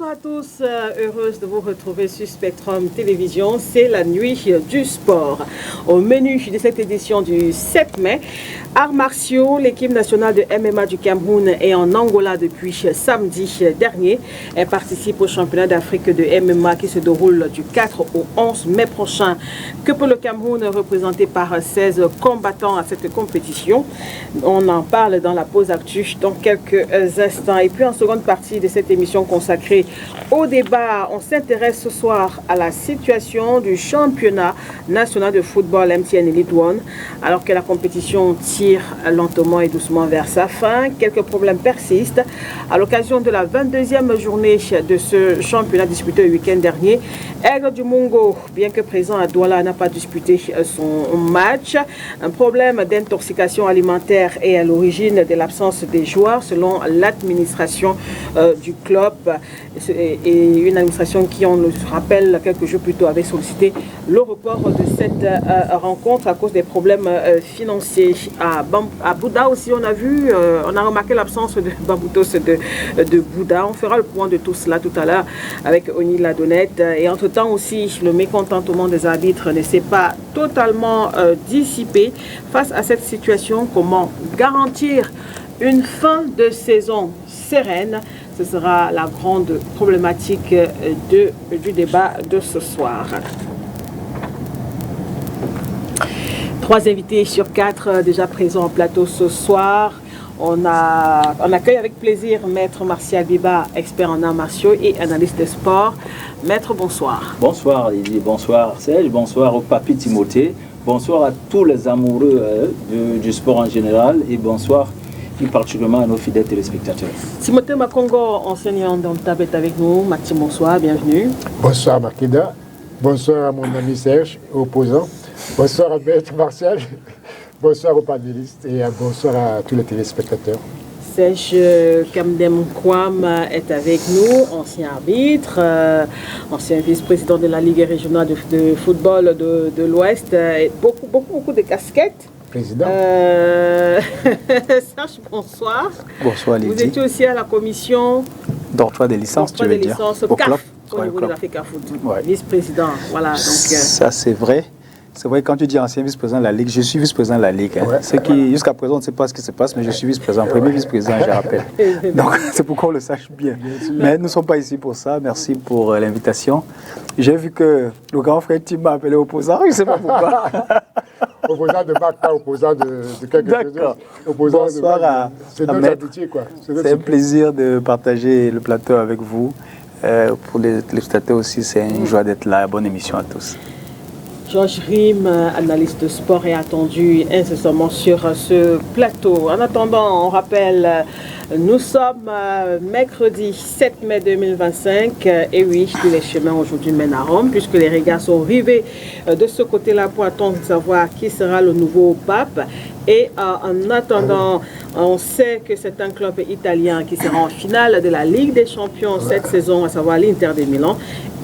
à tous, heureuse de vous retrouver sur Spectrum Télévision, c'est la nuit du sport. Au menu de cette édition du 7 mai, arts martiaux, l'équipe nationale de MMA du Cameroun est en Angola depuis samedi dernier. Elle participe au championnat d'Afrique de MMA qui se déroule du 4 au 11 mai prochain. Que peut le Cameroun représenté par 16 combattants à cette compétition? On en parle dans la pause actu dans quelques instants. Et puis en seconde partie de cette émission consacrée au débat, on s'intéresse ce soir à la situation du championnat national de football MTN Elite One. Alors que la compétition tire lentement et doucement vers sa fin, quelques problèmes persistent. À l'occasion de la 22e journée de ce championnat disputé le week-end dernier, Aigle du Mungo, bien que présent à Douala, n'a pas disputé son match. Un problème d'intoxication alimentaire est à l'origine de l'absence des joueurs, selon l'administration du club. Et une administration qui, on le rappelle, quelques jours plus tôt avait sollicité le report de cette rencontre à cause des problèmes financiers. À Bouddha aussi, on a remarqué l'absence de Baboutos de Bouddha. On fera le point de tout cela tout à l'heure avec Oni Ladonnette. Et entre-temps aussi, le mécontentement des arbitres ne s'est pas totalement dissipé. Face à cette situation, comment garantir une fin de saison sereine? Ce sera la grande problématique du débat de ce soir. 3 invités sur 4 déjà présents en plateau ce soir. On accueille avec plaisir Maître Martial Biba, expert en arts martiaux et analyste de sport. Maître, bonsoir. Bonsoir Lydie, bonsoir Serge, bonsoir au Papi Timothée, bonsoir à tous les amoureux du sport en général et bonsoir plus particulièrement à nos fidèles téléspectateurs. Timothée Makongo, enseignant d'Ontab, est avec nous. Mathieu, bonsoir, bienvenue. Bonsoir Makeda, bonsoir à mon ami Serge, opposant. Bonsoir à Maître Martial, bonsoir aux panélistes et bonsoir à tous les téléspectateurs. Serge Kamdem Kwam est avec nous, ancien arbitre, ancien vice-président de la Ligue régionale de football de l'Ouest, beaucoup de casquettes. Président. Serge, bonsoir. Bonsoir Lydie. Vous étiez aussi à la commission d'octroi des licences, tu veux dire, au CAF, au niveau de l'Africa Foot. Ouais. Vice-président, voilà. Donc, ça c'est vrai. C'est vrai, quand tu dis ancien vice-président de la Ligue, je suis vice-président de la Ligue. Hein. Ouais. Jusqu'à présent, on ne sait pas ce qui se passe, mais je suis vice-président, premier vice-président, je rappelle. Donc, c'est pour qu'on le sache bien. Mais nous ne sommes pas ici pour ça. Merci pour l'invitation. J'ai vu que le grand frère Tim m'a appelé opposant, je ne sais pas pourquoi. Opposant de Mac, pas opposant de quelque chose. D'accord. Bonsoir à Maître. C'est un plaisir de partager le plateau avec vous. Pour les téléspectateurs aussi, c'est une joie d'être là. Bonne émission à tous. Georges Rim, analyste de sport, est attendu incessamment sur ce plateau. En attendant, on rappelle, nous sommes mercredi 7 mai 2025 et oui, tous les chemins aujourd'hui mènent à Rome puisque les regards sont rivés de ce côté-là pour attendre de savoir qui sera le nouveau pape. Et en attendant, on sait que c'est un club italien qui sera en finale de la Ligue des Champions cette saison, à savoir l'Inter de Milan.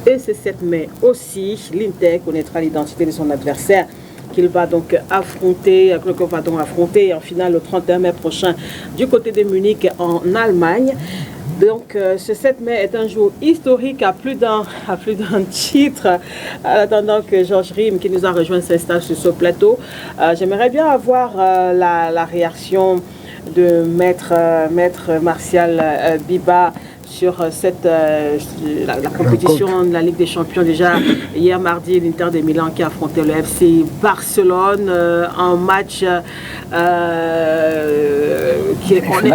Et ce 7 mai aussi, l'Inter connaîtra l'identité de son adversaire qu'il va donc affronter, en finale le 31 mai prochain du côté de Munich en Allemagne. Donc ce 7 mai est un jour historique à plus d'un titre. En attendant que Georges Rim, qui nous a rejoint, s'installe sur ce plateau, j'aimerais bien avoir la réaction de Maître Martial Biba sur la compétition de la Ligue des Champions. Déjà, hier mardi, l'Inter de Milan qui a affronté le FC Barcelone en match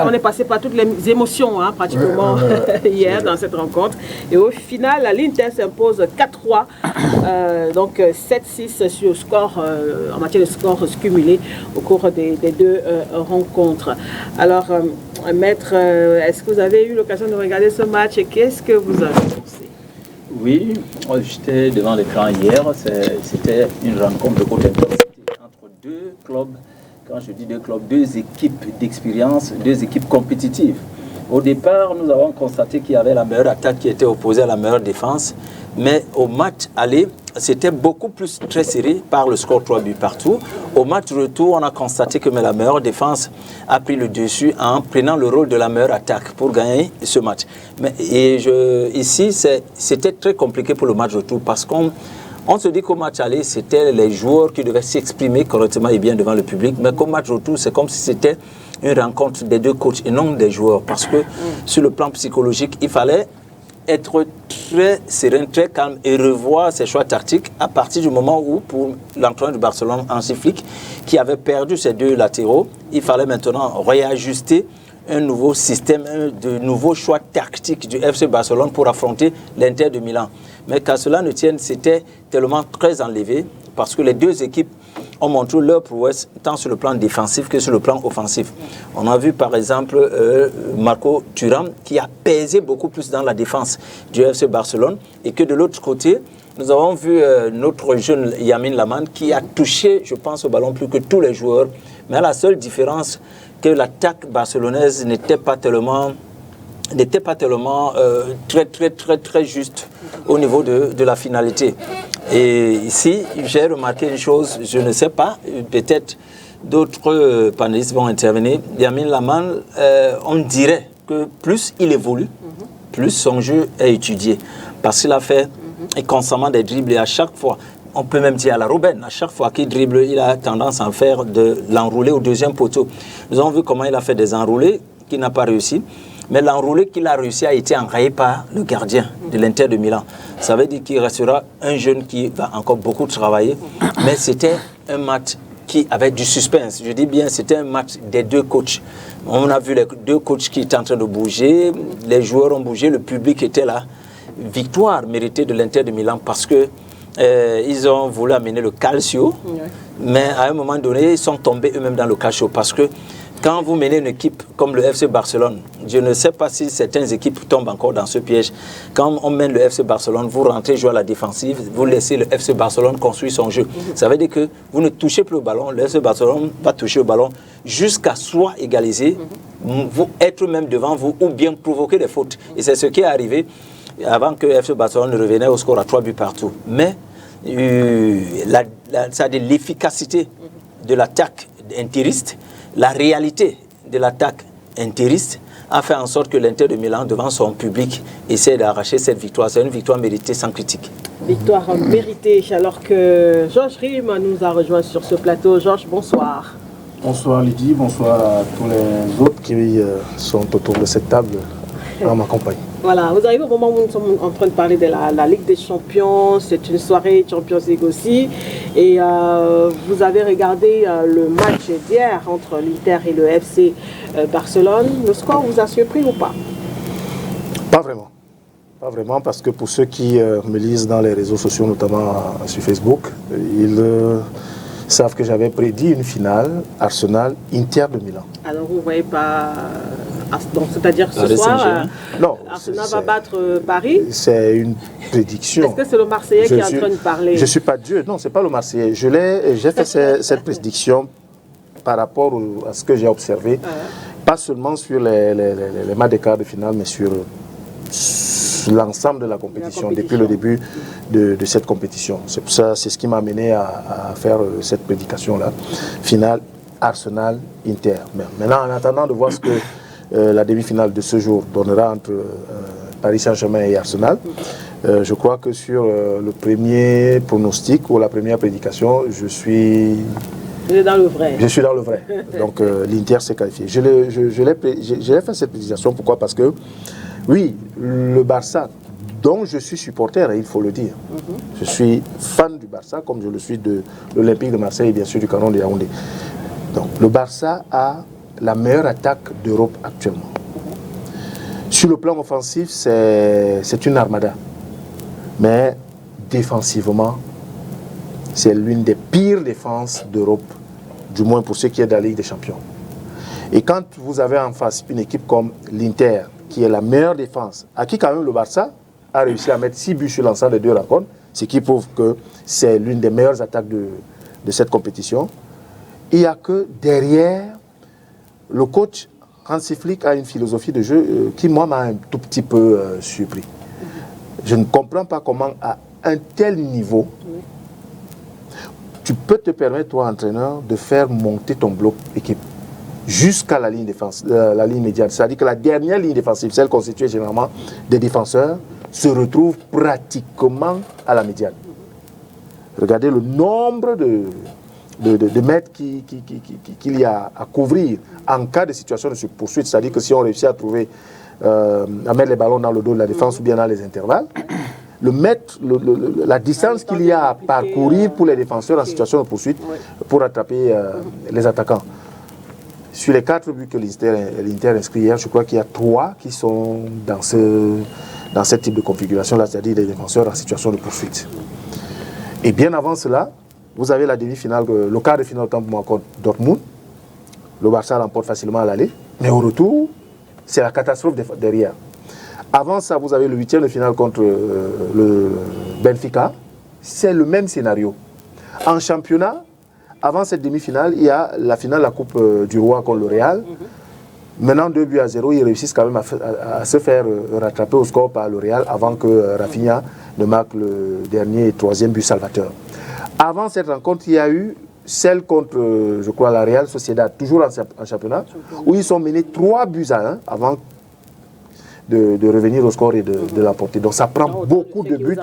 on est passé par toutes les émotions pratiquement hier dans cette rencontre. Et au final, l'Inter s'impose 4-3, donc 7-6 sur score, en matière de scores cumulés au cours des 2 rencontres. Alors, Maître, est-ce que vous avez eu l'occasion de regarder ce match et qu'est-ce que vous avez pensé? Oui, j'étais devant l'écran hier. C'était une rencontre de haute intensité entre 2 clubs. Quand je dis 2 clubs, 2 équipes d'expérience, 2 équipes compétitives. Au départ, nous avons constaté qu'il y avait la meilleure attaque qui était opposée à la meilleure défense. Mais au match aller, c'était beaucoup plus très serré par le score 3 buts partout. Au match retour, on a constaté que la meilleure défense a pris le dessus en prenant le rôle de la meilleure attaque pour gagner ce match. Ici, c'était très compliqué pour le match retour parce qu'on se dit qu'au match aller, c'était les joueurs qui devaient s'exprimer correctement et bien devant le public. Mais qu'au match retour, c'est comme si c'était une rencontre des deux coachs et non des joueurs. Parce que sur le plan psychologique, il fallait être très serein, très calme et revoir ses choix tactiques à partir du moment où, pour l'entraîneur du Barcelone, Hansi Flick, qui avait perdu ses deux latéraux, il fallait maintenant réajuster un nouveau système, de nouveaux choix tactiques du FC Barcelone pour affronter l'Inter de Milan. Mais qu'à cela ne tienne, c'était tellement très enlevé parce que les deux équipes ont montré leur prouesse tant sur le plan défensif que sur le plan offensif. On a vu par exemple Marco Thuram qui a pesé beaucoup plus dans la défense du FC Barcelone et que de l'autre côté, nous avons vu notre jeune Lamine Yamal qui a touché, je pense, au ballon plus que tous les joueurs. Mais la seule différence, que l'attaque barcelonaise n'était pas tellement très juste au niveau de la finalité. Et ici, j'ai remarqué une chose, je ne sais pas, peut-être d'autres panélistes vont intervenir. Lamine Yamal, on dirait que plus il évolue, plus son jeu est étudié. Parce qu'il a fait constamment des dribbles et à chaque fois, on peut même dire à la Robben, à chaque fois qu'il dribble, il a tendance à faire de l'enroulé au deuxième poteau. Nous avons vu comment il a fait des enroulés qu'il n'a pas réussi. Mais l'enroulé qu'il a réussi a été enrayé par le gardien de l'Inter de Milan. Ça veut dire qu'il restera un jeune qui va encore beaucoup travailler. Mais c'était un match qui avait du suspense. Je dis bien, c'était un match des deux coachs. On a vu les deux coachs qui étaient en train de bouger. Les joueurs ont bougé, le public était là. Victoire méritée de l'Inter de Milan parce que ils ont voulu amener le calcio. Mais à un moment donné, ils sont tombés eux-mêmes dans le calcio parce que quand vous menez une équipe comme le FC Barcelone, je ne sais pas si certaines équipes tombent encore dans ce piège. Quand on mène le FC Barcelone, vous rentrez jouer à la défensive, vous laissez le FC Barcelone construire son jeu. Ça veut dire que vous ne touchez plus au ballon, le FC Barcelone va toucher au ballon jusqu'à soit égaliser, vous être même devant vous ou bien provoquer des fautes. Et c'est ce qui est arrivé avant que le FC Barcelone ne revienne au score à 3 buts partout. Mais ça a de l'efficacité de l'attaque intériste. La réalité de l'attaque intériste a fait en sorte que l'Inter de Milan, devant son public, essaie d'arracher cette victoire. C'est une victoire méritée sans critique. Victoire méritée, alors que Georges Rime nous a rejoint sur ce plateau. Georges, bonsoir. Bonsoir Lydie, bonsoir à tous les autres qui sont autour de cette table en ma compagnie. Voilà, vous arrivez au moment où nous sommes en train de parler de la Ligue des Champions. C'est une soirée Champions League aussi. Et vous avez regardé le match d'hier entre l'Inter et le FC Barcelone. Le score vous a surpris ou pas? Pas vraiment. Pas vraiment, parce que pour ceux qui me lisent dans les réseaux sociaux, notamment sur Facebook, ils savent que j'avais prédit une finale Arsenal-Inter de Milan. Alors vous ne voyez pas... Donc, c'est-à-dire ce soir, Arsenal va battre Paris. C'est une prédiction. Est-ce que c'est le Marseillais qui est en train de parler? Je ne suis pas Dieu, non, ce n'est pas le Marseillais. J'ai fait cette prédiction par rapport à ce que j'ai observé, pas seulement sur les matchs de quart de finale, mais sur l'ensemble de la compétition, depuis le début de cette compétition. C'est pour ça, c'est ce qui m'a amené à faire cette prédication-là. Finale Arsenal-Inter. Maintenant, en attendant de voir ce que la demi-finale de ce jour donnera entre Paris Saint-Germain et Arsenal, je crois que sur le premier pronostic ou la première prédication, je suis dans le vrai. Je suis dans le vrai. Donc l'Inter s'est qualifié. Je l'ai fait cette prédication. Pourquoi? Parce que, oui, le Barça, dont je suis supporter, il faut le dire. Je suis fan du Barça, comme je le suis de l'Olympique de Marseille et bien sûr du Canon de Yaoundé. Donc le Barça a la meilleure attaque d'Europe actuellement. Sur le plan offensif, c'est une armada. Mais défensivement, c'est l'une des pires défenses d'Europe, du moins pour ce qui est de la Ligue des Champions. Et quand vous avez en face une équipe comme l'Inter, qui est la meilleure défense, à qui quand même le Barça a réussi à mettre 6 buts sur l'ensemble des deux rencontres, ce qui prouve que c'est l'une des meilleures attaques de cette compétition, il n'y a que derrière, le coach Hansi Flick a une philosophie de jeu qui, moi, m'a un tout petit peu surpris. Je ne comprends pas comment, à un tel niveau, tu peux te permettre, toi, entraîneur, de faire monter ton bloc équipe jusqu'à la ligne défense, la ligne médiane. C'est-à-dire que la dernière ligne défensive, celle constituée généralement des défenseurs, se retrouve pratiquement à la médiane. Regardez le nombre de mètres qu'il y a à couvrir en cas de situation de poursuite. C'est-à-dire que si on réussit à trouver, à mettre les ballons dans le dos de la défense ou bien dans les intervalles, la distance qu'il y a à parcourir pour les défenseurs en situation de poursuite pour attraper les attaquants. Sur les 4 buts que l'Inter inscrit hier, je crois qu'il y a 3 qui sont dans ce type de configuration-là, c'est-à-dire des défenseurs en situation de poursuite. Et bien avant cela, vous avez la demi-finale, le quart de finale contre Dortmund. Le Barça l'emporte facilement à l'aller, mais au retour, c'est la catastrophe derrière. Avant ça, vous avez le 8e de finale contre le Benfica. C'est le même scénario. En championnat, avant cette demi-finale, il y a la finale de la Coupe du Roi contre le Real. Maintenant, 2-0, ils réussissent quand même à se faire rattraper au score par le Real avant que Rafinha ne marque le dernier et 3e but salvateur. Avant cette rencontre, il y a eu celle contre, je crois, la Real Sociedad, toujours en championnat, où ils sont menés 3-1 avant de revenir au score et de l'emporter. Donc ça prend beaucoup de buts.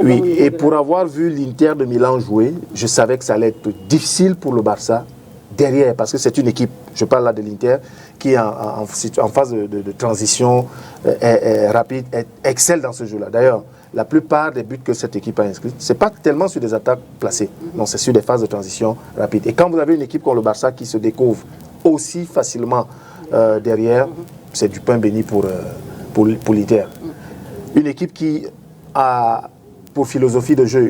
Oui, et pour avoir vu l'Inter de Milan jouer, je savais que ça allait être difficile pour le Barça derrière, parce que c'est une équipe, je parle là de l'Inter, qui est en phase de transition rapide, excelle dans ce jeu-là. D'ailleurs, la plupart des buts que cette équipe a inscrits, ce n'est pas tellement sur des attaques placées, non, c'est sur des phases de transition rapide. Et quand vous avez une équipe comme le Barça qui se découvre aussi facilement derrière, c'est du pain béni pour l'Inter. Une équipe qui a pour philosophie de jeu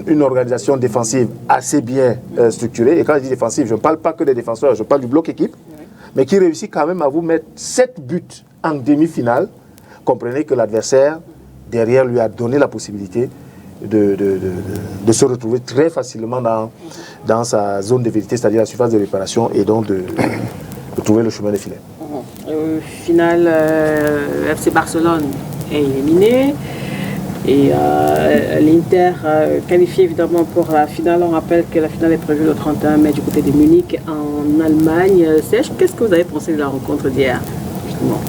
une organisation défensive assez bien structurée. Et quand je dis défensive, je ne parle pas que des défenseurs, je parle du bloc équipe, mais qui réussit quand même à vous mettre 7 buts en demi-finale. Comprenez que l'adversaire, derrière, lui a donné la possibilité de se retrouver très facilement dans sa zone de vérité, c'est-à-dire la surface de réparation, et donc de trouver le chemin des filets. Au final, FC Barcelone est éliminé. Et l'Inter qualifié évidemment pour la finale. On rappelle que la finale est prévue le 31 mai du côté de Munich en Allemagne. Serge, qu'est-ce que vous avez pensé de la rencontre d'hier, justement?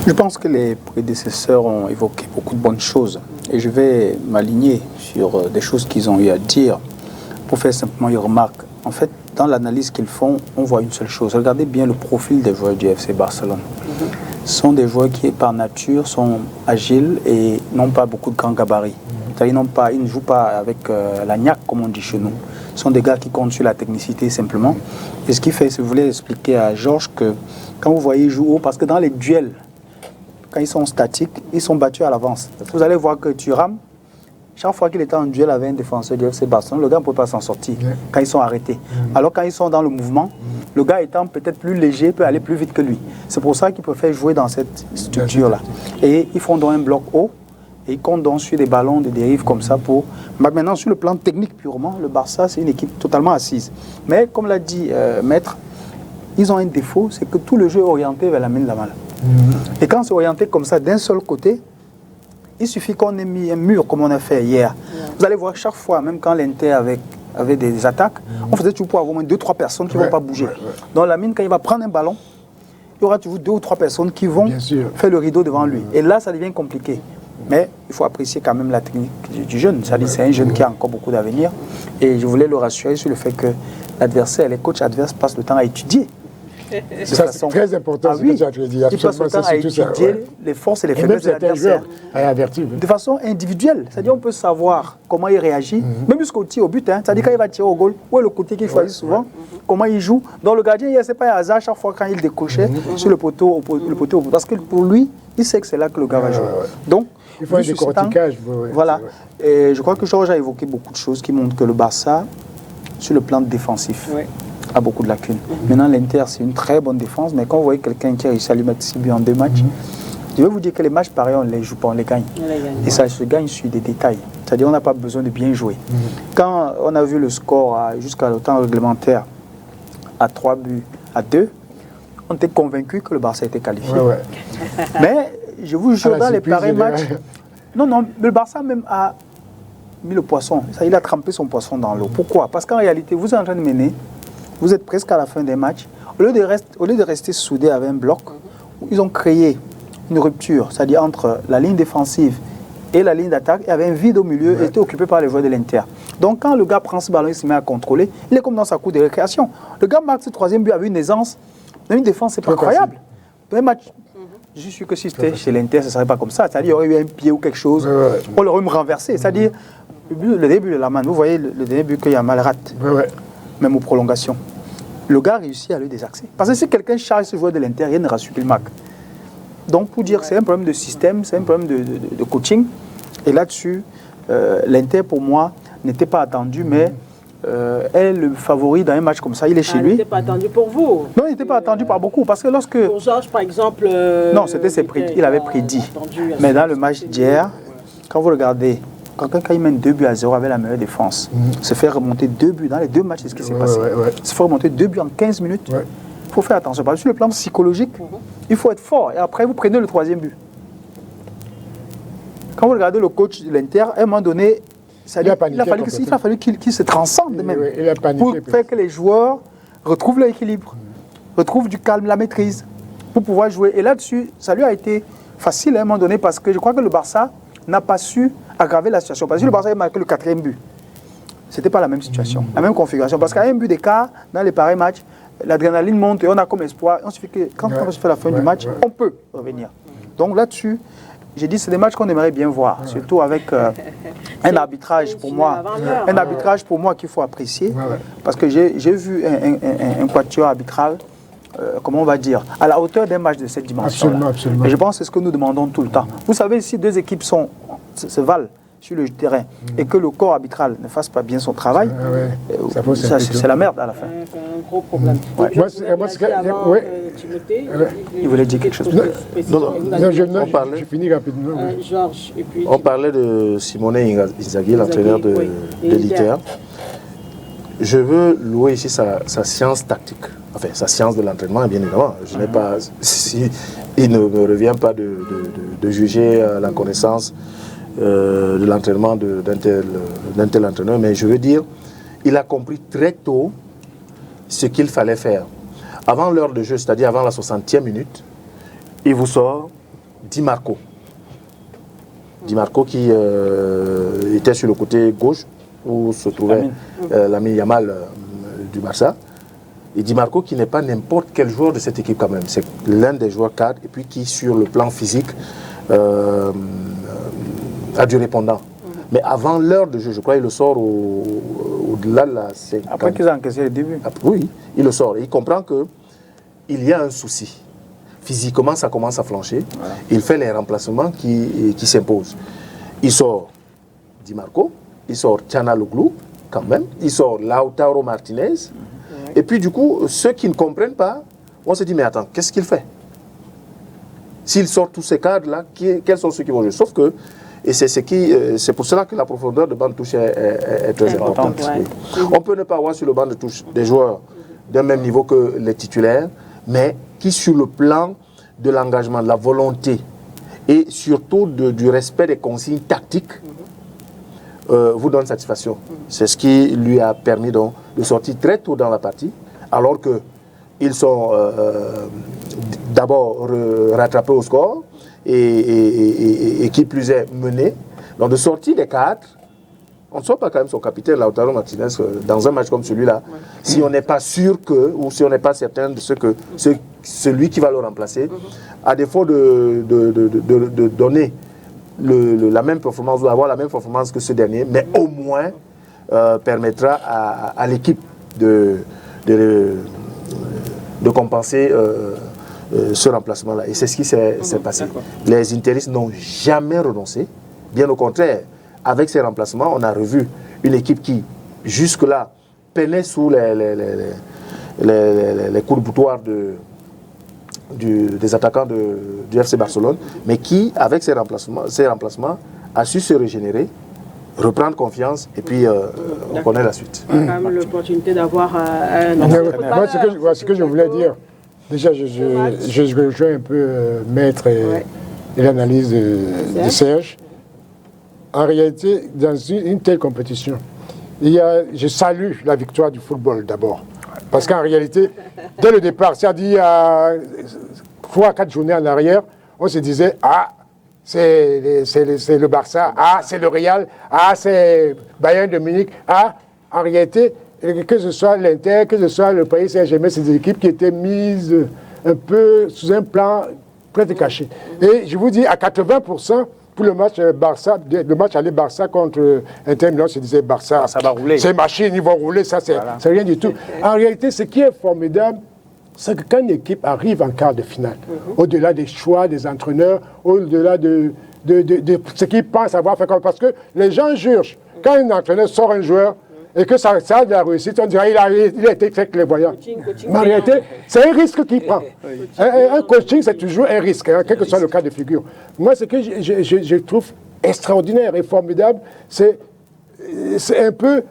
Je pense que les prédécesseurs ont évoqué beaucoup de bonnes choses. Et je vais m'aligner sur des choses qu'ils ont eu à dire pour faire simplement une remarque. En fait, dans l'analyse qu'ils font, on voit une seule chose. Regardez bien le profil des joueurs du FC Barcelone. Ce sont des joueurs qui, par nature, sont agiles et n'ont pas beaucoup de grands gabarits. C'est-à-dire ils ne jouent pas avec la niaque, comme on dit chez nous. Ce sont des gars qui comptent sur la technicité, simplement. Et ce qui fait, si vous voulez expliquer à Georges que quand vous voyez jouer haut, parce que dans les duels, quand ils sont statiques, ils sont battus à l'avance. Vous allez voir que Thuram, chaque fois qu'il était en duel avec un défenseur du FC Barcelone, le gars ne peut pas s'en sortir quand ils sont arrêtés. Alors quand ils sont dans le mouvement, le gars étant peut-être plus léger, peut aller plus vite que lui. C'est pour ça qu'ils préfèrent jouer dans cette structure-là. Et ils font donc un bloc haut et ils comptent donc sur des ballons de dérive comme ça pour... Maintenant, sur le plan technique purement, le Barça, c'est une équipe totalement assise. Mais comme l'a dit Maître, ils ont un défaut, c'est que tout le jeu est orienté vers la main de la balle. Et quand c'est orienté comme ça, d'un seul côté, il suffit qu'on ait mis un mur comme on a fait hier. Vous allez voir chaque fois, même quand l'Inter avait des attaques, on faisait toujours pour avoir au moins 2-3 personnes qui ne vont pas bouger. Dans la mine, quand il va prendre un ballon, il y aura toujours 2 ou 3 personnes qui vont faire le rideau devant lui. Et là, ça devient compliqué. Mais il faut apprécier quand même la technique du jeune. C'est-à-dire c'est un jeune qui a encore beaucoup d'avenir. Et je voulais le rassurer sur le fait que l'adversaire, les coachs adverses passent le temps à étudier. Ça, c'est très important, ce que tu as dit. Ils passent le temps à étudier les forces et les faiblesses de l'adversaire. De façon individuelle. C'est-à-dire on peut savoir comment il réagit, même jusqu'au tir au but. C'est-à-dire quand il va tirer au goal, où est le côté qu'il choisit souvent, comment il joue. Donc le gardien, ce n'est pas un hasard chaque fois quand il décochait sur le poteau. Parce que pour lui, il sait que c'est là que le gars va jouer. Donc, il faut un décortiquage. Voilà. Et je crois que Georges a évoqué beaucoup de choses qui montrent que le Barça, sur le plan défensif, a beaucoup de lacunes. Maintenant, l'Inter, c'est une très bonne défense, mais quand vous voyez quelqu'un qui a réussi à lui mettre 6 buts en 2 matchs, je vais vous dire que les matchs pareils, on ne les joue pas, on les gagne. Et ça se gagne sur des détails. C'est-à-dire on n'a pas besoin de bien jouer. Quand on a vu le score jusqu'à le temps réglementaire à 3 buts à 2, on était convaincus que le Barça était qualifié. Ouais, ouais. Mais je vous jure, dans les surprise, pareils il est- matchs, non, le Barça même a mis le poisson. Ça, il a trempé son poisson dans l'eau. Pourquoi? Parce qu'en réalité, vous êtes en train de mener, vous êtes presque à la fin des matchs. Au lieu de rester soudés avec un bloc, ils ont créé une rupture, c'est-à-dire entre la ligne défensive et la ligne d'attaque, il y avait un vide au milieu, il était occupé par les joueurs de l'Inter. Donc quand le gars prend ce ballon, il se met à contrôler, il est comme dans sa cour de récréation. Le gars marque ce troisième but avec une aisance, dans une défense, c'est pas incroyable. Dans un match, je suis sûr que si c'était chez l'Inter, ce ne serait pas comme ça. C'est-à-dire qu'il y aurait eu un pied ou quelque chose, on l'aurait même renversé. C'est-à-dire, le début de la main, vous voyez le début qu'il y a mal rate, même aux prolongations. Le gars réussit à le désaxer. Parce que si quelqu'un charge ce joueur de l'Inter, il ne rassure plus le Mac. Donc, pour dire que c'est un problème de système, c'est un problème de coaching. Et là-dessus, l'Inter, pour moi, n'était pas attendu, mais est le favori dans un match comme ça. Il est chez lui. Il n'était pas attendu pour vous. Non, il n'était pas attendu par beaucoup. Parce que lorsque. Pour Georges, par exemple. Non, c'était ses prédits. Il avait prédit. Mais dans le match d'hier, quand vous regardez, quand il mène 2-0 avec la meilleure défense, se fait remonter 2 buts dans les 2 matchs, c'est ce qui s'est passé. Se fait remonter 2 buts en 15 minutes. Il faut faire attention. Parce que sur le plan psychologique, il faut être fort. Et après, vous prenez le 3e but. Quand vous regardez le coach de l'Inter, à un moment donné, il a fallu qu'il se transcende même pour faire que les joueurs retrouvent l'équilibre, retrouvent du calme, la maîtrise, pour pouvoir jouer. Et là-dessus, ça lui a été facile à un moment donné parce que je crois que le Barça n'a pas su aggraver la situation. Parce que le Barça a marqué le 4e but. Ce n'était pas la même situation, la même configuration. Parce qu'à un but d'écart, dans les pareils matchs, l'adrénaline monte et on a comme espoir. On suffit que quand on se fait la fin du match, on peut revenir. Donc là-dessus, j'ai dit c'est des matchs qu'on aimerait bien voir, surtout avec un arbitrage pour moi, qu'il faut apprécier, parce que j'ai vu un quatuor arbitral, comment on va dire, à la hauteur d'un match de cette dimension. Et je pense que c'est ce que nous demandons tout le temps. Vous savez, si 2 équipes se valent sur le terrain et que le corps arbitral ne fasse pas bien son travail, c'est la merde à la fin. C'est un gros problème. Il voulait dire quelque chose. Je finis rapidement. Georges, et puis... On parlait de Simone Inzaghi, l'entraîneur de l'Inter. Je veux louer ici sa science tactique, enfin sa science de l'entraînement, bien évidemment. Je n'ai pas, il ne me revient pas de juger la connaissance de l'entraînement d'un tel entraîneur, mais je veux dire, il a compris très tôt ce qu'il fallait faire. Avant l'heure de jeu, c'est-à-dire avant la 60e minute, il vous sort Di Marco. Di Marco qui était sur le côté gauche où se trouvait Lamine Yamal du Barça. Et Di Marco qui n'est pas n'importe quel joueur de cette équipe quand même. C'est l'un des joueurs cadres et puis qui sur le plan physique a du répondant. Mais avant l'heure de jeu, je crois qu'il le sort au-delà de la 50. Après qu'ils ont encaissé le début. Oui, il le sort. Et il comprend qu'il y a un souci. Physiquement, ça commence à flancher. Voilà. Il fait les remplacements qui s'imposent. Il sort Di Marco, il sort Çalhanoğlu quand même, il sort Lautaro Martinez. Et puis du coup, ceux qui ne comprennent pas, on se dit, mais attends, qu'est-ce qu'il fait? S'il sort tous ces cadres-là, quels sont ceux qui vont jouer? Sauf que, et c'est pour cela que la profondeur de banc de touche est très importante. Oui. On peut ne pas avoir sur le banc de touche des joueurs d'un même niveau que les titulaires, mais qui sur le plan de l'engagement, de la volonté et surtout du respect des consignes tactiques vous donne satisfaction. C'est ce qui lui a permis donc de sortir très tôt dans la partie, alors qu'ils sont d'abord rattrapés au score et qui plus est menés. Donc de sortir des cadres, on ne sort pas quand même son capitaine Lautaro Martinez dans un match comme celui-là, si on n'est pas sûr ou si on n'est pas certain de celui qui va le remplacer, à défaut de donner la même performance ou avoir la même performance que ce dernier, mais au moins permettra à l'équipe de compenser ce remplacement-là. Et c'est ce qui s'est passé. Les Interistes n'ont jamais renoncé, bien au contraire. Avec ces remplacements, on a revu une équipe qui, jusque-là, peinait sous les coups de boutoir des attaquants du FC Barcelone, mais qui, avec ces remplacements, a su se régénérer, reprendre confiance, et puis on connaît la suite. On a quand même l'opportunité d'avoir un ce que je voulais dire, Déjà, je rejoins un peu Maître et l'analyse de Serge. En réalité, dans une telle compétition, je salue la victoire du football d'abord. Parce qu'en réalité, dès le départ, c'est-à-dire il y a 3-4 journées en arrière, on se disait, c'est le Barça, c'est le Real, c'est Bayern de Munich, en réalité, que ce soit l'Inter, que ce soit le Paris Saint-Germain, c'est des équipes qui étaient mises un peu sous un plan presque caché. Et je vous dis, à 80%, pour le match aller Barça contre Inter Milan, se disait Barça, ça va rouler. C'est machine, ils vont rouler, ça c'est rien du tout. En réalité, ce qui est formidable, c'est que quand une équipe arrive en quart de finale, au-delà des choix des entraîneurs, au-delà de ce qu'ils pensent avoir fait, parce que les gens jugent, quand un entraîneur sort un joueur, et que ça a de la réussite, on dirait qu'il a été très clairvoyant. Mais en réalité, c'est un risque qu'il prend. Un coaching, c'est toujours un risque, quel que soit le cas de figure. Moi, ce que je trouve extraordinaire et formidable, c'est un peu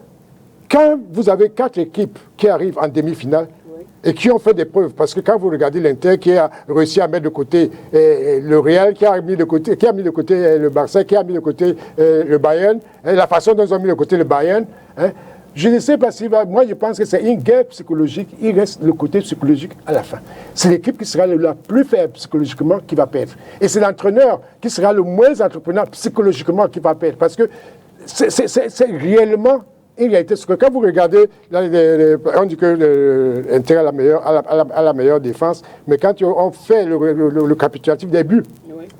quand vous avez 4 équipes qui arrivent en demi-finale et qui ont fait des preuves. Parce que quand vous regardez l'Inter qui a réussi à mettre de côté le Real, qui a mis de côté le Barça, qui a mis de côté le Bayern, la façon dont ils ont mis de côté le Bayern, je ne sais pas si moi je pense que c'est une guerre psychologique, il reste le côté psychologique à la fin. C'est l'équipe qui sera la plus faible psychologiquement qui va perdre. Et c'est l'entraîneur qui sera le moins entrepreneur psychologiquement qui va perdre. Parce que c'est réellement une réalité. Parce que quand vous regardez, on dit que l'Inter a la meilleure défense, mais quand on fait le capitulatif des buts,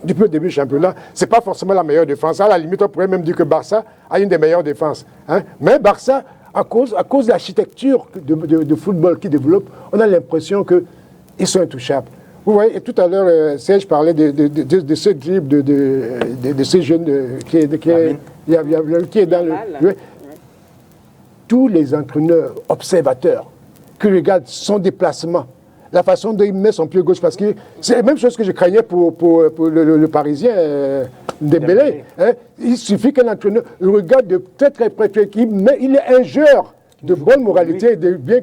depuis le début du championnat, ce n'est pas forcément la meilleure défense. À la limite, on pourrait même dire que Barça a une des meilleures défenses. Mais Barça, à cause de l'architecture de football qu'ils développent, on a l'impression qu'ils sont intouchables. Vous voyez, et tout à l'heure, Serge parlait de ce dribble, de ce jeune qui est dans le... Tous les entraîneurs, observateurs, qui regardent son déplacement, la façon dont il met son pied gauche, parce que c'est la même chose que je craignais pour le Parisien Dembélé. Il suffit qu'un entraîneur regarde de très très près, il est un joueur de bonne moralité, bien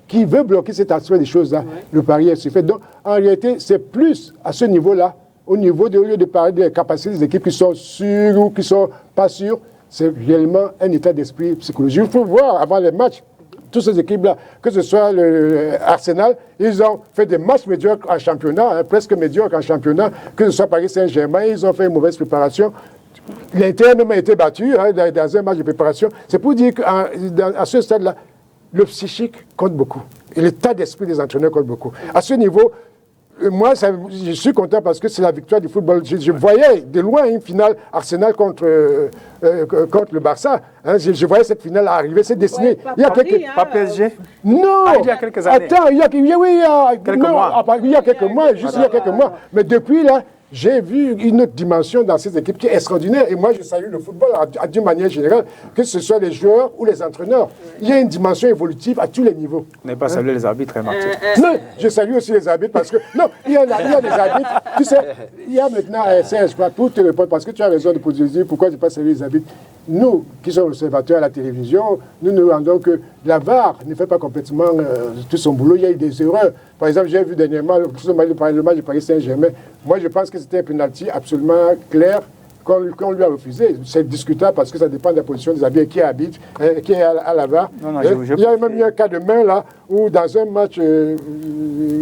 qui veut bloquer cet aspect des choses-là. Le pari est fait. Donc, en réalité, c'est plus à ce niveau-là, au lieu de parler des capacités des équipes qui sont sûres ou qui ne sont pas sûres, c'est réellement un état d'esprit psychologique. Il faut voir avant les matchs, toutes ces équipes-là, que ce soit Arsenal, ils ont fait des matchs médiocres en championnat, presque médiocres en championnat, que ce soit Paris Saint-Germain, ils ont fait une mauvaise préparation. L'Inter même a été battu dans un match de préparation. C'est pour dire qu'à ce stade-là, le psychique compte beaucoup. Et l'état d'esprit des entraîneurs compte beaucoup. À ce niveau, moi, je suis content parce que c'est la victoire du football. Je voyais de loin une finale Arsenal contre le Barça. Je voyais cette finale arriver, c'est dessiné. Pas PSG? Non! Il y a quelques années. Attends, il y a quelques mois, juste il y a quelques mois. Mais depuis là, j'ai vu une autre dimension dans ces équipes qui est extraordinaire. Et moi, je salue le football d'une manière générale, que ce soit les joueurs ou les entraîneurs. Il y a une dimension évolutive à tous les niveaux. Vous n'avez pas salué les arbitres, Martin? Non, je salue aussi les arbitres parce que... Non, il y a des arbitres. Tu sais, il y a maintenant... Serge, pour te répondre, parce que tu as raison de dire pourquoi je n'ai pas salué les arbitres. Nous, qui sommes observateurs à la télévision, nous nous rendons que la VAR ne fait pas complètement tout son boulot. Il y a eu des erreurs. Par exemple, j'ai vu dernièrement le match de Paris Saint-Germain. Moi, je pense que c'était un penalty absolument clair qu'on lui a refusé. C'est discutable parce que ça dépend de la position des arbitres, qui arbitre, qui est à la VAR. Il y a même eu un cas de main là, où dans un match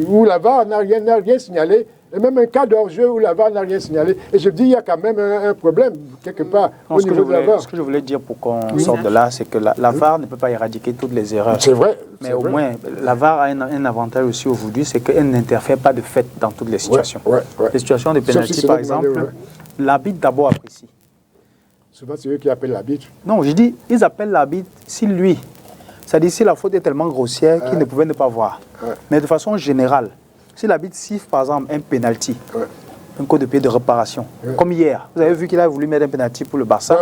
où la VAR n'a rien signalé. Et même un cas d'hors-jeu où la VAR n'a rien signalé. Et je dis, il y a quand même un problème, quelque part, au niveau de la VAR. Ce que je voulais dire pour qu'on sorte de là, c'est que la VAR ne peut pas éradiquer toutes les erreurs. C'est vrai. Mais au moins, la VAR a un avantage aussi aujourd'hui, c'est qu'elle n'interfère pas de fait dans toutes les situations. Les situations de pénalty, par exemple, l'arbitre d'abord apprécie. Souvent, c'est eux qui appellent l'arbitre. Non, je dis, ils appellent l'arbitre si lui. C'est-à-dire si la faute est tellement grossière qu'il ne pouvait ne pas voir. Mais de façon générale, si l'arbitre siffle, par exemple, un pénalty, un coup de pied de réparation, comme hier, vous avez vu qu'il a voulu mettre un pénalty pour le Barça,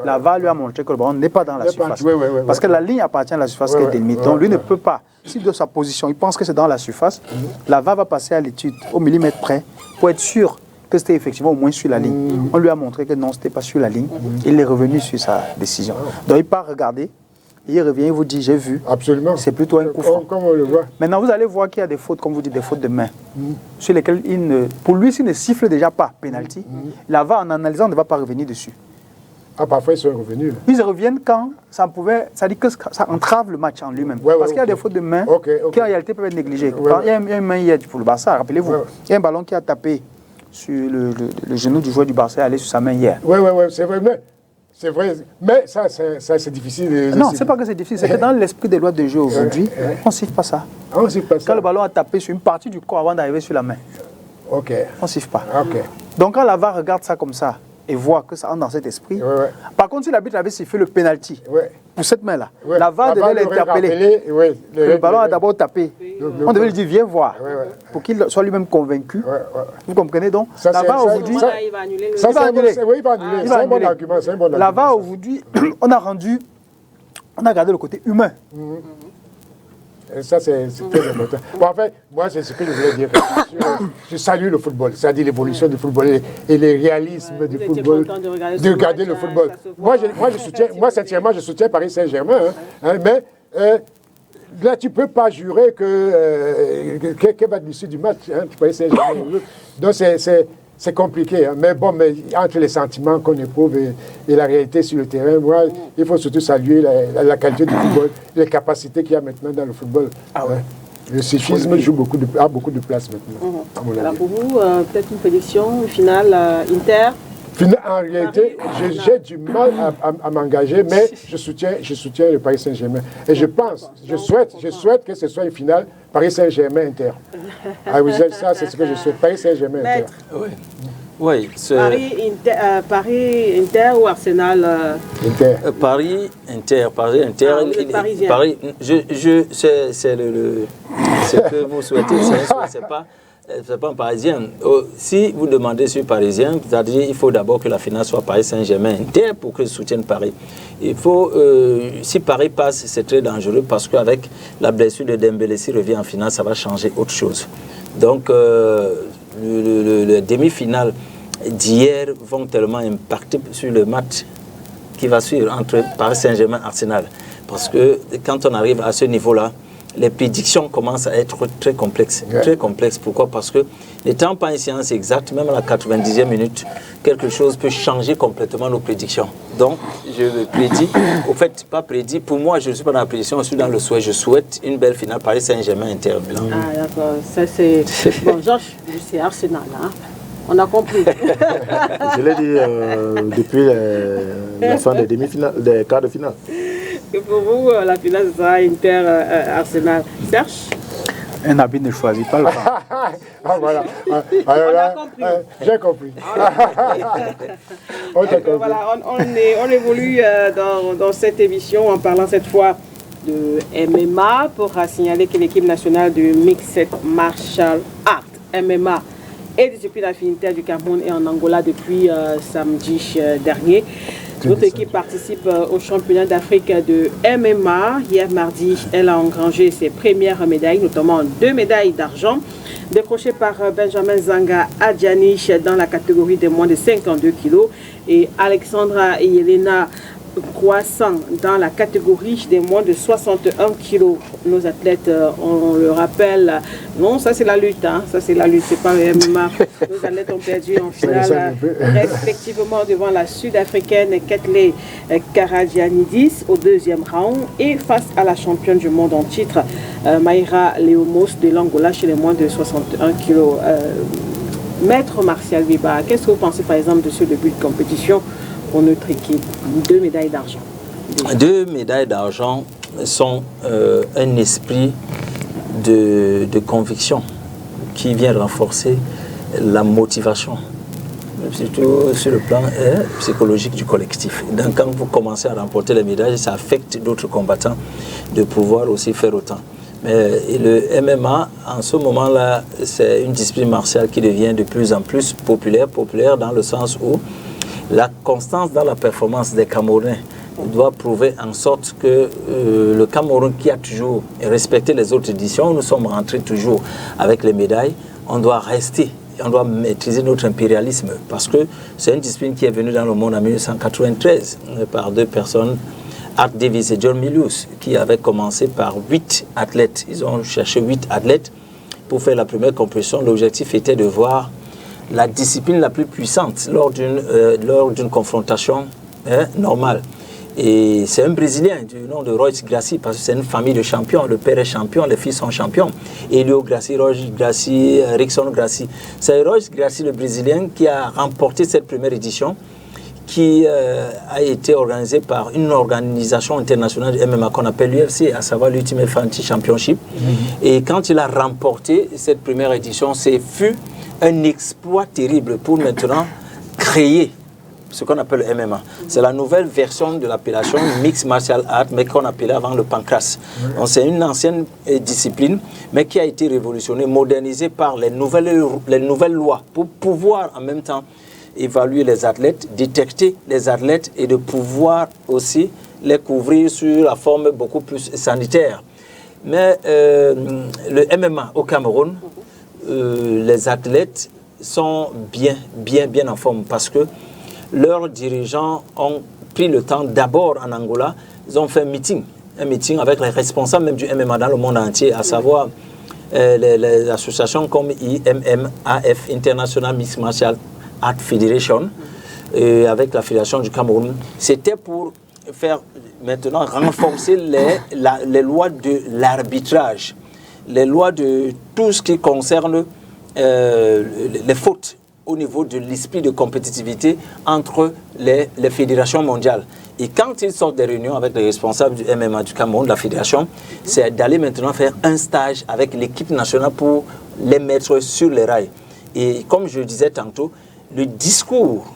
la VAR lui a montré que le ballon n'est pas dans la surface. Parce que la ligne appartient à la surface qui est délimitée. Donc lui ne peut pas, si de sa position, il pense que c'est dans la surface, la VAR va passer à l'étude au millimètre près pour être sûr que c'était effectivement au moins sur la ligne. On lui a montré que non, ce n'était pas sur la ligne. Il est revenu sur sa décision. Donc il part regarder. il revient, il vous dit j'ai vu. Absolument. C'est plutôt un coup franc. Comme on le voit. Maintenant, vous allez voir qu'il y a des fautes, comme vous dites, des fautes de main, sur lesquelles pour lui, s'il ne siffle déjà pas penalty, la VAR en analysant ne va pas revenir dessus. Ah, parfois ils sont revenus. Là. Ils reviennent quand ça dit que ça entrave le match en lui-même. Parce qu'il y a des fautes de main qui en réalité peuvent être négligées. Il y a une main hier pour le Barça, rappelez-vous. Il y a un ballon qui a tapé sur le genou du joueur du Barça et allé sur sa main hier. Oui, c'est vrai. Mais ça c'est difficile. Non, c'est pas que c'est difficile, c'est que dans l'esprit des lois de jeu aujourd'hui, on ne siffle pas ça. On ne siffle pas ça. Quand le ballon a tapé sur une partie du corps avant d'arriver sur la main, on ne siffle pas. Donc quand la VAR regarde ça comme ça, et voit que ça entre dans cet esprit. Par contre, si l'arbitre avait sifflé le penalty pour cette main-là, la VAR devait l'interpeller. Le ballon a d'abord tapé. On devait lui dire, viens voir, pour qu'il soit lui-même convaincu. Vous comprenez donc? La VAR aujourd'hui... Il va annuler le... Ça, il va annuler. C'est un bon argument. La VAR aujourd'hui, on a gardé le côté humain. Et ça, c'est très important. Bon, en fait, moi, c'est ce que je voulais dire. Je salue le football, c'est-à-dire l'évolution du football et le réalisme du football. De regarder le football. Sincèrement, je soutiens Paris Saint-Germain. Mais là, tu ne peux pas jurer que va être l'issue du match, Paris Saint-Germain. Donc, c'est compliqué, mais bon, entre les sentiments qu'on éprouve et la réalité sur le terrain, moi, il faut surtout saluer la qualité du football, les capacités qu'il y a maintenant dans le football. Le psychisme a beaucoup de place maintenant. Alors pour vous, peut-être une prédiction finale Inter. En réalité, j'ai du mal à m'engager, mais je soutiens le Paris Saint-Germain. Et je souhaite que ce soit une finale Paris Saint-Germain-Inter. Ça, c'est ce que je souhaite. Paris Saint-Germain-Inter. Oui, Paris Inter ou Arsenal Inter. Paris Inter. Vous êtes parisien. Paris, c'est ce que vous souhaitez, c'est pas un Parisien. Si vous demandez sur Parisien, c'est-à-dire il faut d'abord que la finale soit Paris Saint-Germain-Inter pour que je soutienne Paris. Il faut, si Paris passe, c'est très dangereux parce qu'avec la blessure de Dembélé, s'il revient en finale, ça va changer autre chose. Donc, le demi-finale d'hier vont tellement impacter sur le match qui va suivre entre Paris Saint-Germain et Arsenal. Parce que quand on arrive à ce niveau-là, les prédictions commencent à être très complexes. Très complexes. Pourquoi? Parce que n'étant pas une science exacte, même à la 90e minute, quelque chose peut changer complètement nos prédictions. Donc, je prédis, au fait, pas prédit, pour moi, je ne suis pas dans la prédiction, je suis dans le souhait. Je souhaite une belle finale Paris Saint-Germain-Inter. Ah, d'accord. Ça, c'est... Bon, Georges, c'est Arsenal, hein. On a compris. Je l'ai dit depuis la fin des demi-finales, des quarts de finale. Et pour vous, la finale sera Inter-Arsenal. Serge? Un arbitre ne choisit pas le camp. Voilà. On a compris. J'ai compris. Voilà, on évolue dans cette émission en parlant cette fois de MMA pour signaler que l'équipe nationale du Mixed Martial Art, MMA, et discipline affinitaire du Cameroun et en Angola depuis samedi dernier. Notre équipe participe au championnat d'Afrique de MMA. Hier mardi, elle a engrangé ses premières médailles, notamment 2 médailles d'argent, décrochées par Benjamin Zanga Adjanish dans la catégorie des moins de 52 kg et Alexandra et Yelena Croissant dans la catégorie des moins de 61 kg. Nos athlètes, on le rappelle, non, ça c'est la lutte, hein, ça c'est la lutte, c'est pas le MMA. Nos athlètes ont perdu en finale respectivement devant la Sud-Africaine Ketley Karagianidis au 2e round et face à la championne du monde en titre, Maïra Leomos de l'Angola chez les moins de 61 kg. Maître Martial Viba, qu'est-ce que vous pensez par exemple de ce début de compétition pour notre équipe? 2 médailles d'argent. 2 médailles d'argent sont un esprit de conviction qui vient renforcer la motivation, surtout sur le plan psychologique du collectif. Donc quand vous commencez à remporter les médailles, ça affecte d'autres combattants de pouvoir aussi faire autant. Mais le MMA, en ce moment-là, c'est une discipline martiale qui devient de plus en plus populaire dans le sens où la constance dans la performance des Camerounais doit prouver en sorte que le Cameroun qui a toujours respecté les autres éditions, nous sommes rentrés toujours avec les médailles, on doit rester, on doit maîtriser notre impérialisme parce que c'est une discipline qui est venue dans le monde en 1993 par 2 personnes Art Davis et John Milius, qui avaient commencé par 8 athlètes. Ils ont cherché 8 athlètes pour faire la première compétition. L'objectif était de voir la discipline la plus puissante lors d'une confrontation normale. Et c'est un Brésilien du nom de Royce Gracie, parce que c'est une famille de champions. Le père est champion, les fils sont champions. Elio Gracie, Royce Gracie, Rickson Gracie. C'est Royce Gracie, le Brésilien, qui a remporté cette première édition, qui a été organisée par une organisation internationale de MMA qu'on appelle l'UFC, à savoir l'Ultimate Fighting Championship. Et quand il a remporté cette première édition, ce fut un exploit terrible pour maintenant créer ce qu'on appelle le MMA. C'est la nouvelle version de l'appellation Mixed Martial Art, mais qu'on appelait avant le pancras. Donc c'est une ancienne discipline, mais qui a été révolutionnée, modernisée par les nouvelles lois, pour pouvoir en même temps évaluer les athlètes, détecter les athlètes et de pouvoir aussi les couvrir sur la forme beaucoup plus sanitaire. Mais le MMA au Cameroun, les athlètes sont bien en forme, parce que leurs dirigeants ont pris le temps, d'abord en Angola, ils ont fait un meeting avec les responsables même du MMA dans le monde entier, à savoir les associations comme IMMAF, International Mixed Martial Art Federation, avec la Fédération du Cameroun. C'était pour faire maintenant renforcer les lois de l'arbitrage, les lois de tout ce qui concerne les fautes au niveau de l'esprit de compétitivité entre les fédérations mondiales. Et quand ils sortent des réunions avec les responsables du MMA du Cameroun, de la fédération, c'est d'aller maintenant faire un stage avec l'équipe nationale pour les mettre sur les rails. Et comme je le disais tantôt, le discours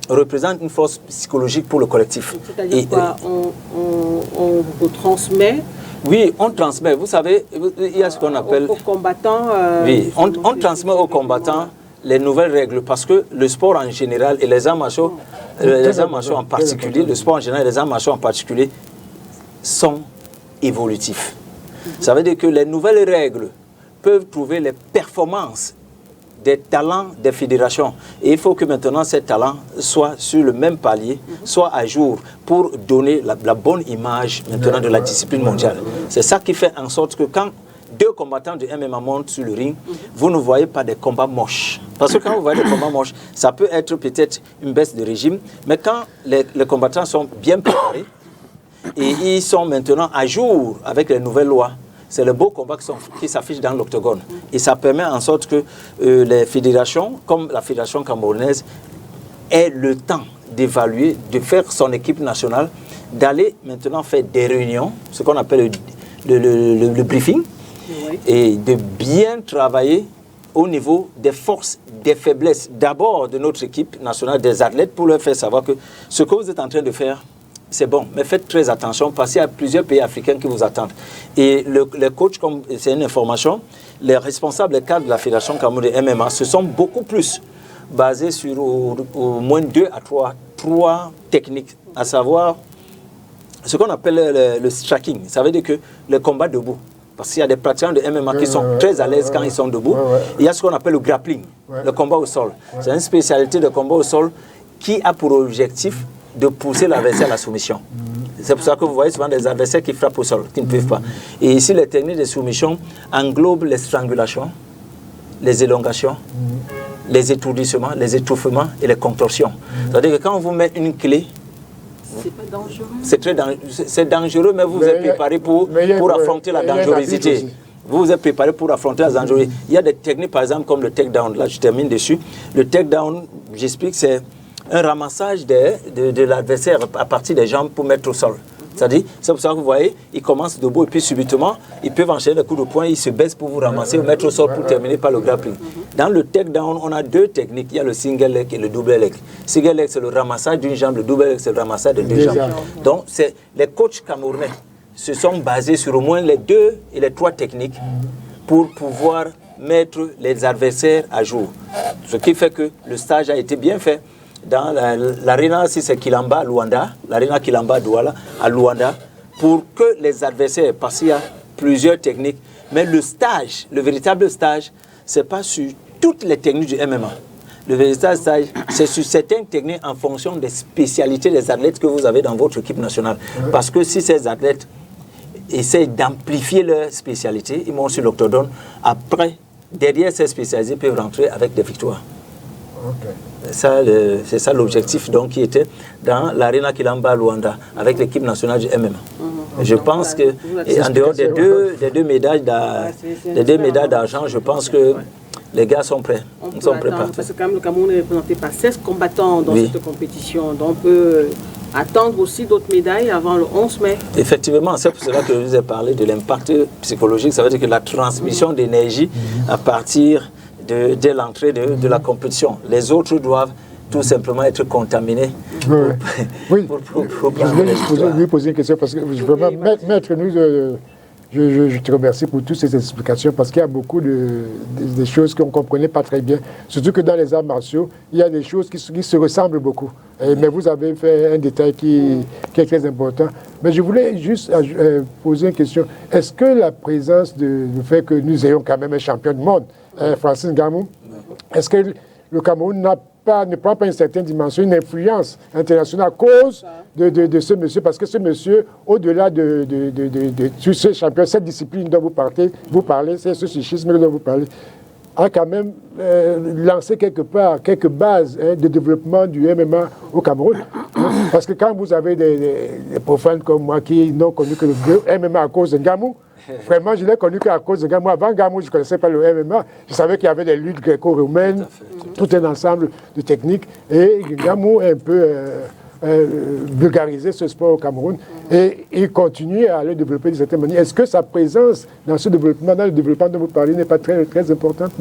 représente une force psychologique pour le collectif. C'est-à-dire quoi, on vous transmet? Oui, on transmet. Vous savez, il y a ce qu'on appelle... Aux combattants... oui, on transmet aux combattants les nouvelles règles, parce que le sport en général et les arts martiaux en particulier, le sport en général et les arts martiaux en particulier sont évolutifs. Ça veut dire que les nouvelles règles peuvent trouver les performances des talents des fédérations. Et il faut que maintenant ces talents soient sur le même palier, soient à jour pour donner la bonne image maintenant de la discipline mondiale. C'est ça qui fait en sorte que quand deux combattants de MMA montent sur le ring, vous ne voyez pas des combats moches. Parce que quand vous voyez des combats moches, ça peut être peut-être une baisse de régime, mais quand les combattants sont bien préparés et ils sont maintenant à jour avec les nouvelles lois, c'est le beau combat qui s'affiche dans l'octogone. Et ça permet en sorte que les fédérations, comme la fédération camerounaise, aient le temps d'évaluer, de faire son équipe nationale, d'aller maintenant faire des réunions, ce qu'on appelle le briefing, oui, et de bien travailler au niveau des forces, des faiblesses, d'abord de notre équipe nationale, des athlètes, pour leur faire savoir que ce que vous êtes en train de faire, c'est bon, mais faites très attention parce qu'il y a plusieurs pays africains qui vous attendent. Et les coachs, comme c'est une information, les responsables, les cadres de la Fédération camerounaise de MMA se sont beaucoup plus basés sur au moins 2 à 3 techniques, à savoir ce qu'on appelle le striking. Ça veut dire que le combat debout. Parce qu'il y a des pratiquants de MMA qui sont très à l'aise quand ils sont debout. Il y a ce qu'on appelle le grappling, le combat au sol. C'est une spécialité de combat au sol qui a pour objectif de pousser l'adversaire à la soumission. C'est pour ça que vous voyez souvent des adversaires qui frappent au sol, qui ne peuvent pas. Et ici, les techniques de soumission englobent les strangulations, les élongations, les étourdissements, les étouffements et les contorsions. C'est-à-dire que quand on vous met une clé, c'est pas dangereux. C'est très dangereux. C'est dangereux, mais vous êtes préparé pour affronter la dangerosité. Vous êtes préparé pour affronter la dangerosité. Il y a des techniques, par exemple, comme le takedown. Là, je termine dessus. Le takedown, j'explique, c'est un ramassage de l'adversaire à partir des jambes pour mettre au sol. C'est-à-dire, c'est pour ça que vous voyez, ils commencent debout et puis subitement, ils peuvent enchaîner des coups de poing, ils se baissent pour vous ramasser ou mettre au sol pour terminer par le grappling. Dans le takedown, on a 2 techniques. Il y a le single leg et le double leg. Single leg, c'est le ramassage d'une jambe. Le double leg, c'est le ramassage de 2 jambes. Donc, les coachs camerounais se sont basés sur au moins les 2 et les 3 techniques pour pouvoir mettre les adversaires à jour. Ce qui fait que le stage a été bien fait. Dans l'aréna, si c'est Kilamba à Luanda, l'aréna Kilamba à Douala, à Luanda, pour que les adversaires, parce qu'il y a plusieurs techniques, mais le stage, le véritable stage, ce n'est pas sur toutes les techniques du MMA. Le véritable stage, c'est sur certaines techniques en fonction des spécialités des athlètes que vous avez dans votre équipe nationale. Parce que si ces athlètes essayent d'amplifier leur spécialité, ils montent sur l'octodone. Après, derrière ces spécialités, ils peuvent rentrer avec des victoires. C'est ça l'objectif donc qui était dans l'Arena Kilamba Luanda avec l'équipe nationale du MMA. Je pense que, en dehors des deux médailles d'argent, je pense que les gars sont prêts. Ils sont prêts partout. Parce que quand même, le Cameroun est représenté par 16 combattants dans cette compétition. Donc on peut attendre aussi d'autres médailles avant le 11 mai. Effectivement, c'est pour cela que je vous ai parlé de l'impact psychologique. Ça veut dire que la transmission d'énergie à partir de l'entrée de la compétition. Les autres doivent tout simplement être contaminés. Oui, je voulais juste lui poser une question parce que vraiment, maître, je te remercie pour toutes ces explications parce qu'il y a beaucoup de choses qu'on ne comprenait pas très bien. Surtout que dans les arts martiaux, il y a des choses qui se ressemblent beaucoup. Mais vous avez fait un détail qui est très important. Mais je voulais juste poser une question. Est-ce que la présence du fait que nous ayons quand même un champion du monde, Francis Ngannou, est-ce que le Cameroun ne prend pas une certaine dimension, une influence internationale à cause de ce monsieur, parce que ce monsieur, au-delà de ce champion, cette discipline dont vous parlez, c'est ce schisme dont vous parlez, a quand même lancé quelques bases de développement du MMA au Cameroun. Parce que quand vous avez des profanes comme moi qui n'ont connu que le MMA à cause de Ngannou, vraiment, je l'ai connu qu'à cause de Ngannou. Avant Ngannou, je ne connaissais pas le MMA. Je savais qu'il y avait des luttes gréco-romaines, tout un ensemble de techniques. Et Ngannou a un peu vulgarisé ce sport au Cameroun. Et il continue à le développer de certaine manière. Est-ce que sa présence dans ce développement, dans le développement dont vous parlez, n'est pas très, très importante?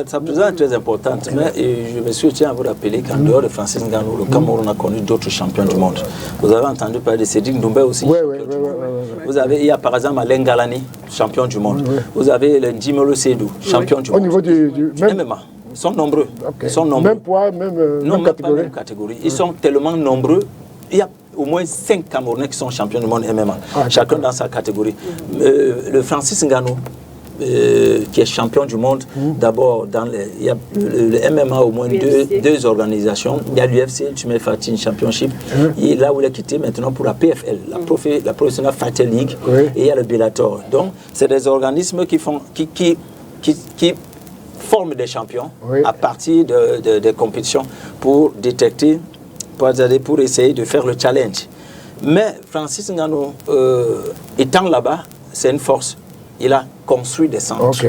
Sa présence est très importante, mais je me tiens à vous rappeler qu'en dehors de Francis Ngannou, le Cameroun a connu d'autres champions du monde. Vous avez entendu parler de Cédric Doumbé aussi. Il y a par exemple Alain Galani, champion du monde. Vous avez le Ndimolo Seydou, champion du monde. Au niveau du MMA. Ils sont nombreux. Ils sont nombreux. Même poids, même catégorie. Ils sont tellement nombreux. Il y a au moins 5 Camerounais qui sont champions du monde MMA, chacun dans sa catégorie. Le Francis Ngannou, qui est champion du monde, d'abord, il y a le MMA, au moins deux organisations. Il y a l'UFC, Ultimate Fighting Championship, et là où il a quitté maintenant pour la PFL, la Professional Fighter League, et il y a le Bellator. Donc, c'est des organismes qui forment des champions à partir des compétitions pour détecter, pour essayer de faire le challenge. Mais Francis Ngannou, étant là-bas, c'est une force. Il a construit des centres.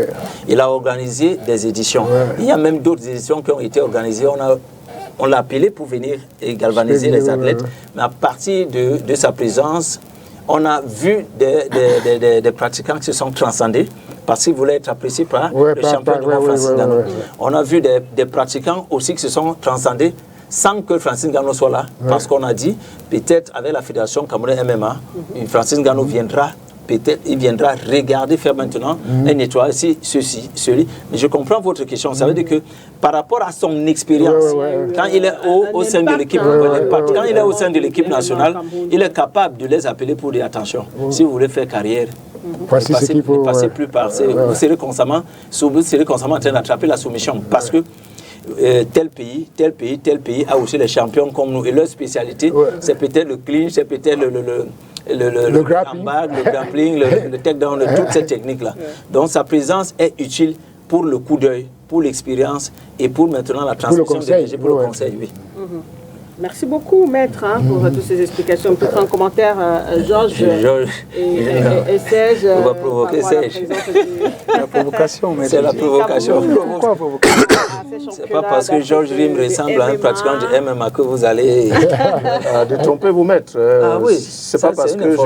Il a organisé des éditions. Il y a même d'autres éditions qui ont été organisées. On l'a appelé pour venir et galvaniser les athlètes. Mais à partir de sa présence, on a vu des pratiquants qui se sont transcendés parce qu'ils voulaient être appréciés par le champion du monde Francis Ngannou. On a vu des pratiquants aussi qui se sont transcendés sans que Francis Ngannou soit là, parce qu'on a dit, peut-être avec la Fédération Cameroun MMA, Francis Ngannou viendra, peut-être il viendra regarder, faire maintenant un nettoyage, celui. Mais je comprends votre question, ça veut dire que par rapport à son expérience, quand il est au sein de l'équipe, quand il est au sein de l'équipe nationale, il est capable de les appeler pour dire attention, si vous voulez faire carrière, ne passez plus par vous serez constamment en train d'attraper la soumission, parce que tel pays a aussi les champions comme nous. Et leur spécialité, c'est peut-être le clinch, c'est peut-être le grappling, le takedown, toutes ces techniques-là. Donc sa présence est utile pour le coup d'œil, pour l'expérience et pour maintenant la transmission d'énergie, pour le conseil. Merci beaucoup, maître, pour toutes ces explications. Peut-être un commentaire, Georges et Serge. On va provoquer Serge. La provocation, mais c'est la provocation. Pourquoi provocation? C'est pas parce que Georges Rim ressemble à un pratiquant du MMA que vous allez détromper vous, maître. Oui, c'est pas parce que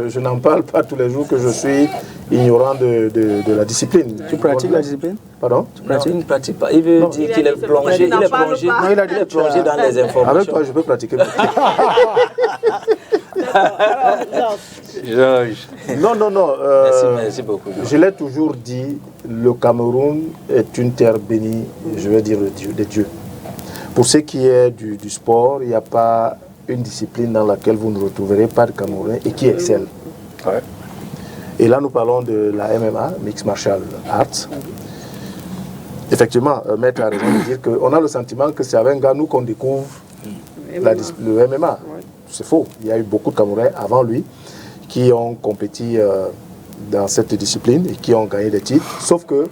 je n'en parle pas tous les jours que je suis ignorant de la discipline. Tu pratiques la discipline? Pardon? Il ne pratique pas. Il veut dire qu'il est plongé. Il est plongé dans les informations. Avec toi, je peux pratiquer. Georges. Non. Merci beaucoup. Je l'ai toujours dit, le Cameroun est une terre bénie, je vais dire de Dieu. Pour ce qui est du sport, il n'y a pas une discipline dans laquelle vous ne retrouverez pas de Camerounais et qui excelle. Et là, nous parlons de la MMA, Mixed Martial Arts. effectivement, Maître a raison de dire qu'on a le sentiment que c'est avec Ngannou qu'on découvre le MMA. Ouais. C'est faux. Il y a eu beaucoup de Camerounais avant lui qui ont compéti dans cette discipline et qui ont gagné des titres. Sauf que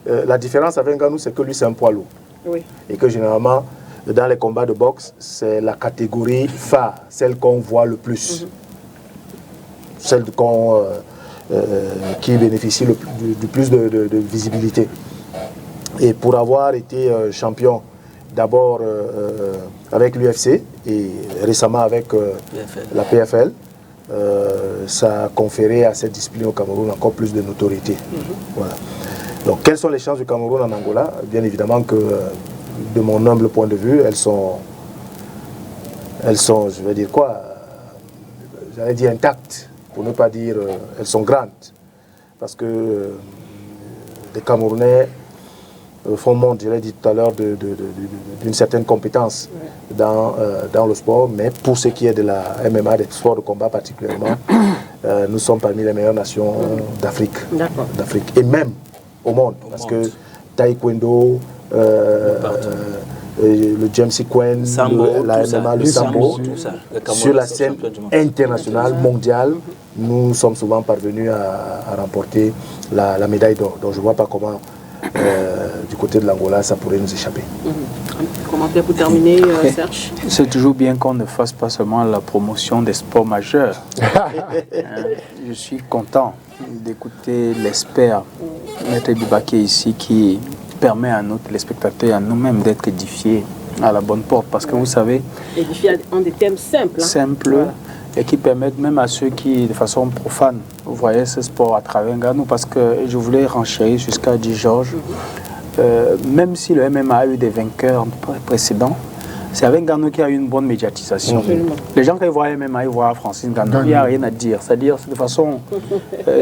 la différence avec Ngannou, c'est que lui, c'est un poids lourd. Oui. Et que généralement, dans les combats de boxe, c'est la catégorie phare, celle qu'on voit le plus. Celle qui bénéficie du plus de visibilité. Et pour avoir été champion d'abord avec l'UFC et récemment avec la PFL, ça a conféré à cette discipline au Cameroun encore plus de notoriété. Voilà. Donc quelles sont les chances du Cameroun en Angola? Bien évidemment que de mon humble point de vue, elles sont, je vais dire quoi, j'allais dire intactes, pour ne pas dire elles sont grandes. Parce que les Camerounais font montre, je l'ai dit tout à l'heure, d'une certaine compétence dans le sport, mais pour ce qui est de la MMA, des sports de combat particulièrement, nous sommes parmi les meilleures nations d'Afrique. Et même au monde, parce que taekwondo, le James Sequin, la MMA, le sambo, sur la scène internationale, mondiale, nous sommes souvent parvenus à remporter la médaille d'or. Donc je ne vois pas comment du côté de l'Angola ça pourrait nous échapper. Commentaire pour terminer, Serge? C'est toujours bien qu'on ne fasse pas seulement la promotion des sports majeurs. Je suis content d'écouter l'expert Maître Bibaké ici qui permet à nous, les spectateurs, à nous-mêmes d'être édifiés à la bonne porte. Parce que vous savez... Édifiés en des thèmes simples. Simples, voilà. Et qui permettent même à ceux qui, de façon profane, voyaient ce sport à travers Ngannou. Parce que je voulais renchérir jusqu'à dit Georges, même si le MMA a eu des vainqueurs précédents, c'est avec Ngannou qu'il y a eu une bonne médiatisation. Absolument. Les gens qui voient MMA, ils voient Francis Ngannou, il n'y a rien à dire. C'est-à-dire de façon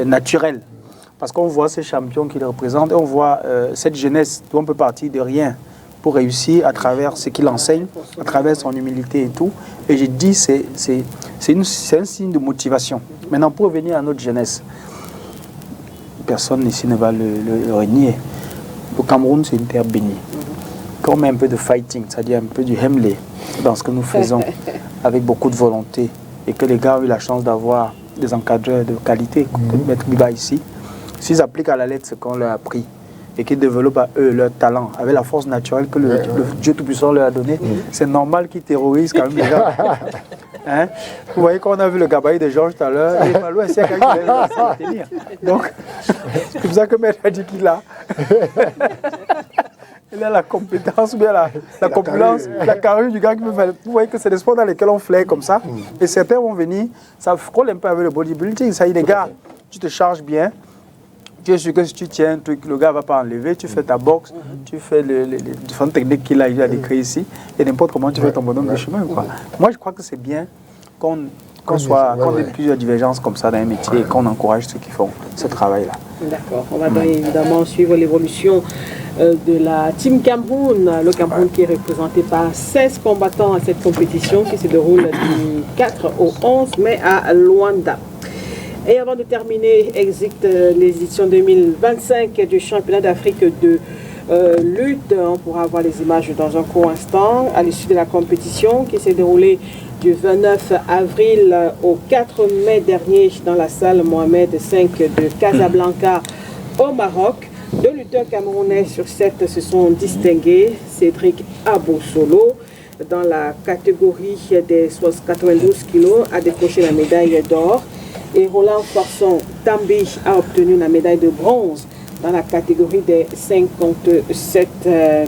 naturelle. Parce qu'on voit ces champions qu'il représente et on voit cette jeunesse dont on peut partir de rien pour réussir à travers ce qu'il enseigne, à travers son humilité et tout. Et j'ai dit, c'est un signe de motivation. Maintenant, pour revenir à notre jeunesse, personne ici ne va le renier. Le Cameroun, c'est une terre bénie. Quand on met un peu de fighting, c'est-à-dire un peu du hemley dans ce que nous faisons, avec beaucoup de volonté, et que les gars ont eu la chance d'avoir des encadreurs de qualité, comme Maître Biba ici, s'ils appliquent à la lettre ce qu'on leur a appris et qu'ils développent à eux leur talent avec la force naturelle que le Dieu Tout-Puissant leur a donnée, c'est normal qu'ils terrorisent quand même les gens. Hein? Vous voyez, quand on a vu le gabarit de Georges tout à l'heure, il m'a loué un siècle qui va tenir. Donc, c'est pour ça que Maître a dit qu'il a. Il a la compétence, bien la compétence, la carrure du gars qui peut faire. Vous voyez que c'est des sports dans lesquels on flaire comme ça. Et certains vont venir, ça frôle un peu avec le bodybuilding. Ça y est, les gars, tu te charges bien. Tu es sûr que si tu tiens un truc, le gars ne va pas enlever. Tu fais ta boxe, tu fais les différentes techniques qu'il a décrites ici. Et n'importe comment tu fais ton bonhomme de chemin. Quoi. Moi, je crois que c'est bien qu'on ait plusieurs divergences comme ça dans un métier et qu'on encourage ceux qui font ce travail-là. D'accord. On va évidemment suivre l'évolution de la Team Cameroun. Le Cameroun qui est représenté par 16 combattants à cette compétition qui se déroule du 4 au 11 mai à Luanda. Et avant de terminer, existe l'édition 2025 du championnat d'Afrique de lutte. On pourra voir les images dans un court instant à l'issue de la compétition qui s'est déroulée du 29 avril au 4 mai dernier dans la salle Mohamed V de Casablanca au Maroc. 2 lutteurs camerounais sur 7 se sont distingués. Cédric Abosolo, dans la catégorie des 92 kg, a décroché la médaille d'or. Et Roland Forson Tambi a obtenu la médaille de bronze dans la catégorie des 57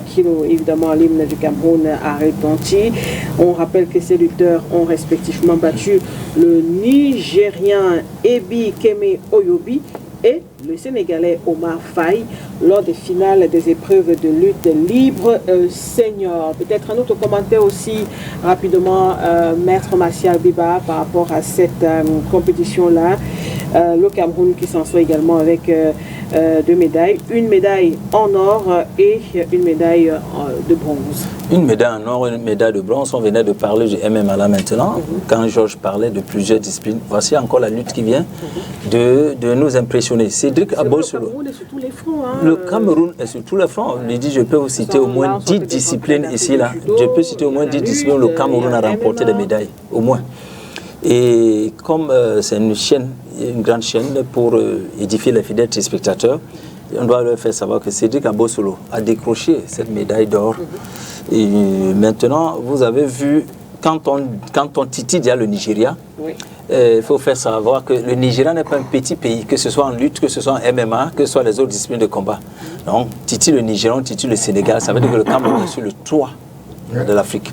kilos. Évidemment, l'hymne du Cameroun a retenti. On rappelle que ces lutteurs ont respectivement battu le Nigérien Ebi Keme Oyobi et le Sénégalais Omar Faye lors des finales des épreuves de lutte libre senior. Peut-être un autre commentaire aussi rapidement, Maître Martial Biba, par rapport à cette compétition-là. Le Cameroun qui s'en sort également avec de médailles, une médaille en or et une médaille de bronze. Une médaille en or, une médaille de bronze. On venait de parler du MMA là maintenant. Quand Georges parlait de plusieurs disciplines, voici encore la lutte qui vient de nous impressionner. Cédric Abosolo. Le Cameroun est sur tous les fronts. Hein. Le Cameroun est sur tous les fronts. Je dis, je peux vous citer au moins 10 disciplines ici là. Je peux citer au moins 10 disciplines où le Cameroun a remporté des médailles, au moins. Et comme c'est une chaîne, une grande chaîne pour édifier les fidèles téléspectateurs, on doit leur faire savoir que Cédric Abosolo a décroché cette médaille d'or. Et maintenant, vous avez vu, quand on titille déjà le Nigeria, il faut faire savoir que le Nigeria n'est pas un petit pays, que ce soit en lutte, que ce soit en MMA, que ce soit les autres disciplines de combat. Donc, titille le Nigeria, on titille le Sénégal, ça veut dire que le Cameroun est sur le toit de l'Afrique.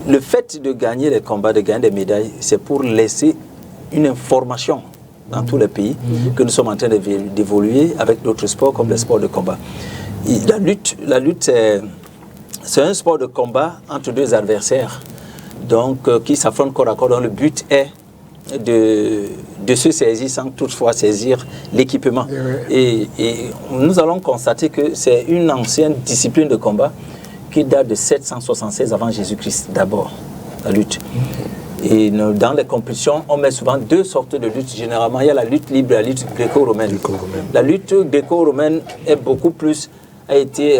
Le fait de gagner les combats, de gagner des médailles, c'est pour laisser une information dans tous les pays que nous sommes en train d'évoluer avec d'autres sports comme les sports de combat. Et la lutte c'est un sport de combat entre deux adversaires donc, qui s'affrontent corps à corps, dont le but est de se saisir sans toutefois saisir l'équipement. Et nous allons constater que c'est une ancienne discipline de combat qui date de 776 avant Jésus-Christ d'abord, la lutte. Et dans les compétitions, on met souvent deux sortes de luttes. Généralement, il y a la lutte libre et la lutte gréco-romaine. La lutte gréco-romaine est beaucoup plus, a été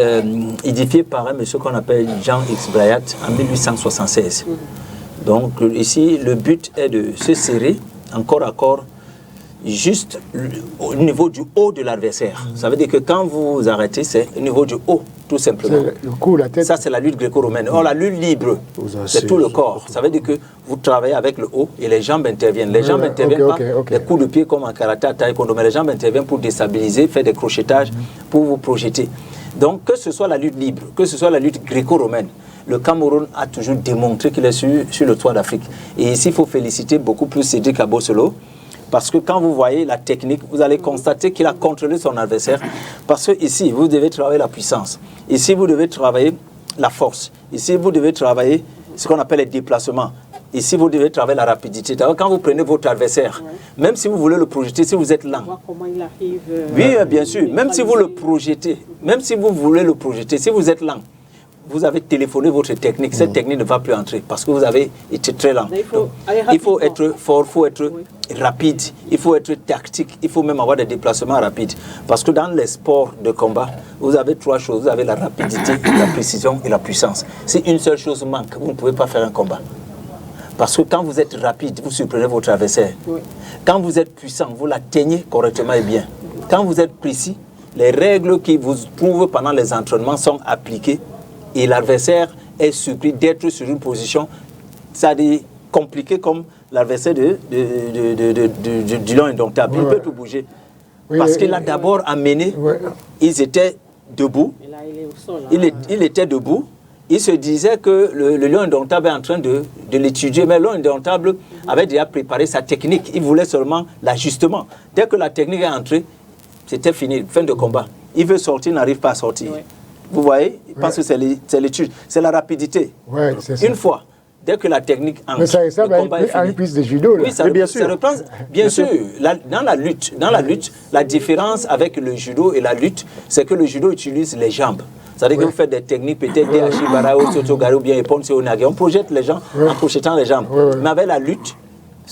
édifiée par un monsieur qu'on appelle Jean X Bryat en 1876. Donc ici, le but est de se serrer en corps à corps juste au niveau du haut de l'adversaire. Ça veut dire que quand vous arrêtez, c'est au niveau du haut, tout simplement. Le cou, la tête. Ça, c'est la lutte gréco-romaine. Or, la lutte libre, c'est tout le corps. Ça veut dire que vous travaillez avec le haut et les jambes interviennent. Les jambes interviennent pas des coups de pied comme en karaté, taekwondo, mais les jambes interviennent pour déstabiliser, faire des crochetages, pour vous projeter. Donc, que ce soit la lutte libre, que ce soit la lutte gréco-romaine, le Cameroun a toujours démontré qu'il est sur le toit d'Afrique. Et ici, il faut féliciter beaucoup plus Cédric Abosolo, parce que quand vous voyez la technique, vous allez constater qu'il a contrôlé son adversaire. Parce que ici, vous devez travailler la puissance. Ici, vous devez travailler la force. Ici, vous devez travailler ce qu'on appelle les déplacements. Ici, vous devez travailler la rapidité. D'ailleurs, quand vous prenez votre adversaire, même si vous voulez le projeter, si vous êtes lent, Comment il arrive, oui, bien sûr, même si vous le projetez, même si vous voulez le projeter, si vous êtes lent, vous avez téléphoné votre technique, cette technique ne va plus entrer parce que vous avez été très lent. Il faut être fort, il faut être rapide, il faut être tactique, il faut même avoir des déplacements rapides. Parce que dans les sports de combat, vous avez trois choses. Vous avez la rapidité, la précision et la puissance. Si une seule chose manque, vous ne pouvez pas faire un combat. Parce que quand vous êtes rapide, vous surprenez votre adversaire. Quand vous êtes puissant, vous l'atteignez correctement et bien. Quand vous êtes précis, les règles qui vous trouvent pendant les entraînements sont appliquées et l'adversaire est surpris d'être sur une position, c'est-à-dire compliquée comme l'adversaire du lion indomptable. Il peut tout bouger. Parce qu'il a d'abord amené, ils étaient debout, Et là, il est au sol. il était debout, il se disait que le lion indomptable est en train de l'étudier, mais le lion indomptable avait déjà préparé sa technique, il voulait seulement l'ajustement. Dès que la technique est entrée, c'était fini, fin de combat. Il veut sortir, il n'arrive pas à sortir. Vous voyez, il pense que c'est l'étude, c'est la rapidité. Une fois, dès que la technique entre, mais ça ressemble à une piste de judo. Là. Oui, ça reprend, bien sûr. Dans la lutte, la différence avec le judo et la lutte, c'est que le judo utilise les jambes. C'est-à-dire que vous faites des techniques, peut-être des hashibara, sotogari ou bien epon, seonage. On projette les gens en projetant les jambes. Mais avec la lutte,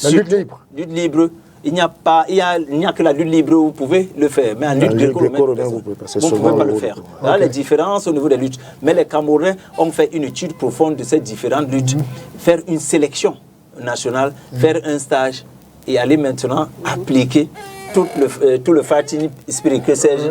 lutte libre, il n'y a que la lutte libre où vous pouvez le faire. Mais en lutte gréco-romaine, vous ne pouvez pas le faire. Là, les différences au niveau des luttes. Mais les Camerounais ont fait une étude profonde de ces différentes luttes, faire une sélection nationale, faire un stage et aller maintenant appliquer tout le fighting spirit que Serge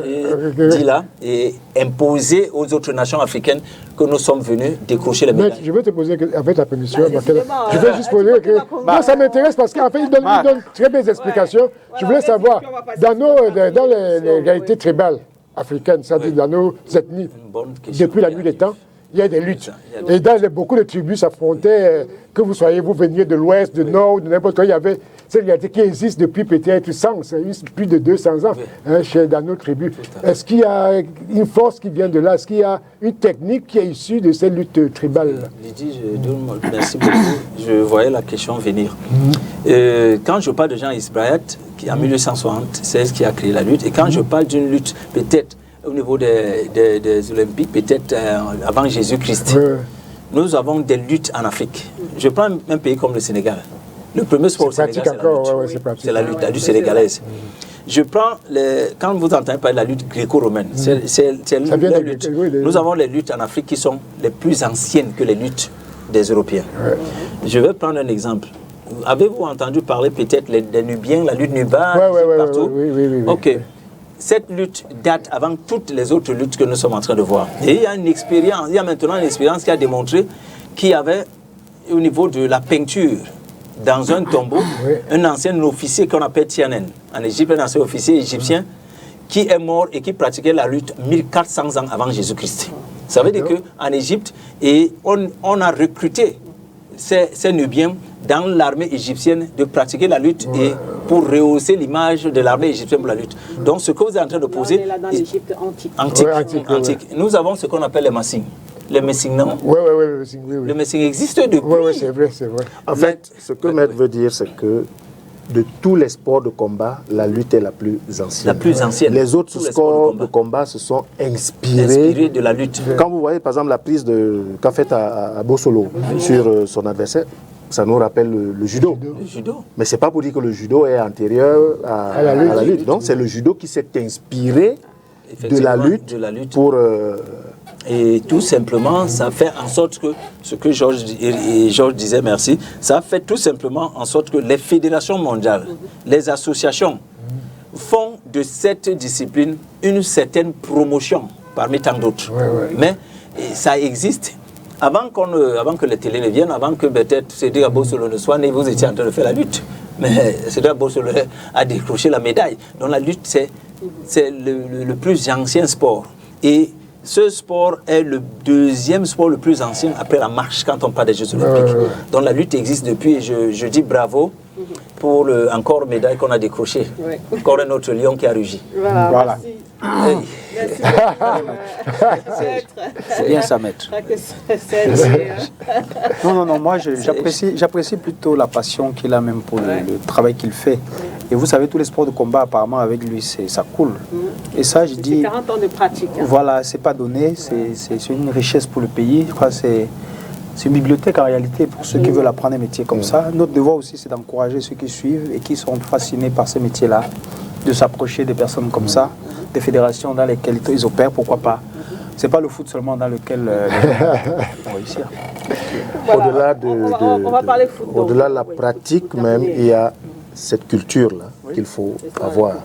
dit là et imposer aux autres nations africaines que nous sommes venus décrocher les médailles. Je vais te poser, avec ta permission, je vais juste poser que... Moi, ça m'intéresse parce qu'en fait, il donne très belles explications. Je voulais savoir, dans les réalités tribales africaines, c'est-à-dire dans nos ethnies, depuis la nuit des temps, il y a des luttes. Et dans beaucoup de tribus s'affrontaient, que vous veniez de l'ouest, du nord, de n'importe où, il y avait cette réalité qui existe depuis peut-être plus de 200 ans dans nos tribus. Est-ce qu'il y a une force qui vient de là? Est-ce qu'il y a une technique qui est issue de ces luttes tribales? Lydie, merci beaucoup. Je voyais la question venir. Quand je parle de Jean X Bryat, en 1876 qui a créé la lutte. Et quand je parle d'une lutte, peut-être au niveau des Olympiques, peut-être avant Jésus-Christ, nous avons des luttes en Afrique. Je prends un pays comme le Sénégal. Le premier sport au Sénégal, c'est la lutte sénégalaise. Je prends, quand vous entendez parler de la lutte gréco-romaine, la lutte. Nous avons les luttes en Afrique qui sont les plus anciennes que les luttes des Européens. Je vais prendre un exemple. Avez-vous entendu parler peut-être des Nubiens, la lutte Nuba, partout? Oui. Ok. Cette lutte date avant toutes les autres luttes que nous sommes en train de voir. Et il y a une expérience, il y a maintenant une expérience qui a démontré qu'il y avait au niveau de la peinture dans un tombeau, un ancien officier qu'on appelle Tianen, en Égypte, un ancien officier égyptien qui est mort et qui pratiquait la lutte 1400 ans avant Jésus-Christ. Ça veut dire qu'en Égypte, on a recruté ces Nubiens dans l'armée égyptienne de pratiquer la lutte et pour rehausser l'image de l'armée égyptienne pour la lutte. Donc ce que vous êtes en train de poser... On est là dans l'Égypte antique. Antique. Nous avons ce qu'on appelle les Massing. Les Messing, non? Oui. Le Messing existe depuis. Oui, c'est vrai. En fait, ce que Maître veut dire, c'est que de tous les sports de combat, la lutte est la plus ancienne. La plus ancienne. Les autres sports de combat se sont inspirés de la lutte. Quand vous voyez par exemple la prise qu'a faite à Bossolo sur son adversaire, ça nous rappelle le judo. Le judo. Mais ce n'est pas pour dire que le judo est antérieur à la lutte. Donc c'est le judo qui s'est inspiré de la lutte pour... Et tout simplement, ça fait en sorte que, ce que Georges disait, merci, ça fait tout simplement en sorte que les fédérations mondiales, les associations font de cette discipline une certaine promotion parmi tant d'autres. Mais ça existe. Avant que les télés ne viennent, avant que peut-être Cédric Abossolo ne soit né, vous étiez en train de faire la lutte. Mais Cédric Abossolo a décroché la médaille. Donc la lutte, c'est le plus ancien sport. Et ce sport est le deuxième sport le plus ancien après la marche quand on parle des Jeux Olympiques. Donc la lutte existe depuis et je dis bravo pour encore médaille qu'on a décroché. Encore un autre lion qui a rugi. Voilà. Merci. C'est bien ça, maître. Non, moi j'apprécie plutôt la passion qu'il a même pour le travail qu'il fait. Et vous savez, tous les sports de combat, apparemment, avec lui, ça coule. Et ça, je dis... 40 ans de pratique. Voilà, c'est pas donné, c'est une richesse pour le pays. Je crois que c'est une bibliothèque en réalité pour ceux qui veulent apprendre un métier comme ça. Notre devoir aussi, c'est d'encourager ceux qui suivent et qui sont fascinés par ce métier-là, de s'approcher des personnes comme ça, des fédérations dans lesquelles ils opèrent, pourquoi pas. C'est pas le foot seulement dans lequel les gens vont réussir. Voilà, on va parler foot. Au-delà de la pratique même, il y a cette culture-là qu'il faut avoir.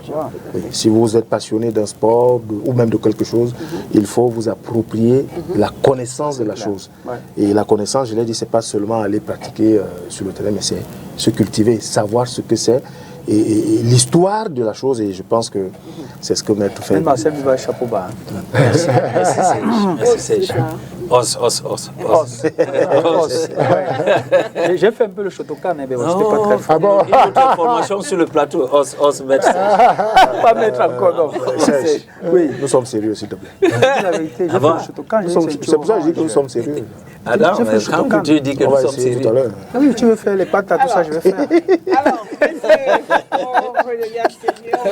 Oui. Si vous êtes passionné d'un sport ou même de quelque chose, il faut vous approprier la connaissance de la chose. Et la connaissance, je l'ai dit, c'est pas seulement aller pratiquer sur le terrain, mais c'est se cultiver, savoir ce que c'est et l'histoire de la chose. Et je pense que c'est ce que Maître fait. Marcel Duval, chapeau bas. Merci Serge. Os. J'ai fait un peu le Shotokan, mais bon, c'était pas très fort. Une autre information sur le plateau. Os, maître. Pas mettre encore, non. Oui, nous sommes sérieux, s'il te plaît. La vérité, j'ai fait le Shotokan. C'est pour ça que je dis que nous sommes sérieux. Alors, quand tu dis que nous sommes sérieux. Ah oui, tu veux faire les pâtes, tout ça, je vais faire. Alors, on redevient sérieux. On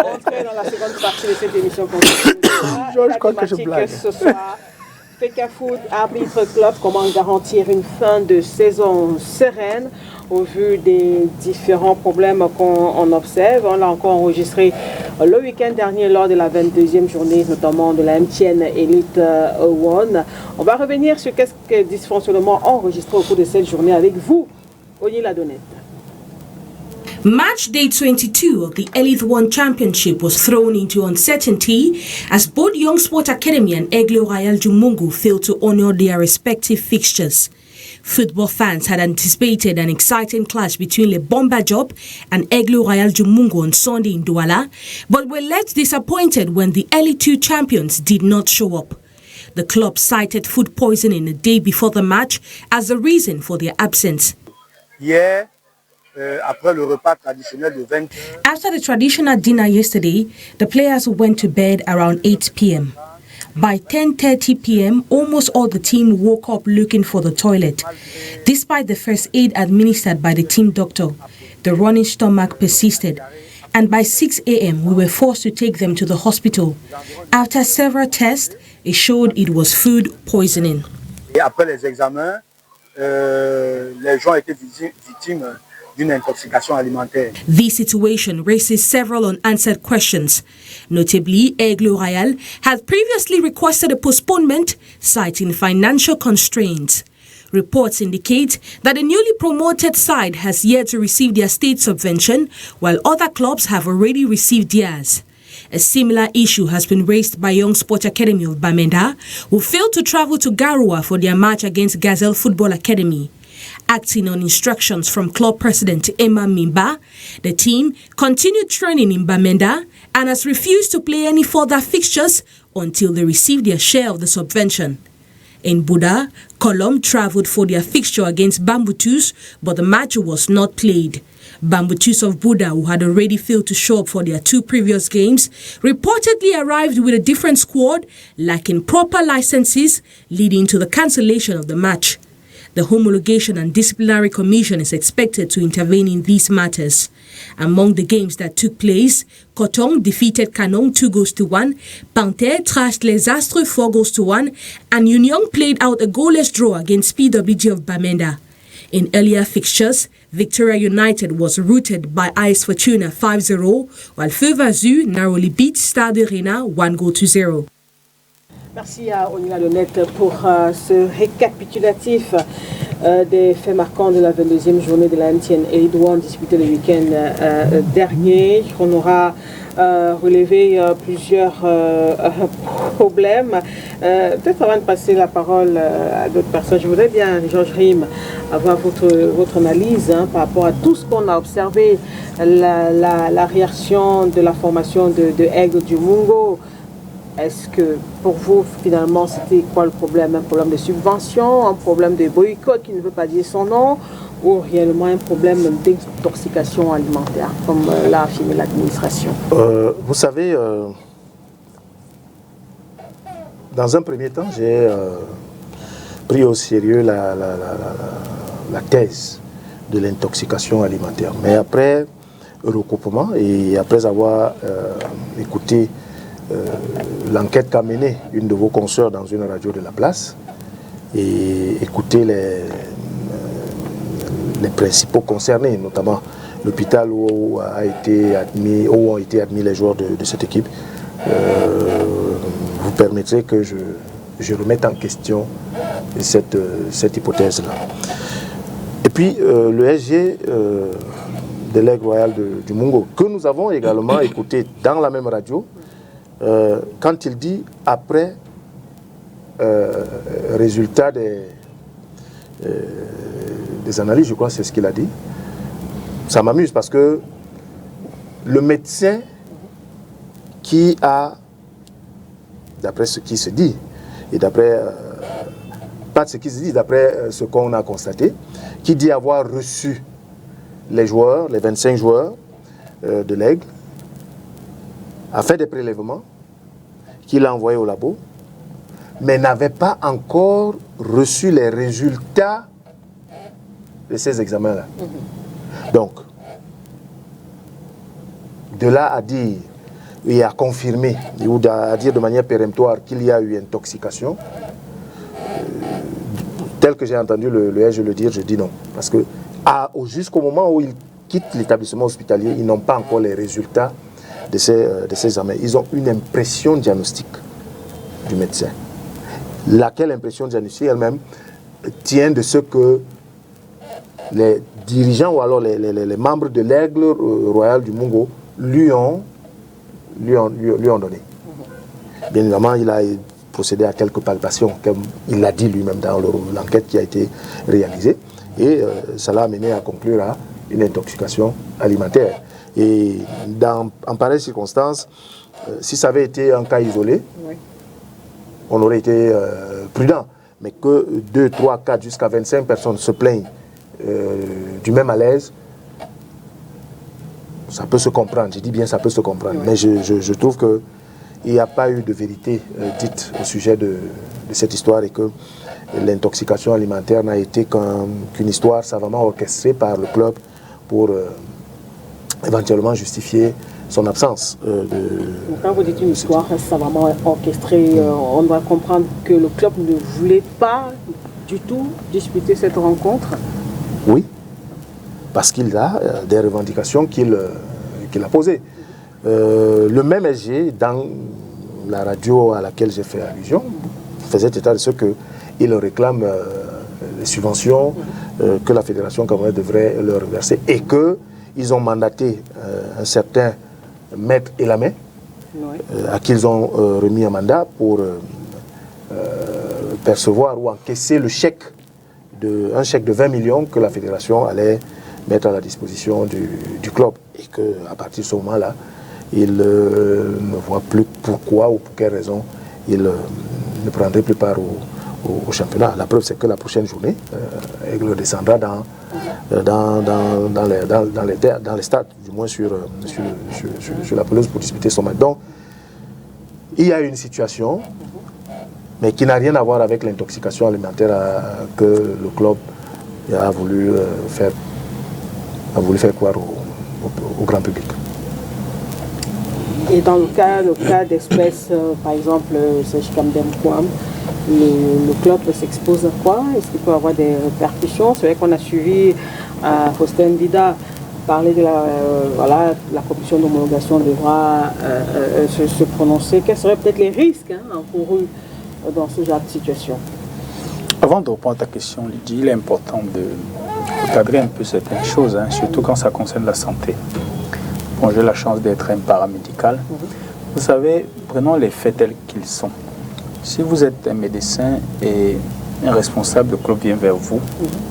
va entrer dans la seconde partie de cette émission. Je crois que je blague. Ce soir, Fecafoot Arbitre Club, comment garantir une fin de saison sereine au vu des différents problèmes qu'on observe. On l'a encore enregistré le week-end dernier lors de la 22e journée, notamment de la MTN Elite One. On va revenir sur quelques dysfonctionnements enregistrés au cours de cette journée avec vous, Oni Ladonnette. Match day 22 of the Elite One Championship was thrown into uncertainty as both Young Sport Academy and Eglo Royal Jumungu failed to honor their respective fixtures. Football fans had anticipated an exciting clash between Le Bomba Job and Eglo Royal Jumungu on Sunday in Douala, but were left disappointed when the Elite 2 champions did not show up. The club cited food poisoning the day before the match as the reason for their absence. Yeah. Après le repas traditionnel de 20 After the traditional dinner yesterday, the players went to bed around 8 p.m. By 10:30 p.m., almost all the team woke up looking for the toilet. Despite the first aid administered by the team doctor, the running stomach persisted. and by 6 a.m. we were forced to take them to the hospital. After several tests, it showed it was food poisoning. Et après les examens, les gens étaient victimes d'une intoxication alimentaire. This situation raises several unanswered questions. Notably, Aigle Royal had previously requested a postponement, citing financial constraints. Reports indicate that the newly promoted side has yet to receive their state subvention, while other clubs have already received theirs. A similar issue has been raised by Young Sport Academy of Bamenda, who failed to travel to Garoua for their match against Gazelle Football Academy. Acting on instructions from club president Emma Mimba, the team continued training in Bamenda and has refused to play any further fixtures until they receive their share of the subvention. In Buda, Colomb travelled for their fixture against Bambutus, but the match was not played. Bambutus of Buda, who had already failed to show up for their 2 previous games, reportedly arrived with a different squad, lacking proper licenses, leading to the cancellation of the match. The Homologation and Disciplinary Commission is expected to intervene in these matters. Among the games that took place, Kotong defeated Kanong 2-1, Panther trashed Les Astres 4-1, and Union played out a goalless draw against PWG of Bamenda. In earlier fixtures, Victoria United was routed by AS Fortuna 5-0, while Feu Vazu narrowly beat Stade Rena 1-0. Merci à Onila Lonette pour ce récapitulatif des faits marquants de la 22e journée de la MTN Elite One disputée le week-end dernier. On aura relevé plusieurs problèmes. Peut-être avant de passer la parole à d'autres personnes, je voudrais bien, Georges Rim, avoir votre analyse par rapport à tout ce qu'on a observé, la réaction de la formation de Aigle du Mungo. Est-ce que pour vous, finalement, c'était quoi le problème? Un problème de subvention, un problème de boycott qui ne veut pas dire son nom, ou réellement un problème d'intoxication alimentaire, comme l'a affirmé l'administration? Vous savez, dans un premier temps, j'ai pris au sérieux la thèse de l'intoxication alimentaire. Mais après recoupement et après avoir écouté l'enquête qu'a menée une de vos consoeurs dans une radio de la place et écouter les principaux concernés, notamment l'hôpital où ont été admis les joueurs de cette équipe, vous permettrez que je remette en question cette hypothèse-là. Et puis le SG de l'Aigle Royal du Mungo, que nous avons également écouté dans la même radio, quand il dit après résultat des analyses, je crois que c'est ce qu'il a dit, ça m'amuse parce que le médecin qui a, d'après ce qui se dit, et d'après, pas de ce qui se dit, d'après ce qu'on a constaté, qui dit avoir reçu les joueurs, les 25 joueurs de l'Aigle, a fait des prélèvements, qu'il a envoyés au labo, mais n'avait pas encore reçu les résultats de ces examens-là. Donc, de là à dire et à confirmer, ou à dire de manière péremptoire qu'il y a eu intoxication, tel que j'ai entendu le SG le dire, je dis non. Parce que jusqu'au moment où ils quittent l'établissement hospitalier, ils n'ont pas encore les résultats de ces examens. Ils ont une impression diagnostique du médecin. Laquelle impression diagnostique elle-même tient de ce que les dirigeants ou alors les membres de l'Aigle Royal du Mungo lui ont donné. Bien évidemment, il a procédé à quelques palpations, comme il l'a dit lui-même dans l'enquête qui a été réalisée. Et ça l'a amené à conclure à une intoxication alimentaire. Et en pareille circonstance, si ça avait été un cas isolé, oui, on aurait été prudent. Mais que 2, 3, 4, jusqu'à 25 personnes se plaignent du même malaise, ça peut se comprendre. Je dis bien ça peut se comprendre. Oui. Mais je trouve qu'il n'y a pas eu de vérité dite au sujet de cette histoire et que l'intoxication alimentaire n'a été qu'une histoire savamment orchestrée par le club pour éventuellement justifier son absence. Quand vous dites une histoire savamment orchestrée, on doit comprendre que le club ne voulait pas du tout disputer cette rencontre. Oui, parce qu'il a des revendications qu'il a posées. Le même SG, dans la radio à laquelle j'ai fait allusion, faisait état de ce qu'il réclame les subventions que la Fédération camerounaise devrait leur verser et qu'ils ont mandaté un certain Maître Elamé, à qui ils ont remis un mandat pour percevoir ou encaisser un chèque de 20 millions que la Fédération allait mettre à la disposition du club. Et qu'à partir de ce moment-là, il ne voit plus pourquoi ou pour quelle raison il ne prendrait plus part au championnat. La preuve, c'est que la prochaine journée, Aigle descendra dans les stades, du moins sur la pelouse pour disputer son match. Donc, il y a une situation, mais qui n'a rien à voir avec l'intoxication alimentaire que le club a voulu faire croire au grand public. Et dans le cas d'espèce, par exemple, Serge Kamdem Kouam, le club s'expose à quoi? Est-ce qu'il peut avoir des répercussions? C'est vrai qu'on a suivi Faustin Dida parler de la commission d'homologation devra se prononcer. Quels seraient peut-être les risques encourus dans ce genre de situation? Avant de répondre à ta question, Lydie, il est important de cadrer un peu certaines choses, surtout quand ça concerne la santé. Bon, j'ai la chance d'être un paramédical. Vous savez, prenons les faits tels qu'ils sont. Si vous êtes un médecin et un responsable de club vient vers vous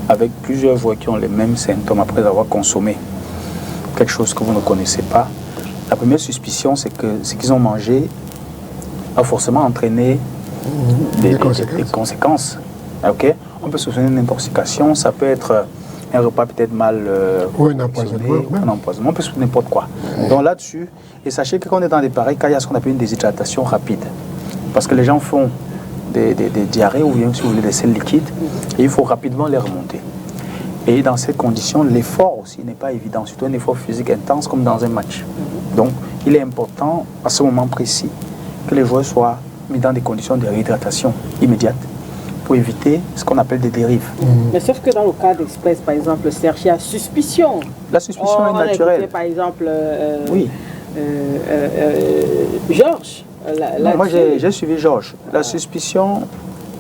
avec plusieurs voix qui ont les mêmes symptômes après avoir consommé quelque chose que vous ne connaissez pas, la première suspicion, c'est que ce qu'ils ont mangé a forcément entraîné des conséquences. Okay? On peut se souvenir d'une intoxication, ça peut être un repas peut-être mal ou un empoisonnement, on peut se souvenir n'importe quoi. Donc là-dessus, et sachez que quand on est dans des pareils cas, il y a ce qu'on appelle une déshydratation rapide. Parce que les gens font des diarrhées ou bien, si vous voulez, des selles liquides, et il faut rapidement les remonter. Et dans ces conditions, l'effort aussi n'est pas évident, surtout un effort physique intense comme dans un match. Donc, il est important, à ce moment précis, que les joueurs soient mis dans des conditions de réhydratation immédiate pour éviter ce qu'on appelle des dérives. Mais sauf que dans le cas d'espèce, par exemple, Serge, il y a suspicion. La suspicion est naturelle. Par exemple, oui. Georges. Moi, j'ai suivi Georges. La suspicion,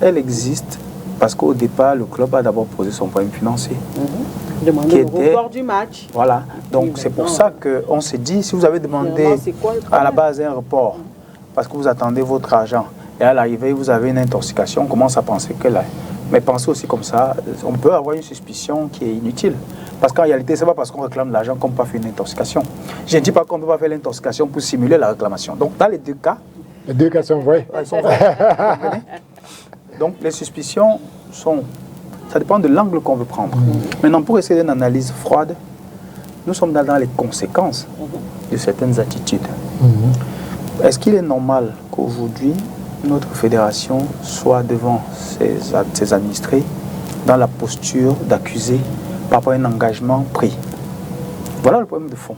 elle existe parce qu'au départ, le club a d'abord posé son problème financier. Demander le report du match. Voilà. Donc, c'est pour ça qu'on s'est dit, si vous avez demandé à la base un report, parce que vous attendez votre argent, et à l'arrivée, vous avez une intoxication, on commence à penser que là. Mais pensez aussi comme ça, on peut avoir une suspicion qui est inutile. Parce qu'en réalité, ce n'est pas parce qu'on réclame de l'argent qu'on peut pas faire une intoxication. Je ne dis pas qu'on ne peut pas faire l'intoxication pour simuler la réclamation. Donc, dans les deux cas... Les deux cas sont vrais. Elles sont vraies. Donc, les suspicions sont... Ça dépend de l'angle qu'on veut prendre. Maintenant, pour essayer d'une analyse froide, nous sommes dans les conséquences de certaines attitudes. Est-ce qu'il est normal qu'aujourd'hui, notre fédération soit devant ses administrés dans la posture d'accusé par rapport à un engagement pris? Voilà le problème de fond.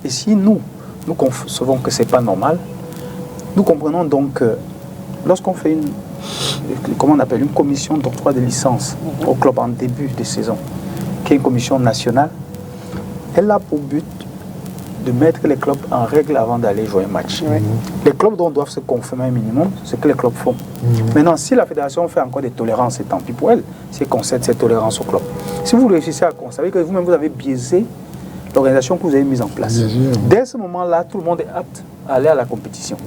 Et si nous concevons que ce n'est pas normal, nous comprenons donc que lorsqu'on fait une commission d'octroi de licence au club en début de saison, qui est une commission nationale, elle a pour but de mettre les clubs en règle avant d'aller jouer un match. Les clubs doivent se conformer un minimum, ce que les clubs font. Maintenant, si la fédération fait encore des tolérances, c'est tant pis pour elle, si elle concède cette tolérance au club. Si vous réussissez à constater que vous-même vous avez biaisé l'organisation que vous avez mise en place. Dès ce moment-là, tout le monde est apte à aller à la compétition.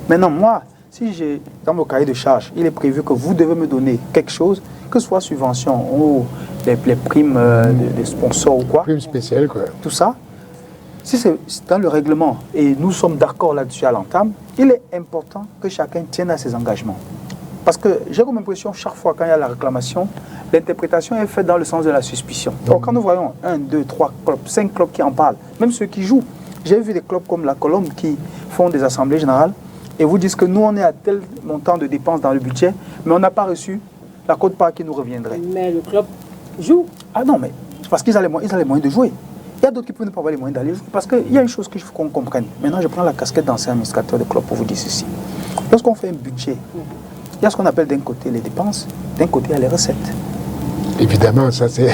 Maintenant, moi, si j'ai dans mon cahier de charge, il est prévu que vous devez me donner quelque chose, que ce soit subvention ou les primes des sponsors ou quoi. Primes spéciales, quoi. Tout ça. Si c'est dans le règlement et nous sommes d'accord là-dessus à l'entame, il est important que chacun tienne à ses engagements. Parce que j'ai comme impression, chaque fois quand il y a la réclamation, l'interprétation est faite dans le sens de la suspicion. Donc quand nous voyons 1, 2, 3 clubs, 5 clubs qui en parlent, même ceux qui jouent, j'ai vu des clubs comme la Colombe qui font des assemblées générales et vous disent que nous on est à tel montant de dépenses dans le budget, mais on n'a pas reçu la quote-part qui nous reviendrait. Mais le club joue. Ah non, mais parce qu'ils ont les moyens de jouer. Il y a d'autres qui peuvent ne pas avoir les moyens d'aller. Parce qu'il y a une chose qu'il faut qu'on comprenne. Maintenant, je prends la casquette d'ancien administrateur de club pour vous dire ceci. Lorsqu'on fait un budget, il y a ce qu'on appelle d'un côté les dépenses, d'un côté il y a les recettes. Évidemment, ça c'est...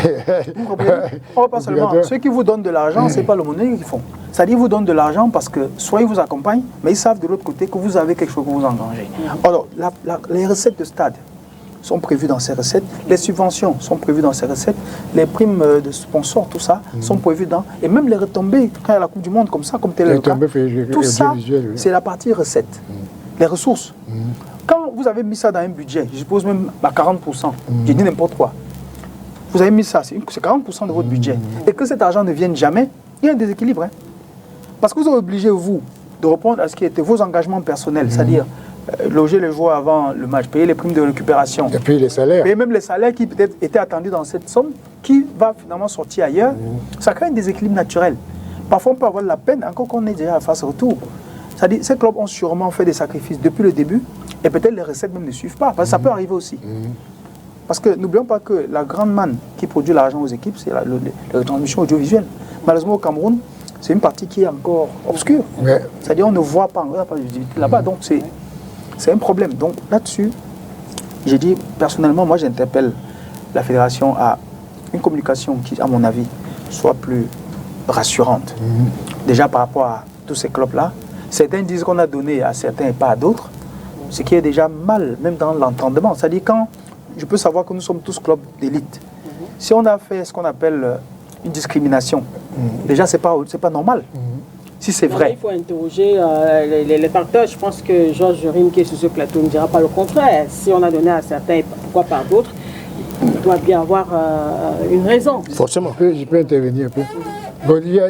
Vous comprenez? Pas seulement. Ceux qui vous donnent de l'argent, ce n'est pas le monnaie qu'ils font. C'est-à-dire qu'ils vous donnent de l'argent parce que soit ils vous accompagnent, mais ils savent de l'autre côté que vous avez quelque chose que vous engagez. Alors, les recettes de stade sont prévues dans ces recettes, les subventions sont prévues dans ces recettes, les primes de sponsors, tout ça, sont prévues dans... Et même les retombées, quand il y a la Coupe du Monde comme ça, comme tel est le cas, tout ça, c'est la partie recette, les ressources. Quand vous avez mis ça dans un budget, je suppose même à 40%, je dis n'importe quoi, vous avez mis ça, c'est 40% de votre budget, et que cet argent ne vienne jamais, il y a un déséquilibre. Hein. Parce que vous êtes obligé, vous, de répondre à ce qui était vos engagements personnels, c'est-à-dire loger les joueurs avant le match, payer les primes de récupération. Et puis les salaires. Payer même les salaires qui peut-être étaient attendus dans cette somme, qui va finalement sortir ailleurs. Ça crée un déséquilibre naturel. Parfois, on peut avoir de la peine, encore qu'on est déjà à face-retour. C'est-à-dire ces clubs ont sûrement fait des sacrifices depuis le début, et peut-être les recettes même ne suivent pas, parce que ça peut arriver aussi. Parce que n'oublions pas que la grande manne qui produit l'argent aux équipes, c'est la retransmission audiovisuelle. Malheureusement, au Cameroun, c'est une partie qui est encore obscure. Ouais. C'est-à-dire on ne voit pas, on n'a pas de visibilité là-bas. Donc c'est un problème. Donc là-dessus, j'ai dit, personnellement, moi j'interpelle la fédération à une communication qui, à mon avis, soit plus rassurante. Déjà par rapport à tous ces clubs-là. Certains disent qu'on a donné à certains et pas à d'autres. Ce qui est déjà mal, même dans l'entendement. C'est-à-dire quand je peux savoir que nous sommes tous clubs d'élite. Si on a fait ce qu'on appelle une discrimination, déjà c'est pas normal. Si c'est vrai. Il faut interroger les facteurs. Je pense que Georges Rim, qui est sur ce plateau, ne dira pas le contraire. Si on a donné à certains, pourquoi pas à d'autres, il doit bien avoir une raison. Forcément. Je peux intervenir un peu. Bon, il y a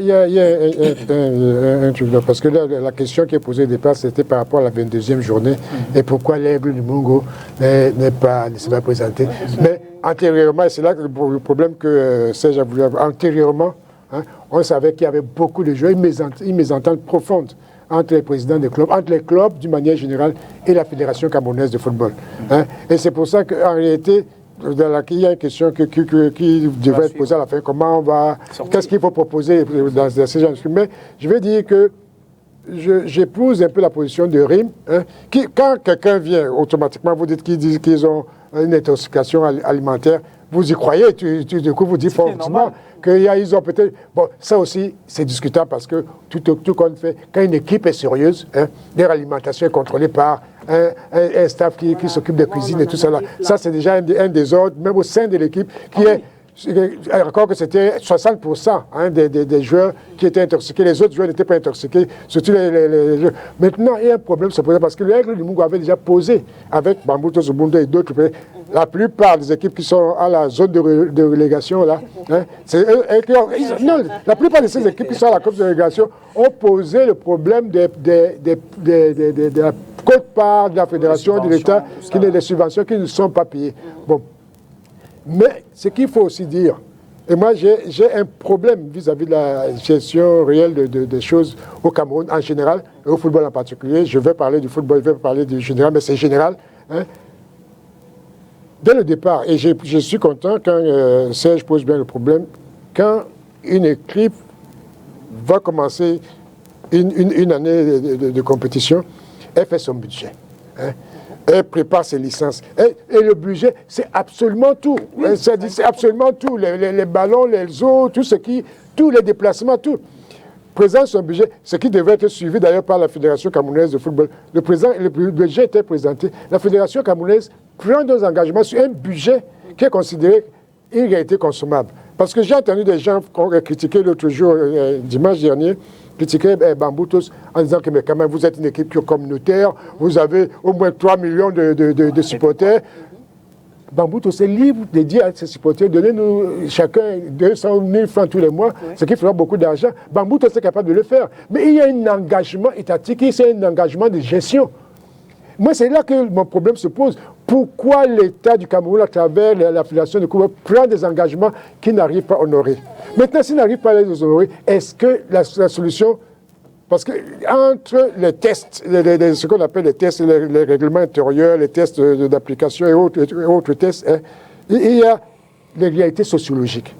un truc là, parce que là, la question qui est posée au départ, c'était par rapport à la 22e journée et pourquoi l'aigle du Mungo ne s'est pas présenté. Mais antérieurement, et c'est là que le problème que Serge a voulu avoir, antérieurement, on savait qu'il y avait beaucoup de joueurs, une mésentente profonde entre les présidents des clubs, entre les clubs d'une manière générale et la Fédération camerounaise de football. Et c'est pour ça qu'en réalité, il y a une question qui devrait être posée à la fin. Comment on va... Qu'est-ce qu'il faut proposer dans ces gens? Mais je vais dire que j'épouse un peu la position de Rim. Quand quelqu'un vient, automatiquement, vous dites qu'ils ont une intoxication alimentaire. Vous y croyez, du coup, vous dites forcément qu'ils ont peut-être... Bon, ça aussi, c'est discutable parce que tout qu'on fait, quand une équipe est sérieuse, leur alimentation est contrôlée par un staff qui s'occupe de cuisine et tout ça. Ça, c'est déjà un désordre, même au sein de l'équipe, qui est... Encore que c'était 60% des joueurs qui étaient intoxiqués, les autres joueurs n'étaient pas intoxiqués, surtout les joueurs. Maintenant, il y a un problème, c'est parce que l'aigle du Mungo avait déjà posé avec Bambuto Zubunde et d'autres pays. La plupart des équipes qui sont à la zone de relégation, là, la plupart de ces équipes qui sont à la Coupe de relégation ont posé le problème de la quote-part de la fédération, de l'État, des subventions qui ne sont pas payées. Bon. Mais ce qu'il faut aussi dire, et moi j'ai un problème vis-à-vis de la gestion réelle des choses au Cameroun en général, et au football en particulier. Je vais parler du football, je vais parler du général, mais c'est général. Dès le départ, et je suis content quand Serge pose bien le problème, quand une équipe va commencer une année de compétition, elle fait son budget. Elle prépare ses licences. Et le budget, c'est absolument tout. C'est absolument tout. Les ballons, les eaux, tous les déplacements, tout. Présente son budget, ce qui devrait être suivi d'ailleurs par la Fédération camerounaise de football. Le budget était présenté. La Fédération camerounaise prend des engagements sur un budget qui est considéré une réalité consommable. Parce que j'ai entendu des gens critiquer l'autre jour, dimanche dernier, critiquer Bamboutos en disant que mais quand même vous êtes une équipe communautaire, vous avez au moins 3 millions de supporters. Bamboutos est libre de dire à ses supporters, donnez-nous chacun 200 000 francs tous les mois, ce qui fera beaucoup d'argent. Bamboutos est capable de le faire. Mais il y a un engagement étatique, c'est un engagement de gestion. Moi, c'est là que mon problème se pose. Pourquoi l'État du Cameroun, à travers la Fédération de Cuba, prend des engagements qu'il n'arrive pas à honorer? Maintenant, s'il n'arrive pas à les honorer, est-ce que la solution... Parce que entre les tests, ce qu'on appelle les tests, les règlements intérieurs, les tests d'application et autres tests, il y a les réalités sociologiques.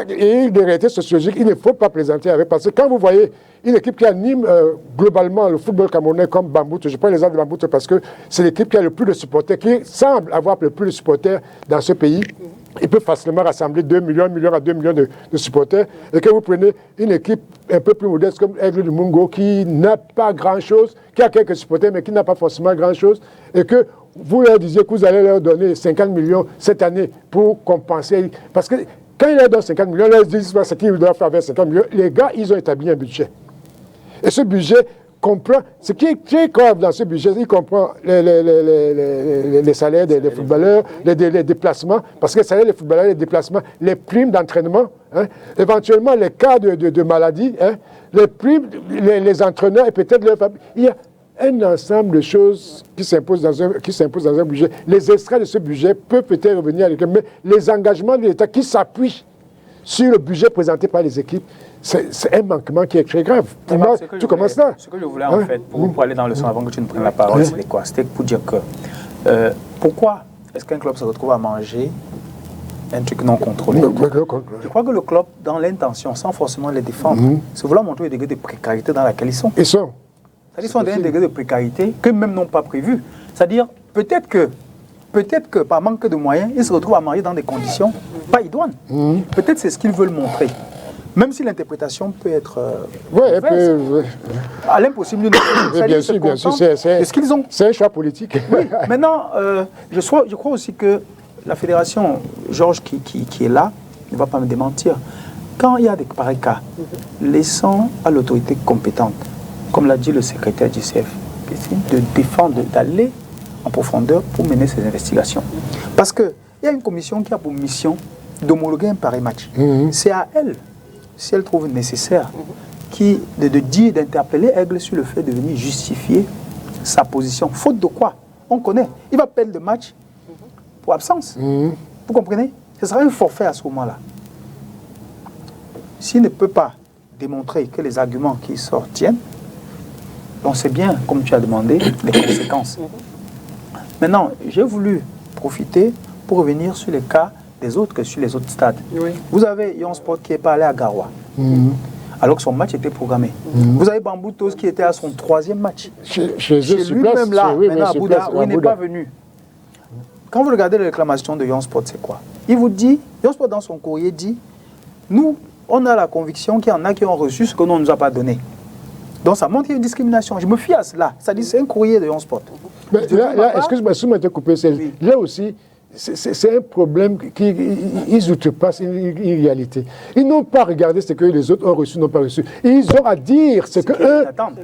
et des réalités sociologiques, il ne faut pas plaisanter avec. Parce que quand vous voyez une équipe qui anime globalement le football camerounais comme Bamboute, je prends l'exemple de Bamboute parce que c'est l'équipe qui a le plus de supporters, qui semble avoir le plus de supporters dans ce pays. Il peut facilement rassembler 2 millions, 1 million à 2 millions de supporters. Et que vous prenez une équipe un peu plus modeste comme Aigle du Mungo qui n'a pas grand-chose, qui a quelques supporters mais qui n'a pas forcément grand-chose, et que vous leur disiez que vous allez leur donner 50 millions cette année pour compenser. Parce que quand ils leur donnent 50 millions, ils leur disent ce qu'ils doivent faire avec 50 millions. Les gars, ils ont établi un budget. Et ce budget comprend, ce qui est très grave dans ce budget, il comprend les salaires des footballeurs, les déplacements, parce que les salaires des footballeurs, les déplacements, les primes d'entraînement, hein, éventuellement les cas de maladie, hein, les primes, les entraîneurs et peut-être leurs familles. Il y a un ensemble de choses qui s'imposent dans un budget. Les extraits de ce budget peuvent peut-être revenir à l'équipe, mais les engagements de l'État qui s'appuient sur le budget présenté par les équipes, c'est un manquement qui est très grave. Pour moi, tu commences là. Ce que je voulais en fait, pour aller dans le sens avant que tu ne prennes la parole, c'était quoi? C'était pour dire que pourquoi est-ce qu'un club se retrouve à manger un truc non contrôlé? Je crois que le club, dans l'intention, sans forcément les défendre, c'est vouloir montrer le degré de précarité dans laquelle ils sont. Ils sont. C'est-à-dire qu'ils sont dans un degré de précarité qu'eux-mêmes n'ont pas prévu. C'est-à-dire, peut-être que par manque de moyens, ils se retrouvent à manger dans des conditions pas idoines. Peut-être c'est ce qu'ils veulent montrer. Même si l'interprétation peut être à l'impossible. Bien sûr, c'est un choix politique. Oui. Maintenant, je crois aussi que la fédération, Georges qui est là, ne va pas me démentir. Quand il y a des pareils cas, laissons à l'autorité compétente, comme l'a dit le secrétaire du CF, de défendre, d'aller en profondeur pour mener ces investigations. Parce qu'il y a une commission qui a pour mission d'homologuer un pareil match. C'est à elle, si elle trouve nécessaire, de dire, d'interpeller Aigle sur le fait de venir justifier sa position. Faute de quoi? On connaît. Il va perdre le match pour absence. Vous comprenez? Ce sera un forfait à ce moment-là. S'il ne peut pas démontrer que les arguments qui sortent tiennent, on sait bien, comme tu as demandé, les conséquences. Maintenant, j'ai voulu profiter pour revenir sur les cas des autres que sur les autres stades. Vous avez Yon Sport qui n'est pas allé à Garoua, alors que son match était programmé. Vous avez Bamboutos qui était à son 3e match. Chez lui-même là, maintenant à Bouddha, où il n'est pas venu. Quand vous regardez les réclamations de Yon Sport, c'est quoi? Il vous dit, Yon Sport dans son courrier dit, nous, on a la conviction qu'il y en a qui ont reçu ce que nous ne nous a pas donné. Donc ça montre qu'il y a une discrimination. Je me fie à cela. Ça dit c'est un courrier de Yon Sport. Là, excuse-moi, si je m'étais coupé, là aussi, c'est un problème qu'ils outrepassent une réalité. Ils n'ont pas regardé ce que les autres ont reçu, n'ont pas reçu. Ils ont à dire ce qu'eux attendent.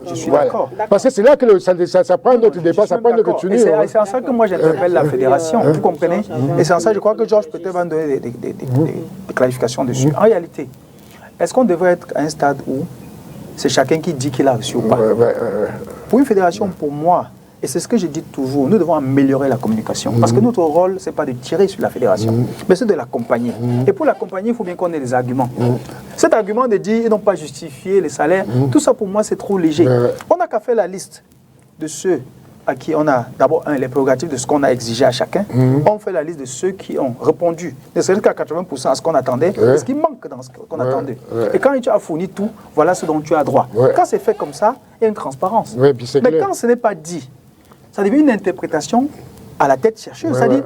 Je suis d'accord. Parce que c'est là que ça prend notre débat, ça prend notre tenue. Et c'est en ça que moi j'interpelle la fédération, vous comprenez? Et c'est en ça que je crois que Georges peut-être va donner des clarifications dessus. En réalité, est-ce qu'on devrait être à un stade où c'est chacun qui dit qu'il a reçu ou pas? Pour une fédération, pour moi, et c'est ce que je dis toujours, nous devons améliorer la communication. Parce que notre rôle, ce n'est pas de tirer sur la fédération, mais c'est de l'accompagner. Et pour l'accompagner, il faut bien qu'on ait des arguments. Cet argument de dire qu'ils n'ont pas justifié les salaires, tout ça pour moi, c'est trop léger. On n'a qu'à faire la liste de ceux à qui on a d'abord les prérogatives de ce qu'on a exigé à chacun. On fait la liste de ceux qui ont répondu, ne serait-ce qu'à 80% à ce qu'on attendait, et ce qui manque dans ce qu'on attendait. Et quand tu as fourni tout, voilà ce dont tu as droit. Quand c'est fait comme ça, il y a une transparence. Mais quand ce n'est pas dit, ça devient une interprétation à la tête chercheuse. C'est-à-dire,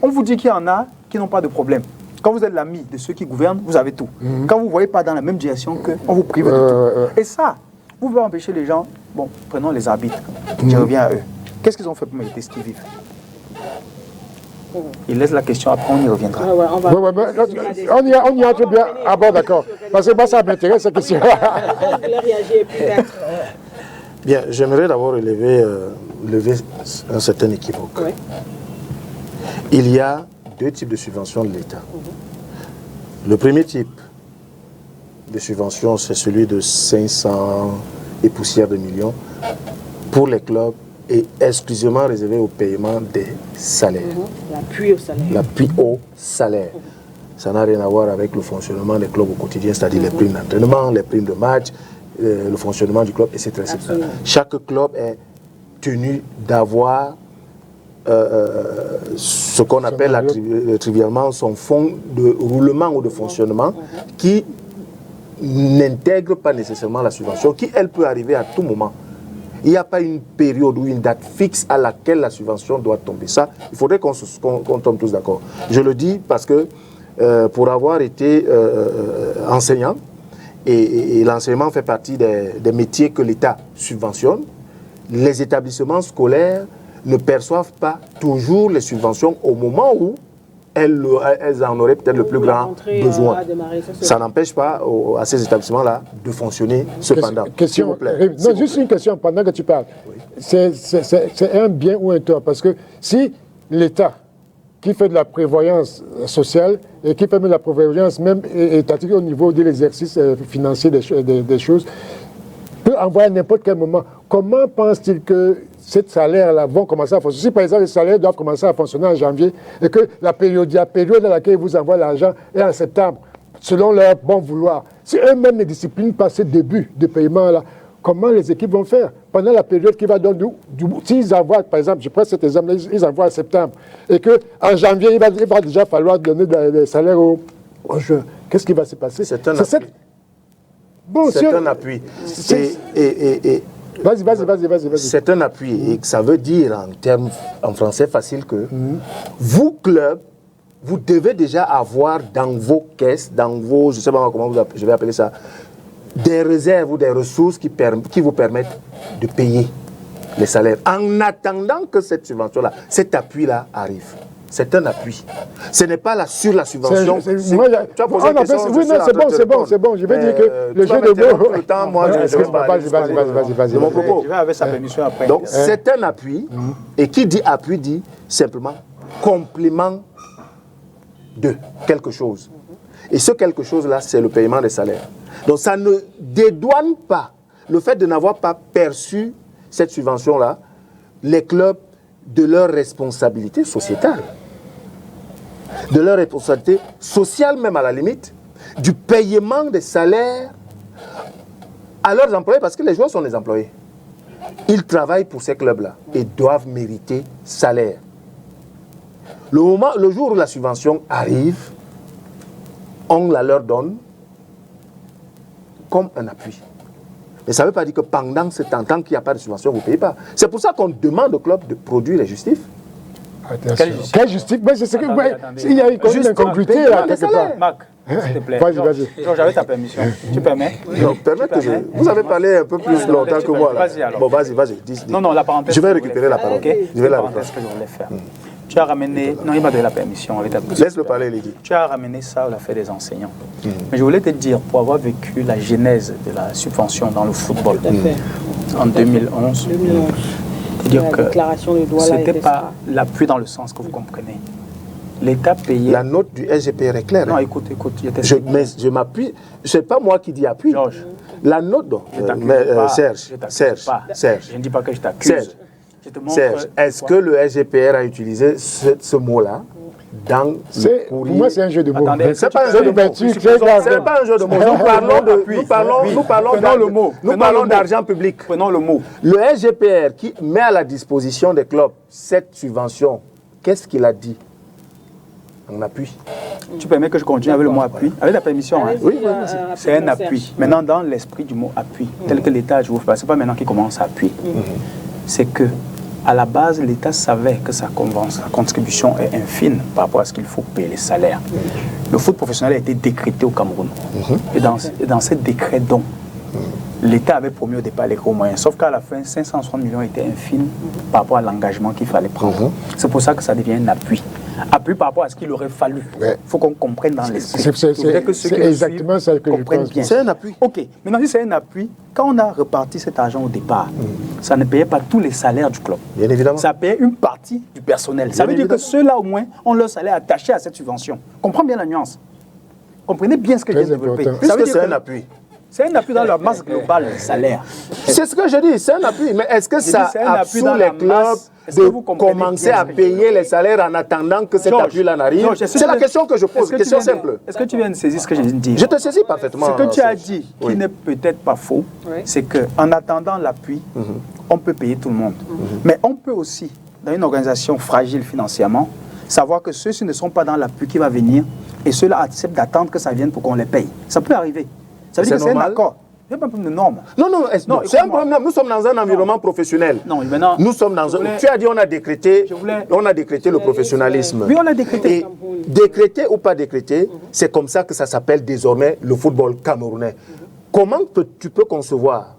on vous dit qu'il y en a qui n'ont pas de problème. Quand vous êtes l'ami de ceux qui gouvernent, vous avez tout. Quand vous ne voyez pas dans la même direction qu'on vous prive de tout. Et ça, vous pouvez empêcher les gens. Bon, prenons les arbitres. Je reviens à eux. Qu'est-ce qu'ils ont fait pour mériter ce qu'ils vivent? Ils laissent la question, après on y reviendra. On y entre bien. Ah bon, d'accord. Parce que moi, ça m'intéresse cette question. Bien, j'aimerais d'abord lever un certain équivoque. Il y a deux types de subventions de l'État. Le premier type de subvention, c'est celui de 500 et poussières de millions pour les clubs et exclusivement réservé au paiement des salaires. L'appui au salaire. L'appui au salaire. Ça n'a rien à voir avec le fonctionnement des clubs au quotidien, c'est-à-dire les primes d'entraînement, les primes de match, le fonctionnement du club, etc. Chaque club est tenu d'avoir ce qu'on appelle trivialement son fonds de roulement ou de fonctionnement qui n'intègre pas nécessairement la subvention, qui elle peut arriver à tout moment. Il n'y a pas une période ou une date fixe à laquelle la subvention doit tomber. Ça, il faudrait qu'on tombe tous d'accord. Je le dis parce que pour avoir été enseignant, et l'enseignement fait partie des métiers que l'État subventionne, les établissements scolaires ne perçoivent pas toujours les subventions au moment où elles en auraient peut-être le plus grand besoin. Ça n'empêche pas à ces établissements-là de fonctionner cependant. Question, non, juste une question pendant que tu parles. Oui. C'est un bien ou un tort? Parce que si l'État, qui fait de la prévoyance sociale et qui fait de la prévoyance même étatique au niveau de l'exercice financier des choses, peut envoyer à n'importe quel moment, comment pense-t-il que ces salaires-là vont commencer à fonctionner? Si par exemple les salaires doivent commencer à fonctionner en janvier et que la période dans laquelle ils vous envoient l'argent est en septembre, selon leur bon vouloir, si eux-mêmes ne disciplinent pas ce début de paiement-là, comment les équipes vont faire pendant la période qui va donner s'ils envoient, par exemple, je prends cet exemple, ils envoient en septembre et qu'en janvier, il va déjà falloir donner des salaires au juin. Qu'est-ce qui va se passer? C'est un appui. C'est un appui. Vas-y. C'est un appui et ça veut dire en français facile que vous, club, vous devez déjà avoir dans vos caisses, dans vos, je ne sais pas comment je vais appeler ça, des réserves ou des ressources qui vous permettent de payer les salaires en attendant que cette subvention-là, cet appui-là arrive. C'est un appui. Ce n'est pas sur la subvention. Oui, non, c'est bon. Je vais dire que le jeu de mots. Le temps, moi, vas-y. Mon propos. Je vais avec sa permission après. Donc, c'est un appui. Et qui dit appui dit simplement complément de quelque chose. Et ce quelque chose-là, c'est le paiement des salaires. Donc, ça ne dédouane pas le fait de n'avoir pas perçu cette subvention-là, les clubs, de leur responsabilité sociétale. De leur responsabilité sociale même à la limite, du paiement des salaires à leurs employés, parce que les joueurs sont des employés. Ils travaillent pour ces clubs-là et doivent mériter salaire. Le jour où la subvention arrive, on la leur donne comme un appui. Mais ça ne veut pas dire que pendant ce temps, tant qu'il n'y a pas de subvention, vous ne payez pas. C'est pour ça qu'on demande au club de produire les justifs. Quel justif? Il y a une incongruité là, quelque part. Marc, s'il te plaît. Vas-y. J'avais ta permission. Tu permets? Non, permettez. Vous avez parlé un peu plus longtemps que moi. Vas-y alors. Bon, vas-y. Dis. Non, la parenthèse. Je vais récupérer la parole. Je vais la parenthèse que je voulais faire. Tu as ramené... Non, il m'a donné la permission. Laisse-le parler, Lydie. Tu as ramené ça à l'affaire des enseignants. Mais je voulais te dire, pour avoir vécu la genèse de la subvention dans le football en 2011, dire que ce n'était pas l'appui dans le sens que vous comprenez. L'État payait... La note du SGPR est claire. Non, écoute. Je m'appuie... Ce n'est pas moi qui dis appui. Georges. La note... Serge. Je ne dis pas que je t'accuse. Serge, est-ce que le SGPR a utilisé ce mot-là dans le courrier? Pour moi, c'est un jeu de mots. C'est pas un jeu de mots. C'est pas un jeu de mots. Nous parlons d'argent public. Prenons le mot. Le SGPR qui met à la disposition des clubs cette subvention, qu'est-ce qu'il a dit en appui? Tu permets que je continue avec le mot appui? Avec la permission, hein? Oui. C'est un appui. Maintenant, dans l'esprit du mot appui, tel que l'État, je vous fais, c'est pas maintenant qu'il commence à appuyer. C'est que à la base, l'État savait que sa contribution est infime par rapport à ce qu'il faut payer les salaires. Le foot professionnel a été décrété au Cameroun. Et dans ce décret, donc, l'État avait promis au départ les gros moyens. Sauf qu'à la fin, 560 millions étaient infimes par rapport à l'engagement qu'il fallait prendre. C'est pour ça que ça devient un appui. Appui par rapport à ce qu'il aurait fallu. Il faut qu'on comprenne dans l'esprit. C'est exactement ça que je pense. C'est un appui. Ok. Maintenant, si c'est un appui, quand on a reparti cet argent au départ, ça ne payait pas tous les salaires du club. Bien évidemment. Ça payait une partie du personnel. Ça veut dire que ceux-là, au moins, ont leur salaire attaché à cette subvention. Comprends bien la nuance. Comprenez bien ce que je viens de développer. Ça veut dire c'est un appui. C'est un appui dans la masse globale des salaires. C'est ce que je dis, c'est un appui. Mais est-ce que ça absout les clubs de commencer à payer les salaires en attendant que cet appui-là n'arrive? C'est la question que je pose, question simple. Est-ce que tu viens de saisir ce que je viens de dire? Je te saisis parfaitement. Ce que tu as dit, qui n'est peut-être pas faux, c'est qu'en attendant l'appui, on peut payer tout le monde. Mais on peut aussi dans une organisation fragile financièrement, savoir que ceux-ci ne sont pas dans l'appui qui va venir et ceux-là acceptent d'attendre que ça vienne pour qu'on les paye. Ça peut arriver. Ça veut dire que c'est un accord. Il n'y a pas un problème de normes. Non, c'est un problème. Nous sommes dans un environnement professionnel. Non, maintenant, nous sommes dans un... Tu as dit on a décrété le professionnalisme. Oui, on l'a décrété. Et décrété ou pas décrété, c'est comme ça que ça s'appelle désormais le football camerounais. Comment tu peux concevoir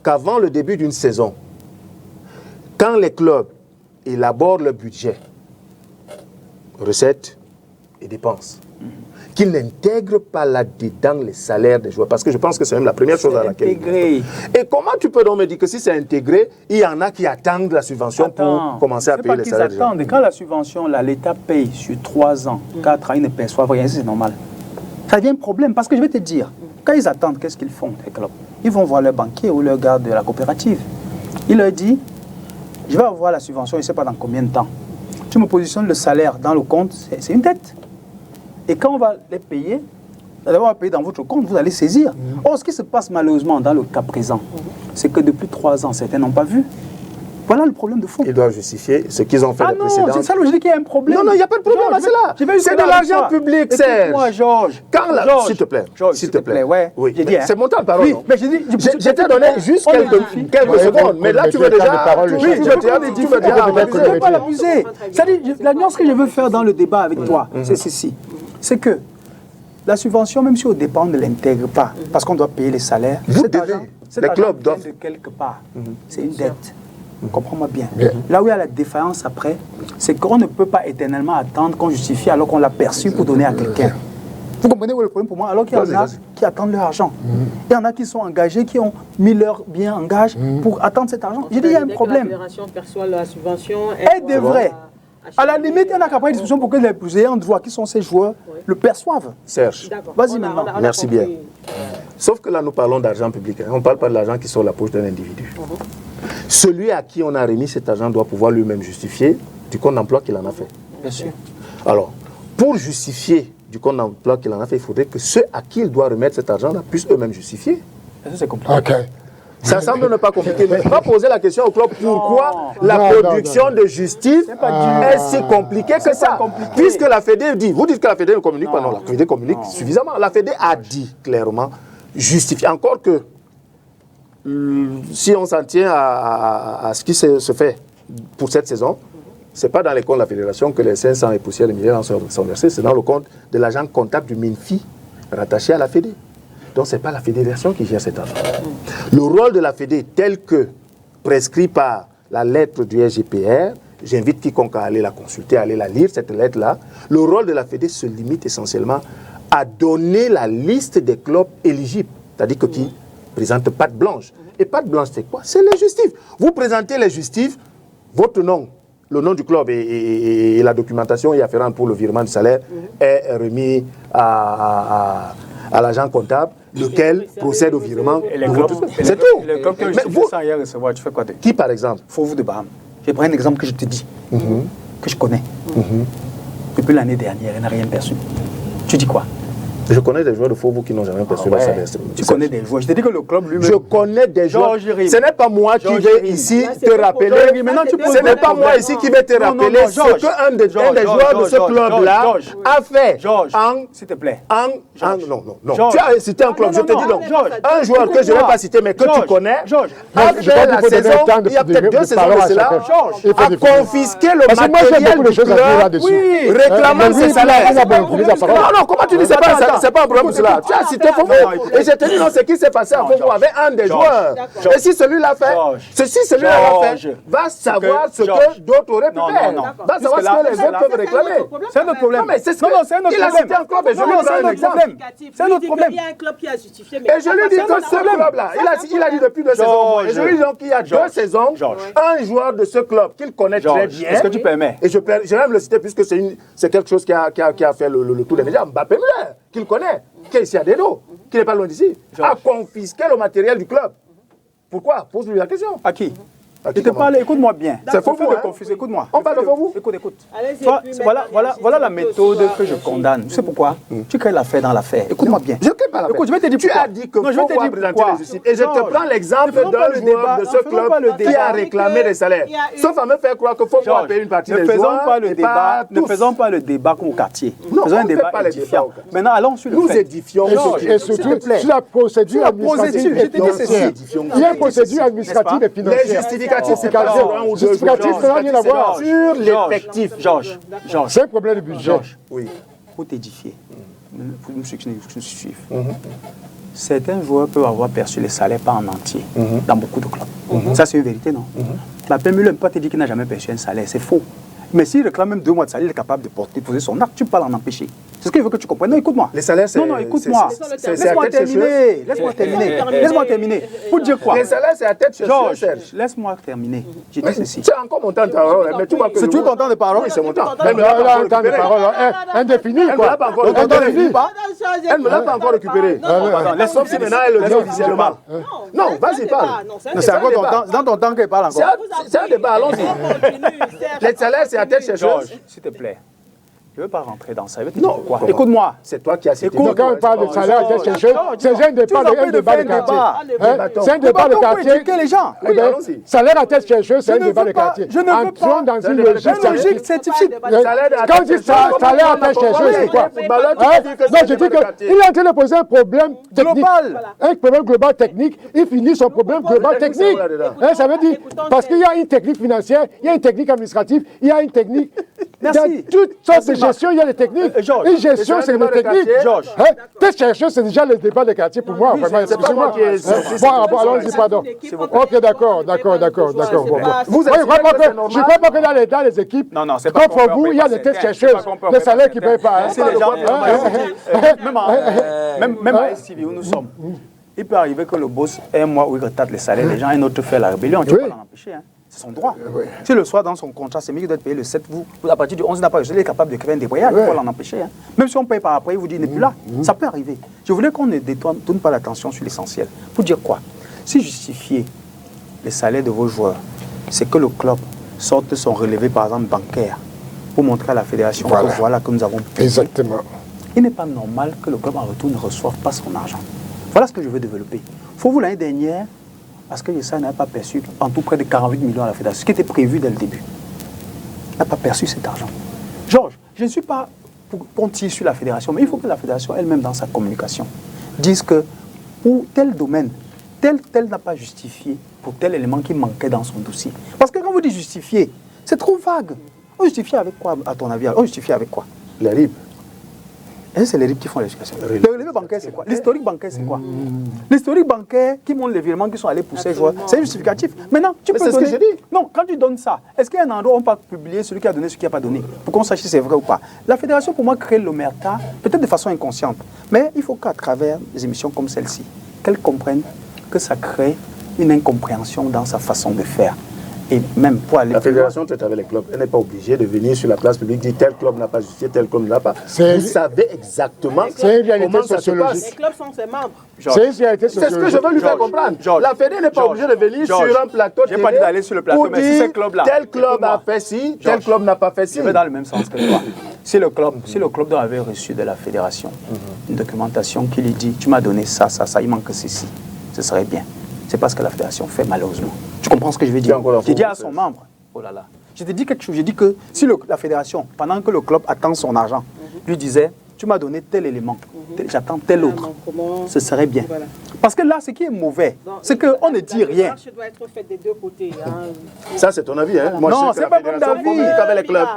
qu'avant le début d'une saison, quand les clubs élaborent le budget, recettes et dépenses, qu'ils n'intègrent pas là-dedans les salaires des joueurs? Parce que je pense que c'est même la première chose à laquelle... Intégré. Et comment tu peux donc me dire que si c'est intégré, il y en a qui attendent la subvention pour commencer à payer les salaires des joueurs? Quand la subvention, l'État paye sur 3 ans, 4 ans, ils ne perçoivent rien, c'est normal. Ça devient un problème, parce que je vais te dire, quand ils attendent, qu'est-ce qu'ils font, les clubs? Ils vont voir leur banquier ou leur gars de la coopérative. Il leur dit, je vais avoir la subvention, je ne sais pas dans combien de temps. Tu me positionnes le salaire dans le compte, c'est une dette. Et quand on va les payer, on va payer dans votre compte, vous allez saisir. Or, ce qui se passe malheureusement dans le cas présent, c'est que depuis 3 ans, certains n'ont pas vu. Voilà le problème de fond. Ils doivent justifier ce qu'ils ont fait les précédents. C'est ça, je dis qu'il y a un problème. Non, il n'y a pas de problème, c'est là. C'est de l'argent public, Serge. Moi, Georges. S'il te plaît. S'il te plaît, ouais. Oui. J'ai dit, C'est mon temps de parole. Oui, mais j'ai dit... Je t'ai donné juste quelques secondes, mais là, tu veux déjà... Oui, je ne veux pas l'abuser. C'est-à-dire, la nuance que je veux faire dans le débat avec toi, c'est ceci. C'est que la subvention, même si au départ on ne l'intègre pas, parce qu'on doit payer les salaires, les clubs doivent... de quelque part. C'est une dette. Comprends-moi bien. Là où il y a la défaillance après, c'est qu'on ne peut pas éternellement attendre qu'on justifie alors qu'on l'a perçu pour donner à quelqu'un. Vous comprenez où est le problème pour moi? Alors qu'il y en a qui attendent leur argent. Il y en a qui sont engagés, qui ont mis leur bien en gage pour attendre cet argent. J'ai dit, il y a un problème. La fédération perçoit la subvention. Elle devrait. À la limite, il y en a qu'à prendre une discussion pour que les ayants droit, qui sont ces joueurs, le perçoivent. Serge, vas-y maintenant. Merci bien. Sauf que là, nous parlons d'argent public. On ne parle pas de l'argent qui sort de la poche d'un individu. Celui à qui on a remis cet argent doit pouvoir lui-même justifier du compte d'emploi qu'il en a fait. Bien sûr. Alors, pour justifier du compte d'emploi qu'il en a fait, il faudrait que ceux à qui il doit remettre cet argent puissent eux-mêmes justifier. Ça, c'est compliqué. OK. Ça semble ne pas compliqué, mais pas poser la question au club pourquoi la production de justice est si compliquée que ça. Puisque la Fédé dit, vous dites que la Fédé ne communique pas, non, la Fédé communique suffisamment. La Fédé a dit clairement, justifié, encore que si on s'en tient à ce qui se fait pour cette saison, ce n'est pas dans les comptes de la Fédération que les 500 et poussières de milliards sont versés, c'est dans le compte de l'agent comptable du MINFI rattaché à la Fédé. Donc, ce n'est pas la fédération qui gère cet argent. Le rôle de la Fédé, tel que prescrit par la lettre du SGPR, j'invite quiconque à aller la consulter, à aller la lire, cette lettre-là. Le rôle de la Fédé se limite essentiellement à donner la liste des clubs éligibles, c'est-à-dire que qui présentent patte blanche. Et patte blanche, c'est quoi? C'est les justifs. Vous présentez les justifs, votre nom, le nom du club et la documentation y afférente pour le virement du salaire est remis à l'agent comptable, lequel procède au virement. C'est tout. Les clubs que je vous sans rien recevoir, tu fais quoi? Qui, par exemple? Faut vous de Baham. Je prends un exemple que je te dis, que je connais. Depuis l'année dernière, il n'a rien perçu. Tu dis quoi? Je connais des joueurs de Faubourg qui n'ont jamais perçu leur salaire. Tu connais des joueurs. Je te dis que le club lui-même. Je connais des joueurs. Ce n'est pas moi qui vais ici te rappeler. Ce n'est pas moi ici qui vais te rappeler ce qu'un des joueurs de ce club-là a fait. S'il te plaît. Non. Tu as cité un club. Je te dis donc. Un joueur que je ne vais pas citer, mais que tu connais, a fait la saison, il y a peut-être 2 saisons de cela, a confisqué le matériel du club, réclamant ses salaires. Non, comment tu dis ça? C'est pas un problème pour cela. Tu as cité Faubourg. Et je te dis, non, ce qui s'est passé à Faubourg avec un des joueurs. Et si celui-là fait, va savoir ce que d'autres auraient pu faire. Va savoir ce que les autres peuvent réclamer. C'est un autre problème. Non, mais c'est ce que il a cité un club et je lui donne un exemple. C'est un autre problème. Il y a un club qui a justifié. Et je lui dis que ce club-là, il a dit depuis 2 saisons. Et je lui dis donc qu'il y a 2 saisons, un joueur de ce club qu'il connaît très bien. Est-ce que tu permets? Et je vais même le citer puisque c'est quelque chose qui a fait le tour des médias. Mbappé Müller, qu'il connaît, qui est ici à Dedo, qui n'est pas loin d'ici, a confisqué le matériel du club. Pourquoi? Pose-lui la question. À qui? Je te parle, écoute-moi bien. C'est faux, hein? Écoute-moi. On parle devant vous? Écoute. Allez-y, Toi, puis voilà la méthode que je condamne. Tu sais pourquoi? Tu crées l'affaire dans l'affaire. Écoute-moi bien. Je ne crée pas l'affaire. Écoute, je vais te dire tu pourquoi. as dit que Non, je vais te dire présenter pourquoi. les justices. Et je te prends l'exemple Ne faisons pas d'un le joueur débat. de ce Ne faisons pas le club qui débat. a réclamé des salaires. Sauf à me faire croire qu'il faut pouvoir payer une partie des joueurs. Ne faisons pas le débat comme au quartier. Non, Faisons on un ne fait débat pas les édifiant. débats. Maintenant, allons sur le Nous fait. édifions. Et surtout, sur la procédure administrative et financière. Il y a une procédure administrative et Les financière. justificatifs, c'est pas sur un ou deux Justificatif, ça n'a rien à voir. sur l'effectif. Georges, C'est un problème de budget. Oui. pour t'édifier, pour ceux qui nous suivent, certains joueurs peuvent avoir perçu les salaires pas en entier dans beaucoup de clubs. Ça, c'est une vérité, non? La PMU ne peut pas te dire qu'il n'a jamais perçu un salaire, c'est faux. Mais s'il réclame même 2 mois de salaire, il est capable de poser son acte, tu peux pas l'en empêcher. C'est ce qu'il veut que tu comprennes. Non, écoute-moi. Les salaires, c'est... Non, écoute-moi. c'est Laisse-moi à tête terminer. Laisse-moi terminer. Pour dire quoi? Les salaires, c'est à tête chercheuse, Georges, Serge. laisse-moi terminer. Je dis ceci. C'est encore mon temps de parole, mais tu vois que... C'est toujours ton temps de parole? Oui, c'est mon temps. Elle me l'a un temps de parole indéfini, Elle ne me l'a pas encore quoi. récupéré. Indéfini. Elle ne me l'a pas encore récupéré. Sauf si maintenant elle le dit officiellement. Non, vas-y, parle. C'est encore ton temps. Dans ton temps qu'elle parle encore. C'est un débat, allons-y. Les salaires, c'est à tête chercheuse. Georges, s'il te plaît. Je ne veux pas rentrer dans ça. Je vais te dire Non, pourquoi. comment? Écoute-moi. C'est toi qui as cité. Donc quand on parle de salaire à tête chercheuse, c'est un débat de quartier. C'est un débat de quartier. Les gens. Oui, allons-y. Salaire à tête chercheuse, c'est un Je ne débat veux de pas- quartier. je ne veux Entrons pas- dans une Une logique scientifique. Quand on dit salaire à tête chercheuse, c'est quoi? Non, je dis qu'il est en train de poser un problème technique. Global. Un problème global technique. Il finit son problème global technique. Ça veut dire, parce qu'il y a une technique financière, il y a une technique administrative, il y a une technique... Merci. Dans toutes sortes de gestion, il y a des techniques. Georges, Une gestion, c'est des techniques. Georges. Tête chercheuse, c'est déjà le débat de quartier pour moi. Vraiment, excusez-moi. Bon, allons-y, pardon. Ok, d'accord. Bon, Vous je ne crois pas que dans les équipes, Non, c'est pas contre vous, il y a des têtes chercheuses, des salaires qui ne payent pas. C'est les gens. Même à STV où nous sommes, il peut arriver que le boss, un mois où il retarde les salaires, les gens, un autre fait la rébellion. Tu ne peux pas l'en empêcher. C'est son droit. Si le soir, dans son contrat, c'est mieux d'être payé le 7, vous, à partir du 11, il n'a pas reçu, il est capable de créer un débrayage, il ne faut pas l'en empêcher. Même si on paye par après, il vous dit, il n'est plus là. Ça peut arriver. Je voulais qu'on ne détourne pas l'attention sur l'essentiel. Pour dire quoi? Si justifier les salaires de vos joueurs, c'est que le club sorte son relevé, par exemple, bancaire, pour montrer à la fédération que voilà que nous avons payé. Exactement. Il n'est pas normal que le club en retour ne reçoive pas son argent. Voilà ce que je veux développer. Faut vous l'année dernière, parce que ça n'a pas perçu en tout près de 48 millions à la fédération, ce qui était prévu dès le début. Il n'a pas perçu cet argent. Georges, je ne suis pas pour pontier sur la fédération, mais il faut que la fédération elle-même, dans sa communication, dise que pour tel domaine, tel n'a pas justifié pour tel élément qui manquait dans son dossier. Parce que quand vous dites justifier, c'est trop vague. On justifie avec quoi, à ton avis? On justifie avec quoi? Les RIB. Et c'est les RIB qui font l'éducation. Le relevé bancaire, c'est quoi? L'historique bancaire, c'est quoi? L'historique bancaire qui montre les virements qui sont allés pour ces joueurs, c'est justificatif. Maintenant, tu peux c'est ce donner... que je dis. Non, quand tu donnes ça, est-ce qu'il y a un endroit où on peut publier celui qui a donné, celui qui n'a pas donné, pour qu'on sache si c'est vrai ou pas? La fédération, pour moi, crée l'omerta, peut-être de façon inconsciente, mais il faut qu'à travers des émissions comme celle-ci, qu'elle comprenne que ça crée une incompréhension dans sa façon de faire. Et même pour aller La fédération traite avec les clubs. Elle n'est pas obligée de venir sur la place publique dire tel club n'a pas justifié, tel club ne l'a pas. Vous savez exactement comment ça se passe. Les clubs sont ses membres. C'est une réalité C'est ce que je veux lui faire comprendre. La fédé n'est pas obligée de venir sur un plateau J'ai pas dit d'aller sur le plateau, mais si ces clubs-là... tel club a fait ci, tel club n'a pas fait ci. Je vais dans le même sens que toi. Si le club avait reçu de la fédération une documentation qui lui dit « tu m'as donné ça, il manque ceci », ce serait bien. C'est pas ce que la fédération fait, malheureusement. Tu comprends ce que je veux dire? J'ai dit à son membre, oh là là, je te dis quelque chose, j'ai dit que si la fédération, pendant que le club attend son argent, lui disait, tu m'as donné tel élément, j'attends tel autre, ce serait bien. Voilà. Parce que là, ce qui est mauvais, c'est qu'on ne dit rien. La démarche doit être faite des deux côtés. Ça, c'est ton avis, hein? Moi, Non, je sais que c'est pas la mon fédération avis. communique avec les clubs.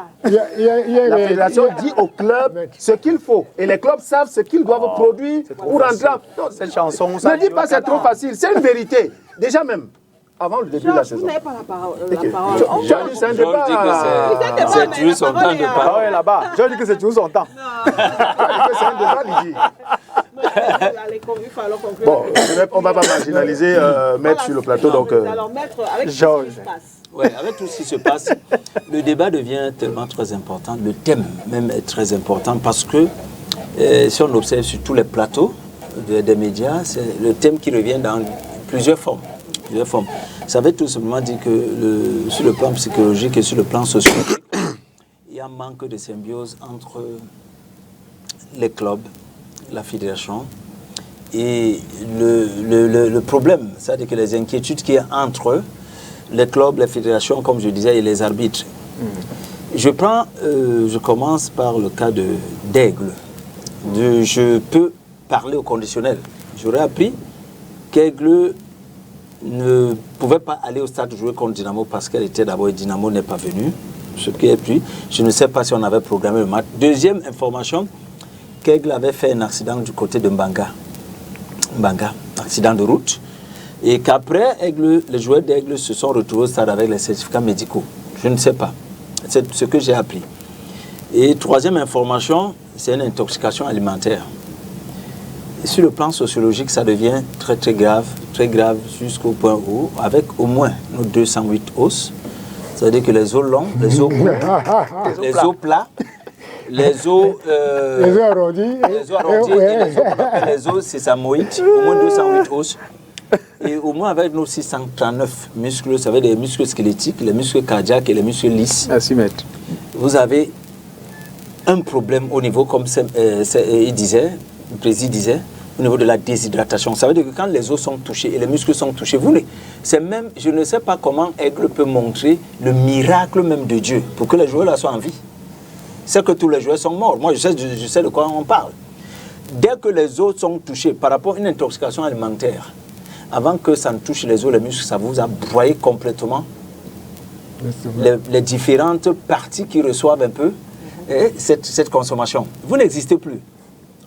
La fédération dit aux clubs ce qu'il faut. Et les clubs savent ce qu'ils doivent produire pour rentrer. Cette chanson, Ne dis pas c'est trop facile, c'est une vérité. Déjà même, avant le début de la Vous saison. n'avez pas la parole. C'est un débat. C'est toujours son temps de Ah parole. ouais, là-bas, je dis que c'est toujours son temps. C'est un débat, Lydie. Les convicts, il faut conclure. Bon, on ne va pas marginaliser Maître sur le plateau. Donc, Alors, Maître, avec ce Georges. qui se passe. Ouais, avec tout ce qui se passe, le débat devient tellement très important, le thème même est très important parce que si on observe sur tous les plateaux des médias, c'est le thème qui revient dans plusieurs formes. Ça veut tout simplement dire que sur le plan psychologique et sur le plan sociologique, il y a un manque de symbiose entre les clubs, la fédération et le problème, c'est-à-dire que les inquiétudes qu'il y a entre les clubs, les fédérations, comme je disais, et les arbitres. Je commence par le cas d'Aigle. Je peux parler au conditionnel. J'aurais appris qu'Aigle ne pouvait pas aller au stade jouer contre Dynamo parce qu'elle était d'abord et Dynamo n'est pas venu. Ce qui est puis, je ne sais pas si on avait programmé le match. Deuxième information, qu'Aigle avait fait un accident du côté de Mbanga, accident de route, et qu'après, les joueurs d'Aigle se sont retrouvés au stade avec les certificats médicaux. Je ne sais pas. C'est ce que j'ai appris. Et troisième information, c'est une intoxication alimentaire. Et sur le plan sociologique, ça devient très grave jusqu'au point où, avec au moins nos 208 os, c'est-à-dire que les os longs, les os plats, les os arrondis, et les os sésamoïdes, au moins 208 os. Et au moins avec nos 639 muscles, ça veut dire les muscles squelettiques, les muscles cardiaques et les muscles lisses, vous avez un problème au niveau, comme le président disait, au niveau de la déshydratation. Ça veut dire que quand les os sont touchés et les muscles sont touchés, c'est même, je ne sais pas comment Aigle peut montrer le miracle même de Dieu pour que les joueurs là soient en vie. C'est que tous les joueurs sont morts. Moi, je sais de quoi on parle. Dès que les os sont touchés par rapport à une intoxication alimentaire, avant que ça ne touche les os, les muscles, ça vous a broyé complètement les différentes parties qui reçoivent un peu cette consommation. Vous n'existez plus.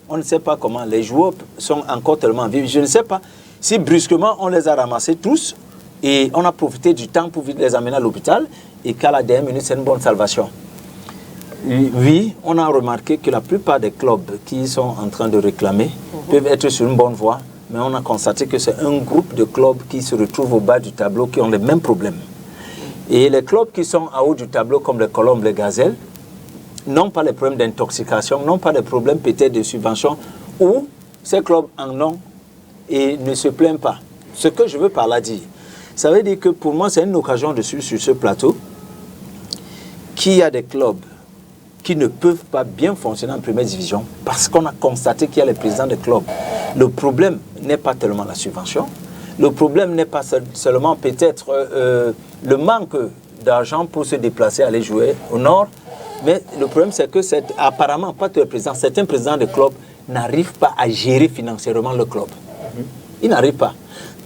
On ne sait pas comment. Les joueurs sont encore tellement vifs. Je ne sais pas si brusquement on les a ramassés tous et on a profité du temps pour les amener à l'hôpital et qu'à la dernière minute, c'est une bonne salvation. Oui, on a remarqué que la plupart des clubs qui sont en train de réclamer peuvent être sur une bonne voie, mais on a constaté que c'est un groupe de clubs qui se retrouvent au bas du tableau qui ont les mêmes problèmes. Et les clubs qui sont en haut du tableau, comme les Colombes, les Gazelles, n'ont pas les problèmes d'intoxication, n'ont pas les problèmes peut-être de subvention, ou ces clubs en ont et ne se plaignent pas. Ce que je veux par là dire, ça veut dire que pour moi, c'est une occasion de suivre sur ce plateau qu'il y a des clubs qui ne peuvent pas bien fonctionner en première division parce qu'on a constaté qu'il y a les présidents des clubs. Le problème n'est pas tellement la subvention, le problème n'est pas seulement peut-être le manque d'argent pour se déplacer, aller jouer au nord, mais le problème c'est que apparemment, pas tous les présidents, certains présidents de clubs n'arrivent pas à gérer financièrement le club. Ils n'arrivent pas.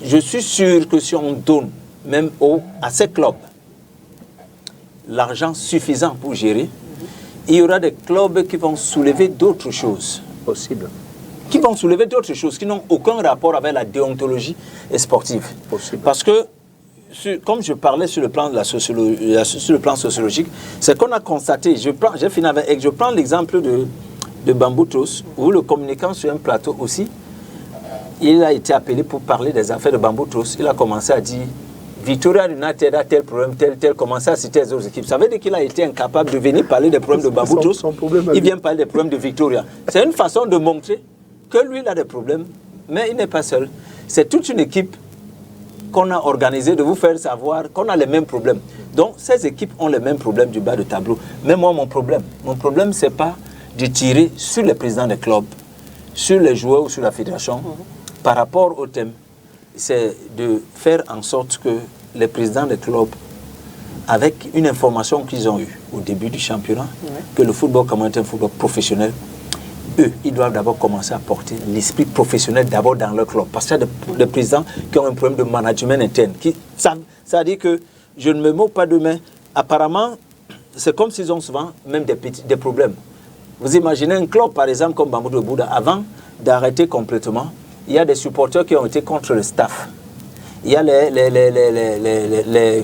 Je suis sûr que si on donne même à ces clubs l'argent suffisant pour gérer, il y aura des clubs qui vont soulever d'autres choses. Possible. Qui vont soulever d'autres choses qui n'ont aucun rapport avec la déontologie sportive. Possible. Parce que, comme je parlais sur le plan de sur le plan sociologique, c'est qu'on a constaté, j'ai fini avec, je prends l'exemple de Bamboutos, où le communicant sur un plateau aussi, il a été appelé pour parler des affaires de Bamboutos. Il a commencé à dire Victoria United a tel problème, tel, commencer à citer les autres équipes. Ça veut dire qu'il a été incapable de venir parler des problèmes de Bamboutos. Il vient parler des problèmes de Victoria. C'est une façon de montrer que lui, il a des problèmes, mais il n'est pas seul. C'est toute une équipe qu'on a organisée de vous faire savoir qu'on a les mêmes problèmes. Donc, ces équipes ont les mêmes problèmes du bas de tableau. Mais moi, mon problème, ce n'est pas de tirer sur les présidents des clubs, sur les joueurs ou sur la fédération, par rapport au thème. C'est de faire en sorte que les présidents des clubs, avec une information qu'ils ont eue au début du championnat, que le football est un football professionnel, eux, ils doivent d'abord commencer à porter l'esprit professionnel d'abord dans leur club. Parce qu'il y a des présidents qui ont un problème de management interne. Ça veut dire que je ne me moque pas d'eux, mais apparemment, c'est comme s'ils ont souvent même des problèmes. Vous imaginez un club, par exemple, comme Bambou de Bouddha, avant d'arrêter complètement, il y a des supporters qui ont été contre le staff. Il y a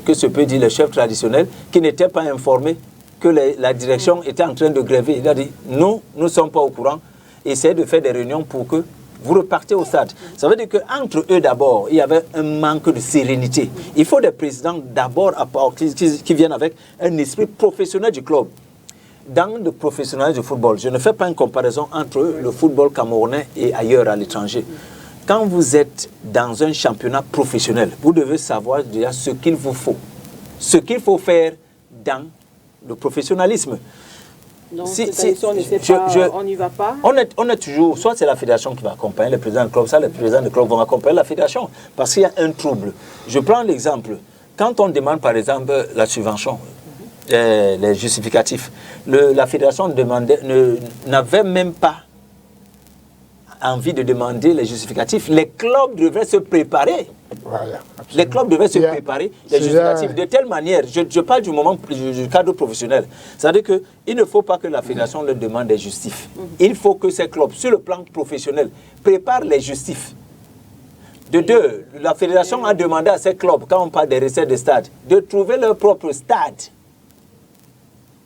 que se peut dire les chefs traditionnels qui n'étaient pas informés que la direction était en train de gréver. Il a dit, nous ne sommes pas au courant. Essayez de faire des réunions pour que vous repartez au stade. Ça veut dire qu'entre eux d'abord, il y avait un manque de sérénité. Il faut des présidents d'abord qui viennent avec un esprit professionnel du club. Dans le professionnel du football, je ne fais pas une comparaison entre le football camerounais et ailleurs à l'étranger. quand vous êtes dans un championnat professionnel, vous devez savoir déjà ce qu'il vous faut. Ce qu'il faut faire dans le professionnalisme. Donc, on ne sait pas, on n'y va pas. On est toujours, soit c'est la fédération qui va accompagner le président du club, ça les présidents du club vont accompagner la fédération, parce qu'il y a un trouble. Je prends l'exemple, quand on demande par exemple la subvention, les justificatifs, la fédération n'avait même pas envie de demander les justificatifs. Les clubs devraient se préparer. Voilà, les clubs devaient se préparer les justificatifs de telle manière. Je parle du moment du cadre professionnel. C'est-à-dire qu'il ne faut pas que la fédération leur demande des justifs. Il faut que ces clubs, sur le plan professionnel, préparent les justifs. De deux, la fédération a demandé à ces clubs, quand on parle des recettes de stade, de trouver leur propre stade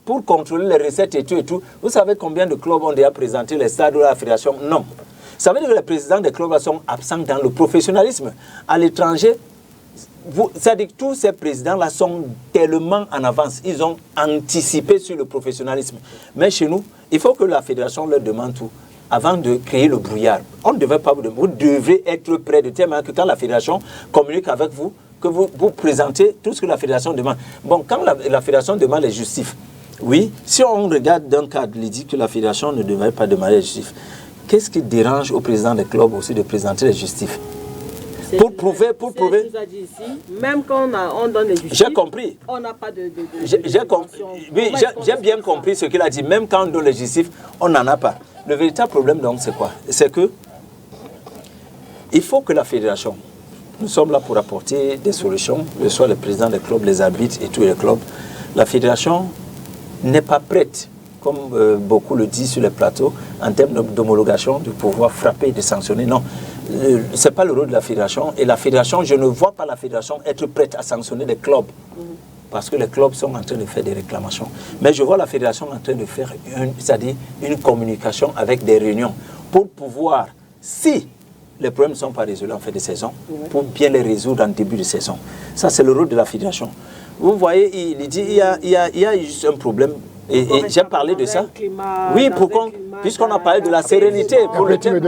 pour contrôler les recettes et tout et tout. Vous savez combien de clubs ont déjà présenté les stades de la fédération? Non. Ça veut dire que les présidents des clubs sont absents dans le professionnalisme. À l'étranger, c'est-à-dire que tous ces présidents-là sont tellement en avance. Ils ont anticipé sur le professionnalisme. Mais chez nous, il faut que la fédération leur demande tout avant de créer le brouillard. On ne devait pas vous demander. Vous devez être prêt de telle manière que quand la fédération communique avec vous, que vous présentez tout ce que la fédération demande. Bon, quand la fédération demande les justifs, oui, si on regarde d'un cadre, il dit que la fédération ne devrait pas demander les justifs. Qu'est-ce qui dérange au président des clubs aussi de présenter les justifs? Pour prouver. Nous a dit ici, même quand on donne les justifs, j'ai compris. On n'a pas de oui, j'ai bien compris ce qu'il a dit. Même quand on donne les justifs, on n'en a pas. Le véritable problème, donc, c'est quoi? C'est que il faut que la fédération, nous sommes là pour apporter des solutions, que ce soit le président des clubs, les arbitres et tous les clubs. La fédération n'est pas prête, comme beaucoup le disent sur les plateaux, en termes d'homologation, de pouvoir frapper et de sanctionner. Non, ce n'est pas le rôle de la fédération. Et la fédération, je ne vois pas la fédération être prête à sanctionner les clubs. Parce que les clubs sont en train de faire des réclamations. Mais je vois la fédération en train de faire c'est-à-dire une communication avec des réunions pour pouvoir, si les problèmes ne sont pas résolus en fin de saison, pour bien les résoudre en début de saison. Ça, c'est le rôle de la fédération. Vous voyez, il dit il y a juste un problème. Et j'ai parlé de ça. Oui, puisqu'on a parlé de la sérénité pour le thème.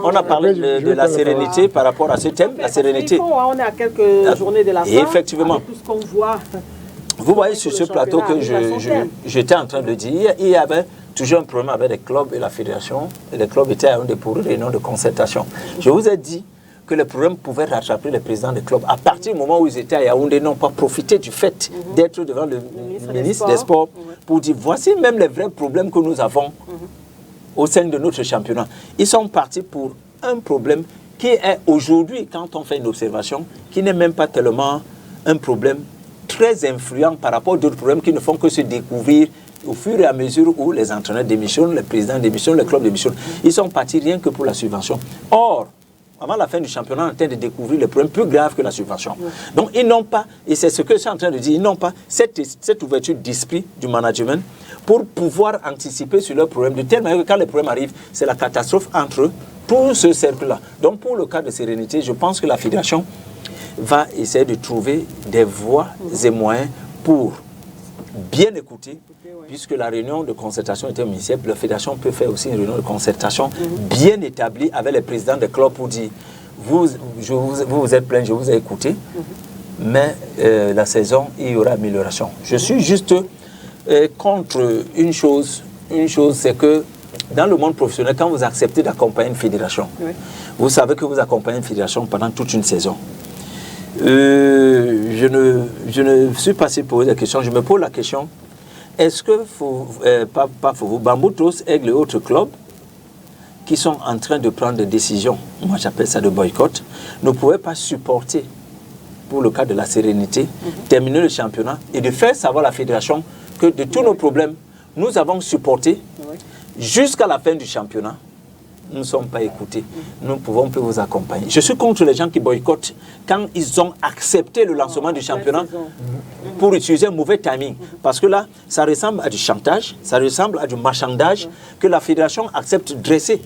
On a parlé de la sérénité par rapport à ce thème, la sérénité. On est à quelques journées de la fin. Et effectivement. Tout ce qu'on voit. Vous voyez sur ce plateau que j'étais en train de dire, il y avait toujours un problème avec les clubs et la fédération. Et les clubs étaient à une des réunions de concertation. Je vous ai dit que les problèmes pouvaient rattraper les présidents des clubs. À partir du moment où ils étaient à Yaoundé, n'ont pas profité du fait d'être devant le ministre des Sports pour dire voici même les vrais problèmes que nous avons au sein de notre championnat. Ils sont partis pour un problème qui est aujourd'hui, quand on fait une observation, qui n'est même pas tellement un problème très influent par rapport à d'autres problèmes qui ne font que se découvrir au fur et à mesure où les entraîneurs démissionnent, les présidents démissionnent, les clubs démissionnent. Ils sont partis rien que pour la subvention. Or, avant la fin du championnat, on est en train de découvrir les problèmes plus graves que la subvention. Donc, ils n'ont pas, et c'est ce que je suis en train de dire, ils n'ont pas cette ouverture d'esprit du management pour pouvoir anticiper sur leurs problèmes, de telle manière que quand les problèmes arrivent, c'est la catastrophe entre eux, tout ce cercle-là. Donc, pour le cas de sérénité, je pense que la fédération va essayer de trouver des voies et moyens pour bien écouter, puisque la réunion de concertation était municipale, la fédération peut faire aussi une réunion de concertation bien établie avec les présidents des clubs pour dire vous êtes plein, je vous ai écouté, mais la saison, il y aura amélioration. Je suis juste contre une chose, c'est que dans le monde professionnel, quand vous acceptez d'accompagner une fédération, vous savez que vous accompagnez une fédération pendant toute une saison. Je ne suis pas si posé la question, je me pose la question. Est-ce que Bamboutos, Aigle et autres clubs qui sont en train de prendre des décisions, moi j'appelle ça de boycott, ne pouvaient pas supporter, pour le cas de la sérénité, terminer le championnat et de faire savoir à la fédération que de tous nos problèmes, nous avons supporté jusqu'à la fin du championnat. Nous ne sommes pas écoutés. Nous pouvons plus vous accompagner. Je suis contre les gens qui boycottent quand ils ont accepté le lancement du championnat pour utiliser un mauvais timing. Parce que là, ça ressemble à du chantage, ça ressemble à du marchandage que la fédération accepte de dresser.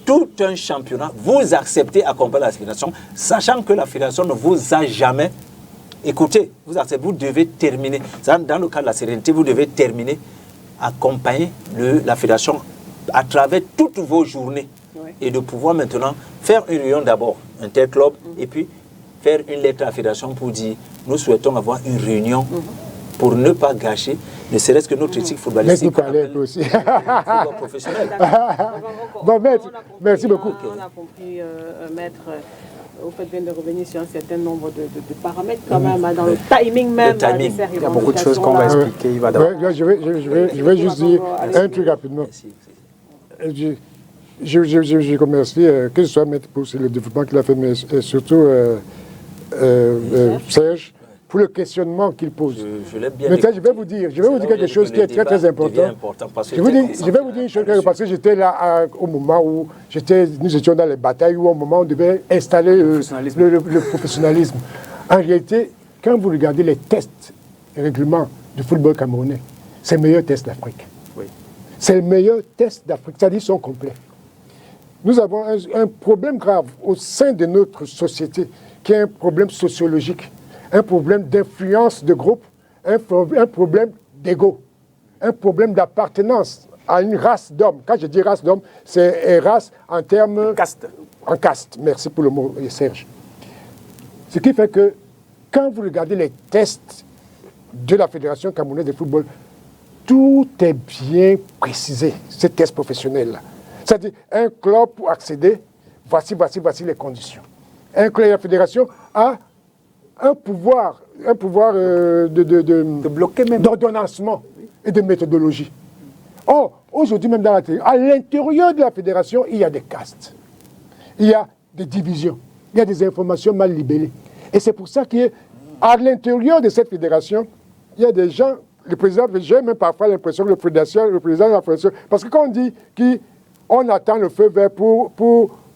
Tout un championnat, vous acceptez accompagner la fédération, sachant que la fédération ne vous a jamais écouté. Vous devez terminer. Dans le cas de la sérénité, vous devez terminer, accompagner la fédération à travers toutes vos journées. et de pouvoir maintenant faire une réunion d'abord, interclub, et puis faire une lettre à la fédération pour dire nous souhaitons avoir une réunion pour ne pas gâcher, ne serait-ce que notre éthique footballistique. Laisse-nous parler un peu aussi. Football professionnel. Bon, maître, merci beaucoup. On a compris, maître. Vous faites bien de revenir sur un certain nombre de paramètres quand même, dans le timing même. timing. Il y a beaucoup de choses qu'on va expliquer. Il va Je vais juste dire un truc rapidement. Je remercie, que ce soit Maître pour le développement qu'il a fait, mais surtout Serge, pour le questionnement qu'il pose. Je l'aime bien. Maintenant, je vais vous dire quelque chose qui est très très important. Je vais vous dire une chose, parce que j'étais là au moment où nous étions dans les batailles, où au moment où on devait installer le professionnalisme. En réalité, quand vous regardez les tests règlements du football camerounais, c'est le meilleur test d'Afrique. Oui. C'est le meilleur test d'Afrique, c'est-à-dire qu'ils sont complets. Nous avons un problème grave au sein de notre société, qui est un problème sociologique, un problème d'influence de groupe, un problème d'ego, un problème d'appartenance à une race d'hommes. Quand je dis race d'hommes, c'est race en termes... Caste. En caste. Merci pour le mot, Serge. Ce qui fait que quand vous regardez les tests de la Fédération camerounaise de football, tout est bien précisé, ces tests professionnels-là. C'est-à-dire, un club pour accéder, voici les conditions. Un club de la Fédération a un pouvoir de bloquer même. d'ordonnancement et de méthodologie. Or, aujourd'hui, même à l'intérieur de la fédération, il y a des castes. Il y a des divisions. Il y a des informations mal libellées. Et c'est pour ça qu'à l'intérieur de cette fédération, il y a des gens, le président, j'ai même parfois l'impression que le président de la fédération, parce que quand on dit qu'on attend le feu vert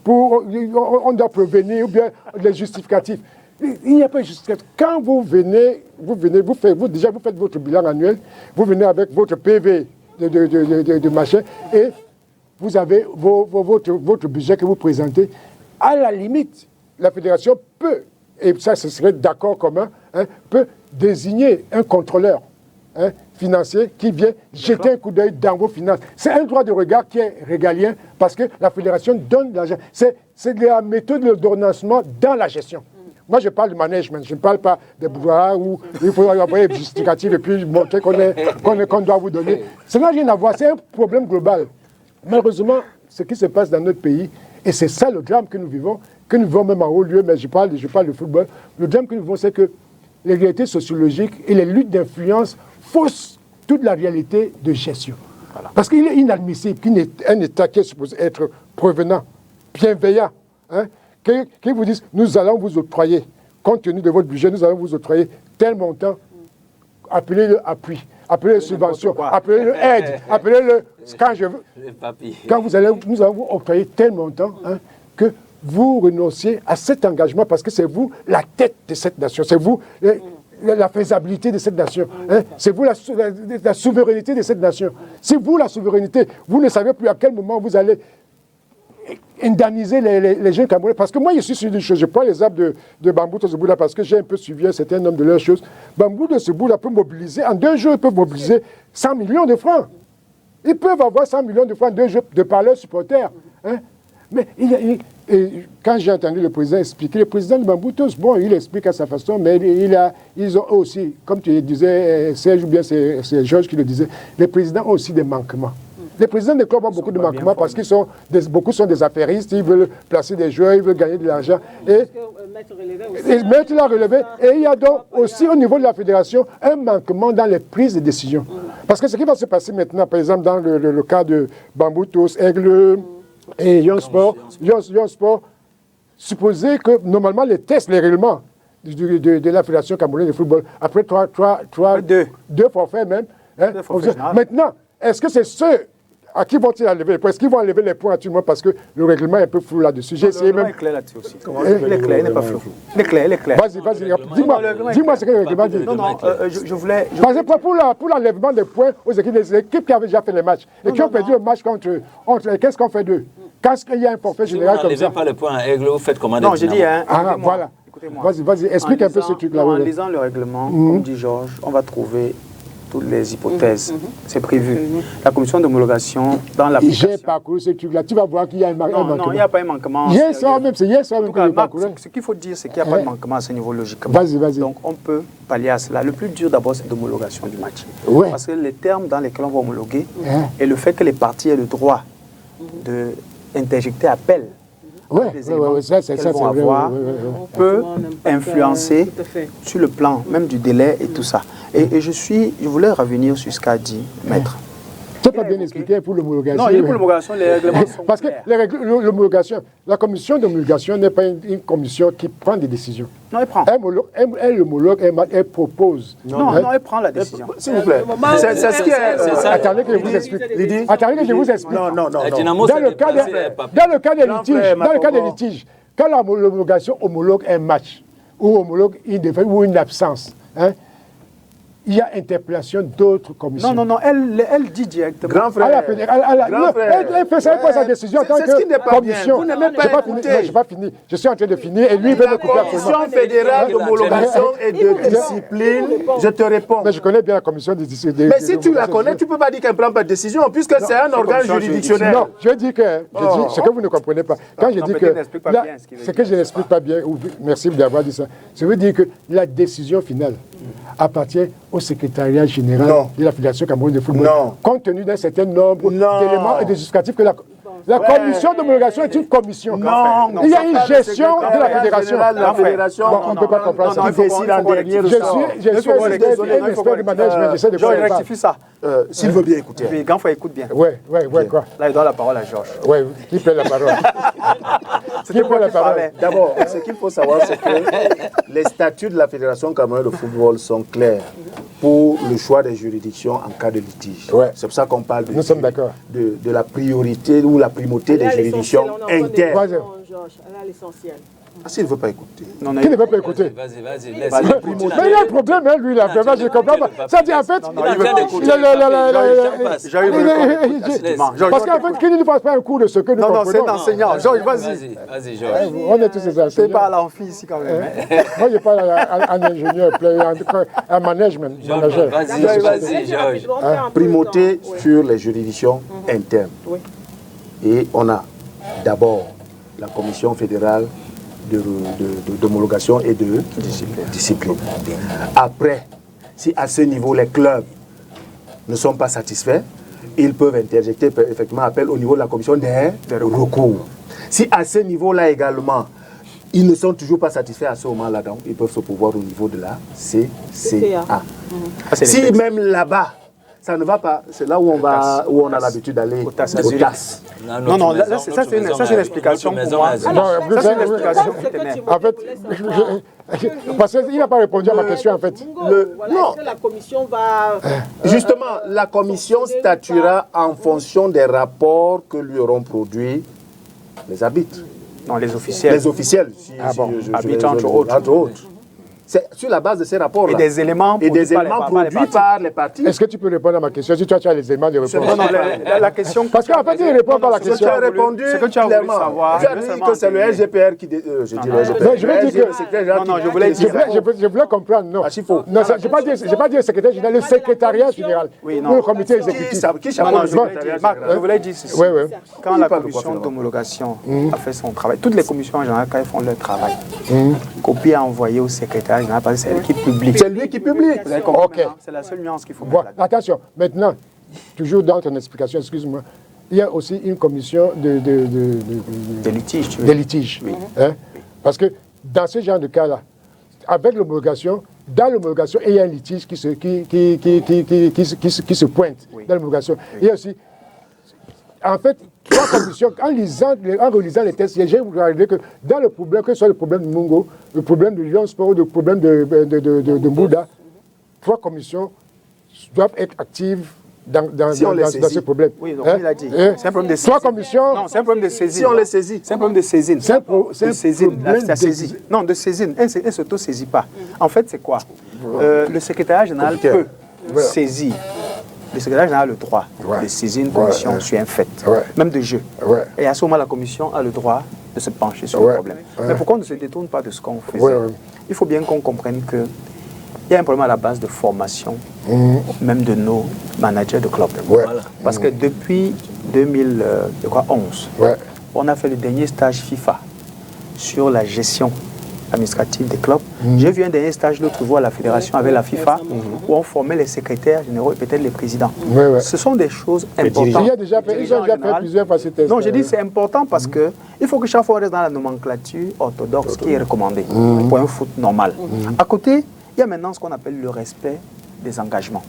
on doit prévenir, ou bien les justificatifs. Il n'y a pas de justificatif. Quand vous faites votre bilan annuel, vous venez avec votre PV de machin, et vous avez votre budget que vous présentez. À la limite, la fédération peut, et ça ce serait d'accord commun, peut désigner un contrôleur financier qui vient jeter un coup d'œil dans vos finances. C'est un droit de regard qui est régalien parce que la fédération donne de l'argent. C'est de la méthode d'ordonnancement dans la gestion. Moi, je parle de management, je ne parle pas de pouvoir où il faut envoyer des justificatifs et puis montrer qu'on doit vous donner. Ça n'a rien à voir, c'est un problème global. Malheureusement, ce qui se passe dans notre pays, et c'est ça le drame que nous vivons même en haut lieu, mais je parle de football, le drame que nous vivons, c'est que les réalités sociologiques et les luttes d'influence faussent toute la réalité de gestion. Voilà. Parce qu'il est inadmissible qu'un État qui est supposé être prévenant, bienveillant, qui vous disent, nous allons vous octroyer, compte tenu de votre budget, nous allons vous octroyer tel montant, appelez-le appui, appelez-le subvention, appelez-le aide, appelez-le quand je veux. Quand nous allons vous octroyer tel montant, que vous renonciez à cet engagement parce que c'est vous la tête de cette nation, c'est vous la faisabilité de cette nation, c'est vous la souveraineté de cette nation. Si vous, la souveraineté, vous ne savez plus à quel moment vous allez indemniser les jeunes Camerounais. Parce que moi, je suis sur une chose. Je prends l'exemple de Bambou de Seboula parce que j'ai un peu suivi un certain nombre de leurs choses. Bambou de Seboula peut mobiliser, en 2 jours, ils peuvent mobiliser 100 millions de francs. Ils peuvent avoir 100 millions de francs en 2 jours de par leurs supporters. Mais quand j'ai entendu le président expliquer, le président de Bambou, bon, il explique à sa façon, mais ils ont aussi, comme tu disais, Serge ou bien c'est Georges qui le disait, les présidents ont aussi des manquements. Les présidents des clubs ont beaucoup de manquements parce que beaucoup sont des affairistes, ils veulent placer des joueurs, ils veulent gagner de l'argent. Et Maître l'a relevé. Et il y a donc aussi au niveau de la fédération un manquement dans les prises de décision. Parce que ce qui va se passer maintenant, par exemple dans le cas de Bambou Tous, Aigle et Young Sport, supposez que normalement les tests, les règlements de la fédération camerounaise de football, après deux forfaits même, maintenant, est-ce que c'est ceux à qui vont-ils enlever les points? Est-ce qu'ils vont enlever les points actuellement parce que le règlement est un peu flou là-dessus? J'ai essayé même. Il est clair là-dessus aussi. Il est clair, il n'est pas flou. Il est clair. Vas-y, dis-moi ce que le règlement dit. Non, je voulais. Parce que pour l'enlèvement des points aux équipes qui avaient déjà fait les matchs et qui ont perdu le match contre qu'est-ce qu'on fait d'eux? Quand il y a un forfait général comme ça. Si vous n'enlevez pas les points à Aigle, vous faites comment? Non, j'ai dit, voilà. Vas-y, explique un peu ce truc-là. En lisant le règlement, comme dit Georges, on va trouver toutes les hypothèses. C'est prévu. La commission d'homologation, dans la J'ai parcouru ce truc-là. Tu vas voir qu'il y a un manquement. Non, il n'y a pas un manquement. Hier soir même, c'est hier soir même que j'ai parcouru. Ce qu'il faut dire, c'est qu'il n'y a pas de manquement à ce niveau logiquement. Vas-y. Donc, on peut pallier à cela. Le plus dur, d'abord, c'est l'homologation du match. Ouais. Parce que les termes dans lesquels on va homologuer et le fait que les parties aient le droit d'interjecter appel ça, c'est vrai. Peut influencer sur le plan même du délai et tout ça. Et je voulais revenir sur ce qu'a dit Maître. Tu n'as pas bien expliqué pour l'homologation. Non, pour l'homologation, les règlements sont parce que l'homologation, la commission d'homologation n'est pas une commission qui prend des décisions. Non, elle prend. Elle homologue, elle propose. Non, elle prend la décision. S'il vous plaît. C'est ce qui est... Attendez que je vous explique. Attendez que je vous explique. Non. Dans le cas des litiges, quand l'homologation homologue un match ou homologue une défaite ou une absence, il y a interpellation d'autres commissions. Non, elle dit directement. Grand frère. Elle fait sa décision en tant que commission. Vous n'aimez pas écouter. Je n'ai pas fini. Je suis en train de finir et lui il veut me couper absolument. La Commission fédérale d'homologation et de discipline, je te réponds. Mais je connais bien la commission de discipline. Mais si tu la connais, tu ne peux pas dire qu'elle ne prend pas de décision, puisque c'est un organe juridictionnel. Non, je dis ce que vous ne comprenez pas. Quand je dis que... Ce que je n'explique pas bien, merci d'avoir dit ça, ça veut dire que la décision finale appartient au secrétariat général de la Fédération camerounaise de football, compte tenu d'un certain nombre d'éléments et de justificatifs que la commission d'homologation est une commission. Il y a une gestion de la fédération. On ne peut pas comprendre ça. Je suis un expert de management, j'essaie de comprendre ça. Rectifie ça. S'il veut bien écouter. Grand frère, écoute bien. Ouais, quoi. Là, il donne la parole à Georges. Oui, qui prend la parole? Qui prend la parole? D'abord, ce qu'il faut savoir, c'est que les statuts de la Fédération camerounaise de football sont clairs pour le choix des juridictions en cas de litige. C'est pour ça qu'on parle de la priorité ou la primauté des juridictions internes. S'il ne veut pas écouter. Qui ne veut pas écouter? Vas-y, mais il y a un problème, lui, là. Je ne comprends pas. Ça dit en fait... Parce qu'en fait, qu'il ne fasse pas un cours de ce que nous comprenons. Non, c'est un enseignant. Georges, vas-y, Georges. On est tous ces enseignants. C'est pas l'amphi ici, quand même. Moi, je parle à un ingénieur, un management. Vas-y, Georges. Primauté sur les juridictions internes. Et on a d'abord la commission fédérale d'homologation et de discipline. Après, si à ce niveau les clubs ne sont pas satisfaits, ils peuvent interjecter effectivement appel au niveau de la commission des recours. Si à ce niveau-là également, ils ne sont toujours pas satisfaits à ce moment-là, donc ils peuvent se pouvoir au niveau de la CCA. Si même là-bas, ça ne va pas, c'est là où on a l'habitude d'aller au TAS. Non, ça c'est une explication pour moi. Ça c'est une explication en fait, parce qu'il n'a pas répondu à ma question en fait. Non, la commission va... Justement, la commission statuera en fonction des rapports que lui auront produits les arbitres. Non, les officiels. Les officiels. Arbitres entre autres. C'est sur la base de ces rapports-là. Et des éléments produits par les partis. Est-ce que tu peux répondre à ma question? Si tu as les éléments de réponse. Non, la question... Parce qu'en fait, il ne répond pas à la question. Tu as répondu clairement. Tu as dit que c'est le RGPR qui... Je dis le RGPR. Je veux dire que... Non, je voulais dire... Je voulais comprendre, non. Archi faux. Non, je n'ai pas dit le secrétaire général, le secrétariat général. Oui, non. Le comité exécutif. Marc, je voulais dire ceci. Quand la commission d'homologation a fait son travail, toutes les commissions en général, quand elles font leur travail, copie à envoyer au secrétaire général, parce que c'est elle qui publie. C'est lui qui publie. Vous avez compris, c'est la seule nuance qu'il faut mettre là-dedans. Attention, maintenant, toujours dans ton explication, excuse-moi, il y a aussi une commission de litiges. Tu veux. Des litiges. Oui. Parce que dans ce genre de cas-là, avec l'homologation, dans l'homologation, il y a un litige qui se pointe dans l'homologation. Il y a aussi, en fait, trois commissions, en relisant les textes, j'ai regardé que dans le problème, que ce soit le problème de Mungo, le problème de Lyon Sport, le problème de Mbouda, trois commissions doivent être actives dans ce problème. Oui, donc il a dit. C'est un problème de saisie. Trois commissions. Non, c'est un problème de saisine. Si on les saisit. C'est un problème de saisine. C'est un problème de saisine. Non, de saisine. Elle ne s'auto-saisit pas. En fait, c'est quoi? Le secrétariat général peut saisir. Le secrétaire général a le droit de saisir une commission sur un fait, même de jeu. Et à ce moment, la commission a le droit de se pencher sur le problème. Mais pourquoi on ne se détourne pas de ce qu'on faisait? Il faut bien qu'on comprenne que il y a un problème à la base de formation, même de nos managers de club. Ouais. Parce que depuis 2011, on a fait le dernier stage FIFA sur la gestion administrative des clubs. J'ai vu un dernier stage l'autre fois à la fédération avec la FIFA où on formait les secrétaires généraux et peut-être les présidents. Ce sont des choses importantes. Il y a déjà fait plusieurs fois ces tests. Non, j'ai dit c'est important parce que il faut que chaque fois on reste dans la nomenclature orthodoxe qui est recommandée pour un foot normal. À côté, il y a maintenant ce qu'on appelle le respect des engagements.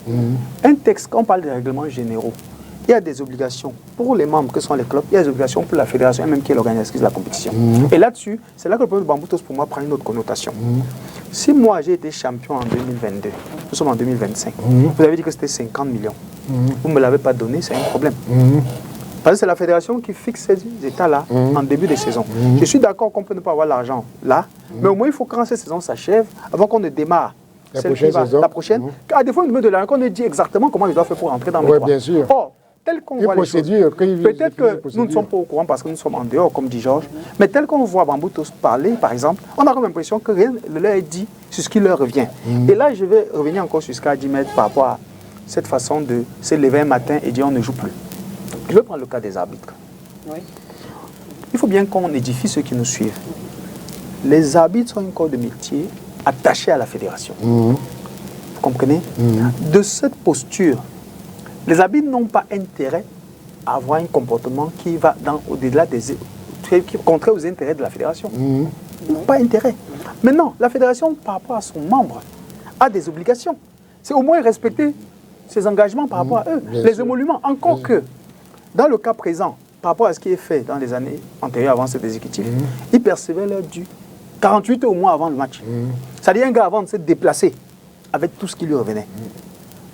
Un texte, quand on parle des règlements généraux, il y a des obligations pour les membres que sont les clubs, il y a des obligations pour la fédération, même qui est l'organisatrice de la compétition. Et là-dessus, c'est là que le problème de Bamboutos, pour moi, prend une autre connotation. Si moi, j'ai été champion en 2022, nous sommes en 2025, vous avez dit que c'était 50 millions. Vous ne me l'avez pas donné, c'est un problème. Parce que c'est la fédération qui fixe ces états-là en début de saison. Je suis d'accord qu'on peut ne pas avoir l'argent là, mais au moins, il faut que quand cette saison s'achève, avant qu'on ne démarre la prochaine, à défaut de me de l'argent, qu'on ait dit exactement comment je dois faire pour entrer dans mes droits. Bien sûr. Or, tel qu'on voit les choses, peut-être que nous ne sommes pas au courant parce que nous sommes en dehors, comme dit Georges, mais tel qu'on voit Bamboutos parler, par exemple, on a comme l'impression que rien ne leur est dit sur ce qui leur revient. Et là, je vais revenir encore sur ce qu'a dit Maître par rapport à cette façon de se lever un matin et dire on ne joue plus. Je vais prendre le cas des arbitres. Il faut bien qu'on édifie ceux qui nous suivent. Les arbitres sont un corps de métier attaché à la fédération. Vous comprenez? De cette posture, les arbitres n'ont pas intérêt à avoir un comportement qui va au-delà qui est contraire aux intérêts de la fédération. Ils n'ont pas intérêt. Maintenant, la fédération, par rapport à son membre, a des obligations. C'est au moins respecter ses engagements par rapport à eux. Les émoluments, encore que, dans le cas présent, par rapport à ce qui est fait dans les années antérieures avant cet exécutif, ils percevaient leur dû 48 heures au moins avant le match. C'est-à-dire un gars avant de se déplacer avec tout ce qui lui revenait.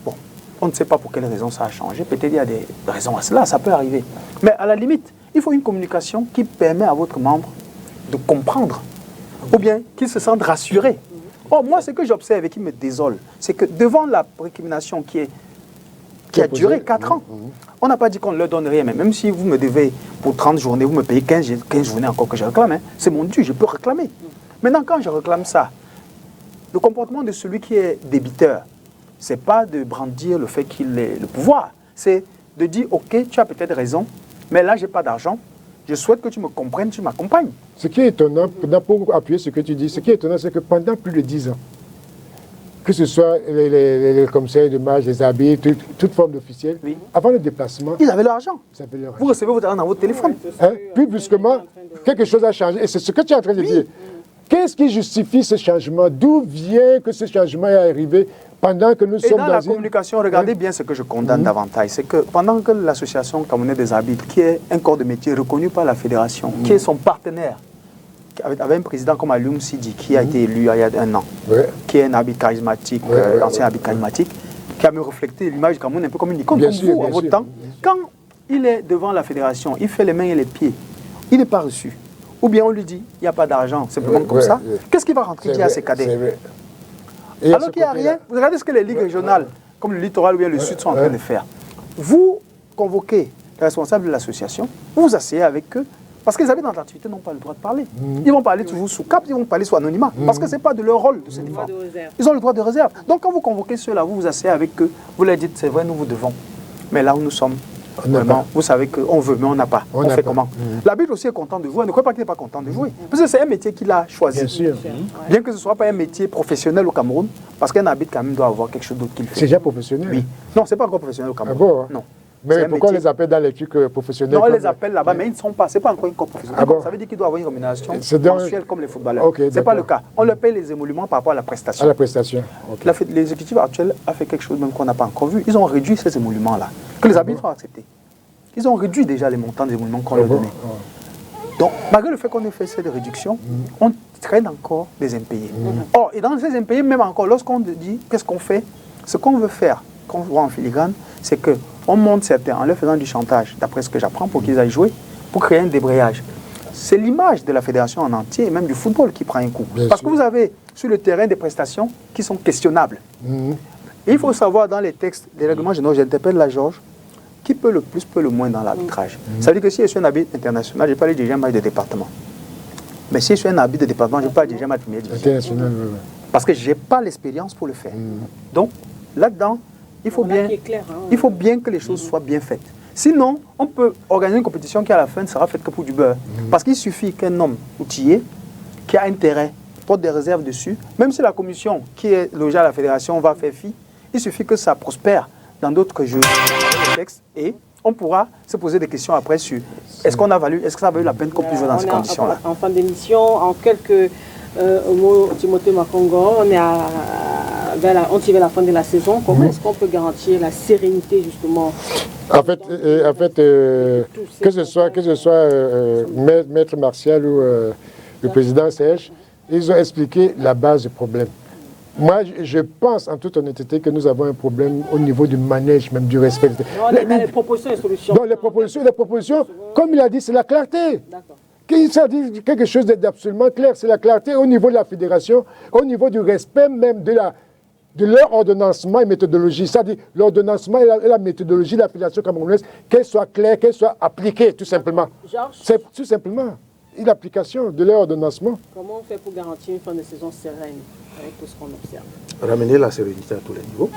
Bon, on ne sait pas pour quelle raison ça a changé. Peut-être il y a des raisons à cela, ça peut arriver. Mais à la limite, il faut une communication qui permet à votre membre de comprendre ou bien qu'il se sente rassuré. Or, moi, ce que j'observe et qui me désole, c'est que devant la récrimination qui a duré 4 ans, on n'a pas dit qu'on ne leur donne rien. Mais même si vous me devez, pour 30 journées, vous me payez 15 journées encore que je réclame, hein, c'est mon dû, je peux réclamer. Maintenant, quand je réclame ça, le comportement de celui qui est débiteur, ce n'est pas de brandir le fait qu'il ait le pouvoir. C'est de dire, ok, tu as peut-être raison, mais là, je n'ai pas d'argent. Je souhaite que tu me comprennes, tu m'accompagnes. Ce qui est étonnant, pour appuyer ce que tu dis, ce qui est étonnant, c'est que pendant plus de 10 ans, que ce soit les commissaires de match, les arbitres, toute forme d'officiel, avant le déplacement, ils avaient l'argent. Vous recevez votre argent dans votre téléphone. Puis brusquement, quelque chose a changé. Et c'est ce que tu es en train de dire. Qu'est-ce qui justifie ce changement? D'où vient que ce changement est arrivé pendant que nous sommes dans la communication, regardez bien ce que je condamne davantage. C'est que pendant que l'association camerounaise des arbitres, qui est un corps de métier reconnu par la fédération, qui est son partenaire, avec un président comme Alioum Sidi, qui a été élu il y a 1 an, qui est un arbitre charismatique, ancien arbitre charismatique, qui a me reflété l'image du Cameroun un peu comme une icône, comme vous, à votre temps. Quand il est devant la fédération, il fait les mains et les pieds, il n'est pas reçu. Ou bien on lui dit, il n'y a pas d'argent, simplement comme ça. Qu'est-ce qu'il va rentrer dire à ses cadets? Alors qu'il n'y a rien. Vous regardez ce que les ligues régionales, comme le littoral ou bien le sud, sont en train de faire. Vous convoquez les responsables de l'association, vous vous asseyez avec eux, parce que les habitants d'activité n'ont pas le droit de parler. Ils vont parler toujours sous cap, ils vont parler sous anonymat, parce que ce n'est pas de leur rôle de se défendre. Ils ont le droit de réserve. Donc quand vous convoquez ceux-là, vous vous asseyez avec eux, vous leur dites, c'est vrai, nous vous devons. Mais là où nous sommes, vraiment, vous savez qu'on veut, mais on n'a pas. On fait comment? L'arbitre aussi est content de jouer. Ne croyez pas qu'il n'est pas content de jouer. Parce que c'est un métier qu'il a choisi. Bien sûr. Bien que ce ne soit pas un métier professionnel au Cameroun, parce qu'un arbitre quand même doit avoir quelque chose d'autre qu'il fait. C'est déjà professionnel? Oui. Non, ce n'est pas encore professionnel au Cameroun. Ah bon, hein? Non. Mais pourquoi on les appelle dans les trucs professionnels? Non, on les appelle là-bas, mais ils ne sont pas. Ce n'est pas encore une corps professionnel. Ah bon? Ça veut dire qu'il doit avoir une rémunération mensuelle comme les footballeurs. Okay, ce n'est pas le cas. On leur paye les émoluments par rapport à la prestation. À la prestation. Okay. L'exécutif actuel a fait quelque chose même qu'on n'a pas encore vu. Ils ont réduit ces émoluments-là, que les arbitres ont accepté. Ils ont réduit déjà les montants des émoluments qu'on leur donnait. Donc, malgré le fait qu'on ait fait cette réduction, on traîne encore des impayés. Or, et dans ces impayés, même encore, lorsqu'on dit qu'est-ce qu'on fait, ce qu'on veut faire, qu'on voit en filigrane, c'est qu'on monte certains en leur faisant du chantage, d'après ce que j'apprends, pour qu'ils aillent jouer, pour créer un débrayage. C'est l'image de la fédération en entier, et même du football, qui prend un coup. Parce que vous avez sur le terrain des prestations qui sont questionnables. Et il faut savoir dans les textes des règlements généraux, j'interpelle la Georges, qui peut le plus, peut le moins dans l'arbitrage. Ça veut dire que si je suis un arbitre international, je ne vais pas aller diriger un match de département. Mais si je suis un arbitre de département, je ne vais pas diriger un match de première division. Parce que je n'ai pas l'expérience pour le faire. Donc, là-dedans, il faut bien que les choses soient bien faites. Sinon, on peut organiser une compétition qui, à la fin, ne sera faite que pour du beurre. Parce qu'il suffit qu'un homme outillé, qui a intérêt, porte des réserves dessus, même si la commission qui est logée à la fédération va faire fi, il suffit que ça prospère dans d'autres jeux, et on pourra se poser des questions après sur est-ce que ça a valu la peine qu'on puisse jouer dans ces conditions-là. En fin d'émission, en quelques mots, Timothée Makongo, on tire vers la fin de la saison. Comment est-ce qu'on peut garantir la sérénité justement? En fait, que ce soit Maître Martial ou le président Serge, ils ont expliqué la base du problème. Moi, je pense en toute honnêteté que nous avons un problème au niveau du management, du respect. Les propositions et solutions. Donc les propositions, comme il a dit, c'est la clarté. D'accord. Ça dit quelque chose d'absolument clair, c'est la clarté au niveau de la fédération, au niveau du respect même de leur ordonnancement et méthodologie. C'est-à-dire l'ordonnancement et la méthodologie de la fédération camerounaise, qu'elle soit claire, qu'elle soit appliquée, tout simplement. C'est tout simplement l'application de leur ordonnancement. Comment on fait pour garantir une fin de saison sereine avec tout ce qu'on observe? Ramener la sérénité à tous les niveaux.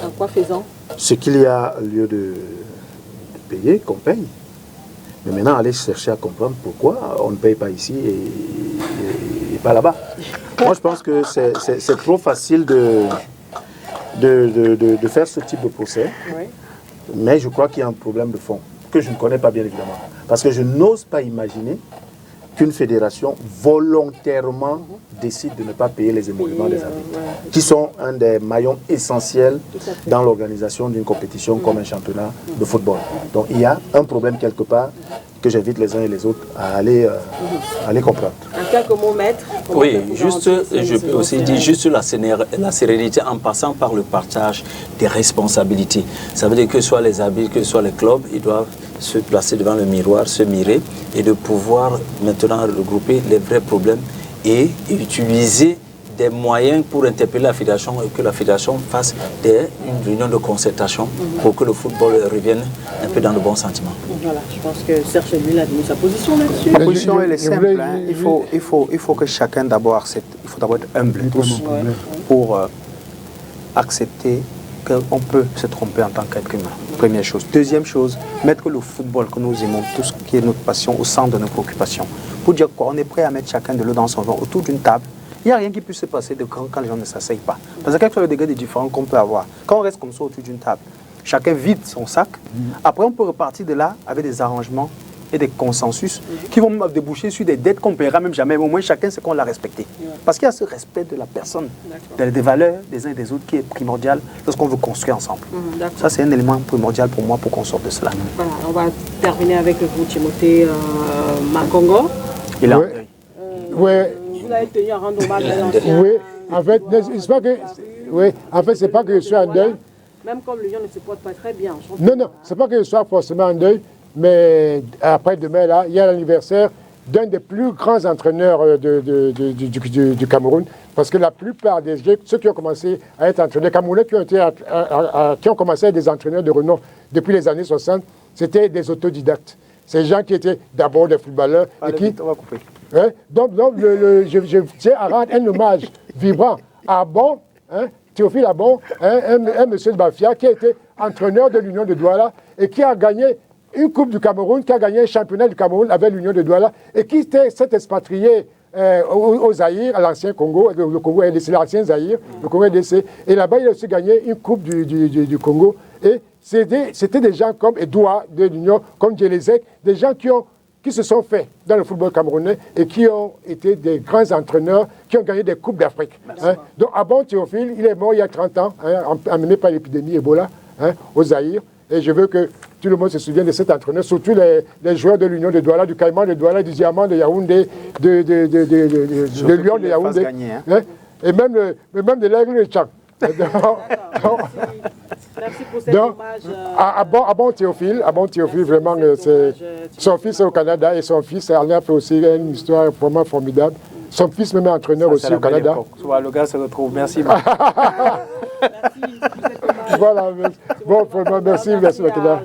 En quoi faisant? Ce qu'il y a lieu de payer, qu'on paye. Mais maintenant, aller chercher à comprendre pourquoi on ne paye pas ici et pas là-bas. Moi, je pense que c'est trop facile de faire ce type de procès. Oui. Mais je crois qu'il y a un problème de fond, que je ne connais pas bien évidemment. Parce que je n'ose pas imaginer qu'une fédération volontairement décide de ne pas payer les émoluments des arbitres, qui sont un des maillons essentiels dans l'organisation d'une compétition comme un championnat de football. Donc il y a un problème quelque part que j'invite les uns et les autres à aller comprendre. En quelques mots, maître. Oui, juste, je peux aussi dire juste la sérénité en passant par le partage des responsabilités. Ça veut dire que soit les arbitres, que soit les clubs, ils doivent se placer devant le miroir, se mirer et de pouvoir maintenant regrouper les vrais problèmes et utiliser des moyens pour interpeller la fédération et que la fédération fasse une réunion de concertation pour que le football revienne un peu dans le bon sentiment. Voilà, je pense que Serge lui a donné sa position là-dessus. La position elle est simple. Hein. Il faut que chacun d'abord accepte. Il faut d'abord être humble tous pour accepter qu'on peut se tromper en tant qu'être humain. Première chose. Deuxième chose, mettre le football que nous aimons, tout ce qui est notre passion, au centre de nos préoccupations. Pour dire quoi, on est prêt à mettre chacun de l'eau dans son vin autour d'une table. Il n'y a rien qui puisse se passer quand les gens ne s'asseyent pas. Parce que quel que soit le degré de différence qu'on peut avoir, quand on reste comme ça autour d'une table, chacun vide son sac. Après, on peut repartir de là avec des arrangements et des consensus qui vont déboucher sur des dettes qu'on ne paiera même jamais. Mais au moins, chacun sait qu'on l'a respecté. Parce qu'il y a ce respect de la personne, des valeurs des uns et des autres qui est primordial lorsqu'on veut construire ensemble. Ça, c'est un élément primordial pour moi pour qu'on sorte de cela. Voilà, on va terminer avec vous, Timothée Makongo. Il a oui. Vous avez tenu à rendre hommage à l'ancien. Oui, en fait, c'est pas que je suis en deuil. Même comme le lion ne se porte pas très bien. Non, c'est pas que je sois forcément en deuil, mais après demain, là, il y a l'anniversaire d'un des plus grands entraîneurs du Cameroun, parce que la plupart des ceux qui ont commencé à être entraîneurs camerounais, qui ont commencé à être des entraîneurs de renom depuis les années 60, c'était des autodidactes. Ces gens qui étaient d'abord des footballeurs et qui... On va couper. Hein? Donc je tiens à rendre un hommage vibrant à Abon, Théophile Abon, un monsieur de Bafia qui a été entraîneur de l'Union de Douala et qui a gagné une Coupe du Cameroun, qui a gagné un championnat du Cameroun avec l'Union de Douala et qui s'est expatrié au Zaïre, à l'ancien Congo, le Congo RDC, l'ancien Zaïre, le Congo RDC. Et là-bas, il a aussi gagné une Coupe du Congo. Et c'était des gens comme Edouard de l'Union, comme Djelezek, des gens qui se sont faits dans le football camerounais et qui ont été des grands entraîneurs, qui ont gagné des Coupes d'Afrique. Donc, Abon Théophile, il est mort il y a 30 ans, amené par l'épidémie Ebola au Zaïre. Et je veux que tout le monde se souvienne de cet entraîneur, surtout les joueurs de l'Union de Douala, du Caïman de Douala, du Diamant de Yaoundé, de Lyon de Yaoundé. Et même de l'Aigle de Tchang. Merci pour cet hommage. Abon Théophile, vraiment, son fils est au Canada et son fils, Alain, fait aussi une histoire vraiment formidable. Son fils même est entraîneur aussi au Canada. Soit le gars se retrouve. Merci. Voilà. Bon, merci, Makeda.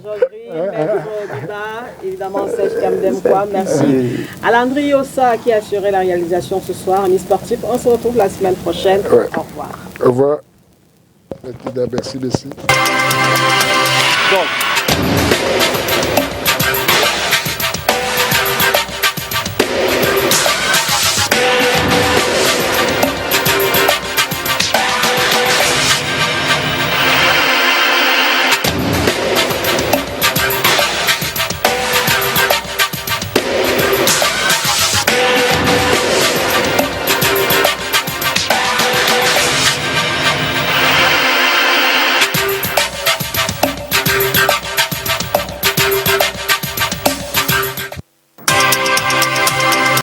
Évidemment, Serge Kamdem-Kwa, merci. À Landry Ossa qui a assuré la réalisation ce soir, amis sportifs. On se retrouve la semaine prochaine. Ouais. Au revoir. Au revoir. Merci. Donc,